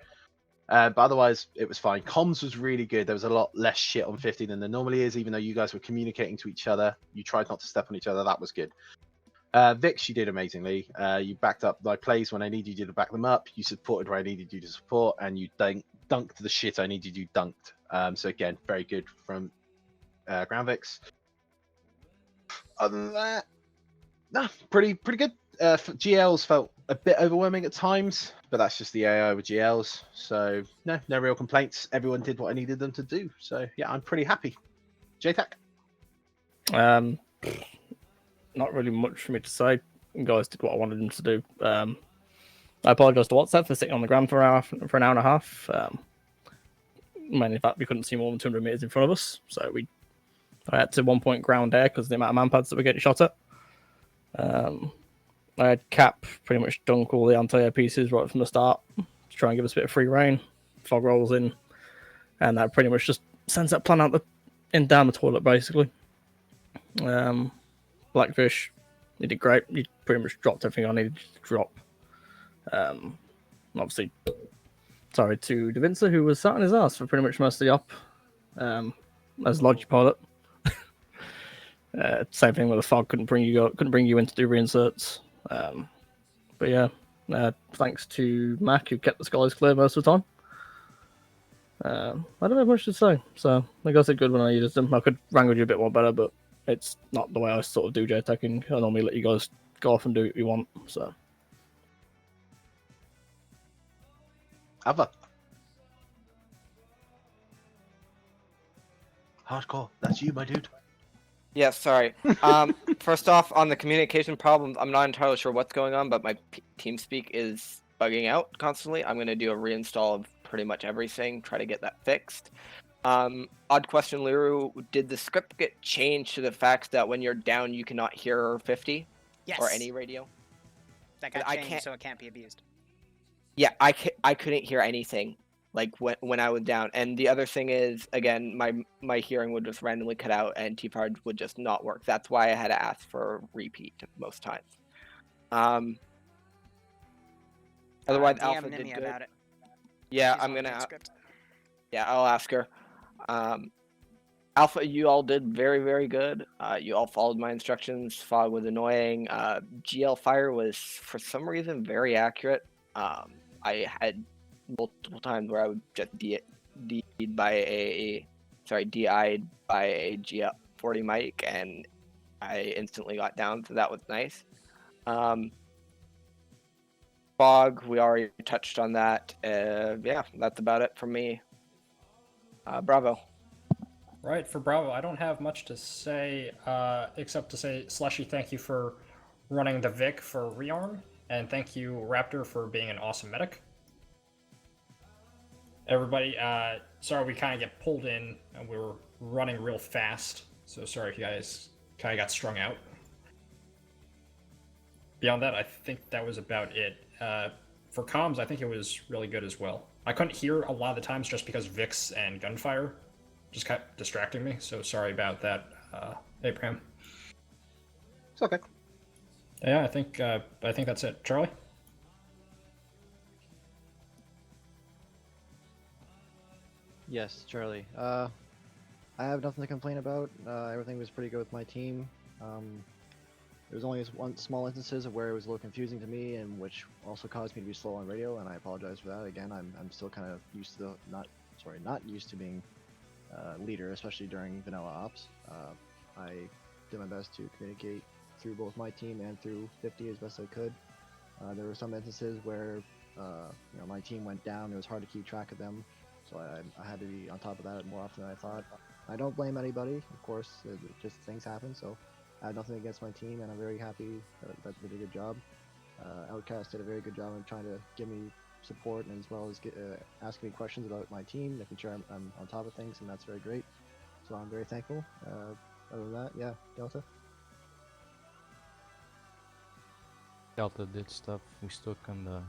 But otherwise, it was fine. Comms was really good. There was a lot less shit on 50 than there normally is, even though you guys were communicating to each other. You tried not to step on each other. That was good. Vix, you did amazingly. You backed up my plays when I needed you to back them up. You supported where I needed you to support, and you dunked the shit I needed you dunked. So again, very good from Ground Vix. Other than that, no, pretty good. GLs felt a bit overwhelming at times, but that's just the AI with GLs. So no real complaints. Everyone did what I needed them to do. So yeah, I'm pretty happy. JTAC. Not really much for me to say. You guys did what I wanted them to do. I apologise to WhatsApp for sitting on the ground for an hour and a half. Mainly the fact we couldn't see more than 200 meters in front of us, so I had to 1 point ground air because of the amount of manpads that were getting shot at. I had Cap pretty much dunk all the anti-air pieces right from the start to try and give us a bit of free reign. Fog rolls in, and that pretty much just sends that plan out down the toilet basically. Blackfish, he did great. He pretty much dropped everything I needed to drop. Obviously, sorry to Da Vinci, who was sat on his ass for pretty much most of the op as Logi pilot. Same thing with the fog, couldn't bring you in to do reinserts. But yeah, thanks to Mac who kept the skies clear most of the time. I don't have much to say, so I guess it's good when I used them. I could wrangle you a bit more better, but it's not the way I sort of do JTACing. I normally let you guys go off and do what you want. So, Alpha. Hardcore. That's you, my dude. Yeah, sorry. First off, on the communication problems, I'm not entirely sure what's going on, but my TeamSpeak is bugging out constantly. I'm going to do a reinstall of pretty much everything, try to get that fixed. Odd question, Liru. Did the script get changed to the fact that when you're down, you cannot hear 50? Yes. Or any radio? That got changed so it can't be abused. Yeah, I couldn't hear anything like when I was down. And the other thing is, again, my hearing would just randomly cut out and T-Pard would just not work. That's why I had to ask for a repeat most times. Otherwise, Alpha did good. About it. Yeah, I'm gonna. Yeah, I'll ask her. Alpha, you all did very, very good. You all followed my instructions. Fog was annoying. GL fire was, for some reason, very accurate. I had multiple times where I would just DI'd by a GL 40 mic, and I instantly got down, so that was nice. Fog, we already touched on that. Yeah, that's about it from me. Bravo. Right, for Bravo, I don't have much to say, except to say, Slushy, thank you for running the Vic for rearm, and thank you, Raptor, for being an awesome medic. Everybody, sorry we kind of get pulled in, and we were running real fast, so sorry if you guys kind of got strung out. Beyond that, I think that was about it. For comms, I think it was really good as well. I couldn't hear a lot of the times just because Vix and gunfire, just kept distracting me. So sorry about that, Abraham. It's okay. Yeah, I think that's it. Charlie? Yes, Charlie. I have nothing to complain about. Everything was pretty good with my team. There was only one small instances of where it was a little confusing to me, and which also caused me to be slow on radio, and I apologize for that. Again, I'm still kind of used to not used to being leader, especially during vanilla ops. I did my best to communicate through both my team and through 50 as best I could. There were some instances where my team went down. It was hard to keep track of them, so I had to be on top of that more often than I thought. I don't blame anybody, of course. Just things happen, so I have nothing against my team, and I'm very happy that they did a good job. Outcast did a very good job of trying to give me support, and as well as asking me questions about my team, making sure I'm on top of things, and that's very great. So I'm very thankful. Other than that, yeah, Delta. Delta did stuff. We stuck on the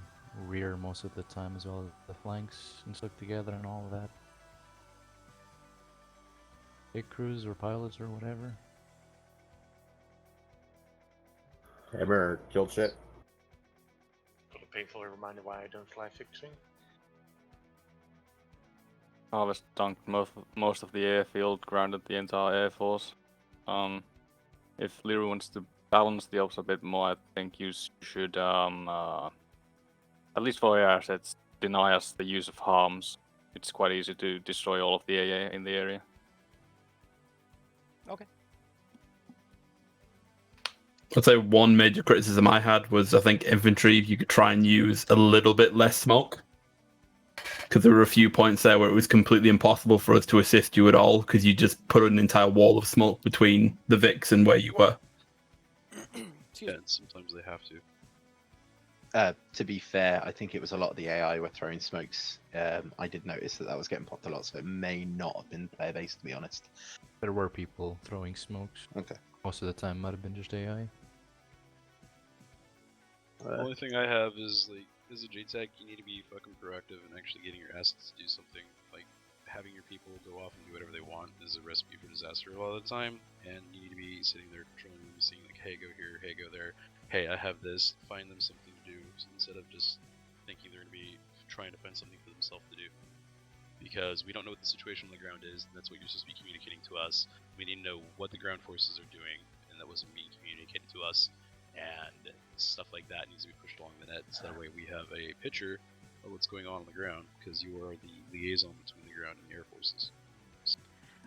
rear most of the time as well as the flanks and stuck together and all of that. Big crews or pilots or whatever. Hammer killed shit. Painfully reminded why I don't fly fixing. I was dunked most of the airfield, grounded the entire air force. If Liru wants to balance the ops a bit more, I think you should, at least for air assets, deny us the use of harms. It's quite easy to destroy all of the AA in the area. Okay. I'd say one major criticism I had was I think infantry, you could try and use a little bit less smoke. Because there were a few points there where it was completely impossible for us to assist you at all, because you just put an entire wall of smoke between the Vics and where you were. Yeah, and sometimes they have to. To be fair, I think it was a lot of the AI were throwing smokes. I did notice that was getting popped a lot, so it may not have been player-based, to be honest. There were people throwing smokes. Okay. Most of the time might have been just AI. The only thing I have is, like, as a JTAC, you need to be fucking proactive and actually getting your assets to do something. Like, having your people go off and do whatever they want is a recipe for disaster a lot of the time, and you need to be sitting there controlling them, seeing like, hey, go here, hey, go there, hey, I have this, find them something to do, instead of just thinking they're going to be trying to find something for themselves to do. Because we don't know what the situation on the ground is, and that's what you're supposed to be communicating to us. We need to know what the ground forces are doing, and that wasn't being communicated to us, and stuff like that needs to be pushed along the net, so that way we have a picture of what's going on the ground, because you are the liaison between the ground and the air forces.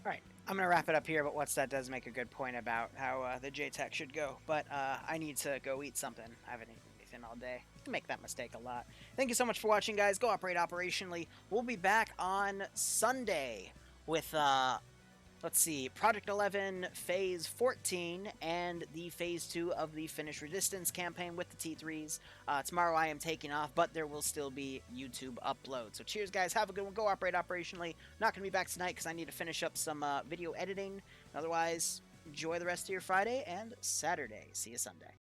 Alright, I'm going to wrap it up here, but What's That does make a good point about how the JTAC should go. But I need to go eat something. I haven't eaten anything all day. I make that mistake a lot. Thank you so much for watching, guys. Go operate operationally. We'll be back on Sunday with, let's see, Project 11 Phase 14 and the Phase 2 of the Finnish Resistance campaign with the T3s. Tomorrow I am taking off, but there will still be YouTube uploads. So cheers, guys. Have a good one. Go operate operationally. Not going to be back tonight because I need to finish up some video editing. Otherwise, enjoy the rest of your Friday and Saturday. See you Sunday.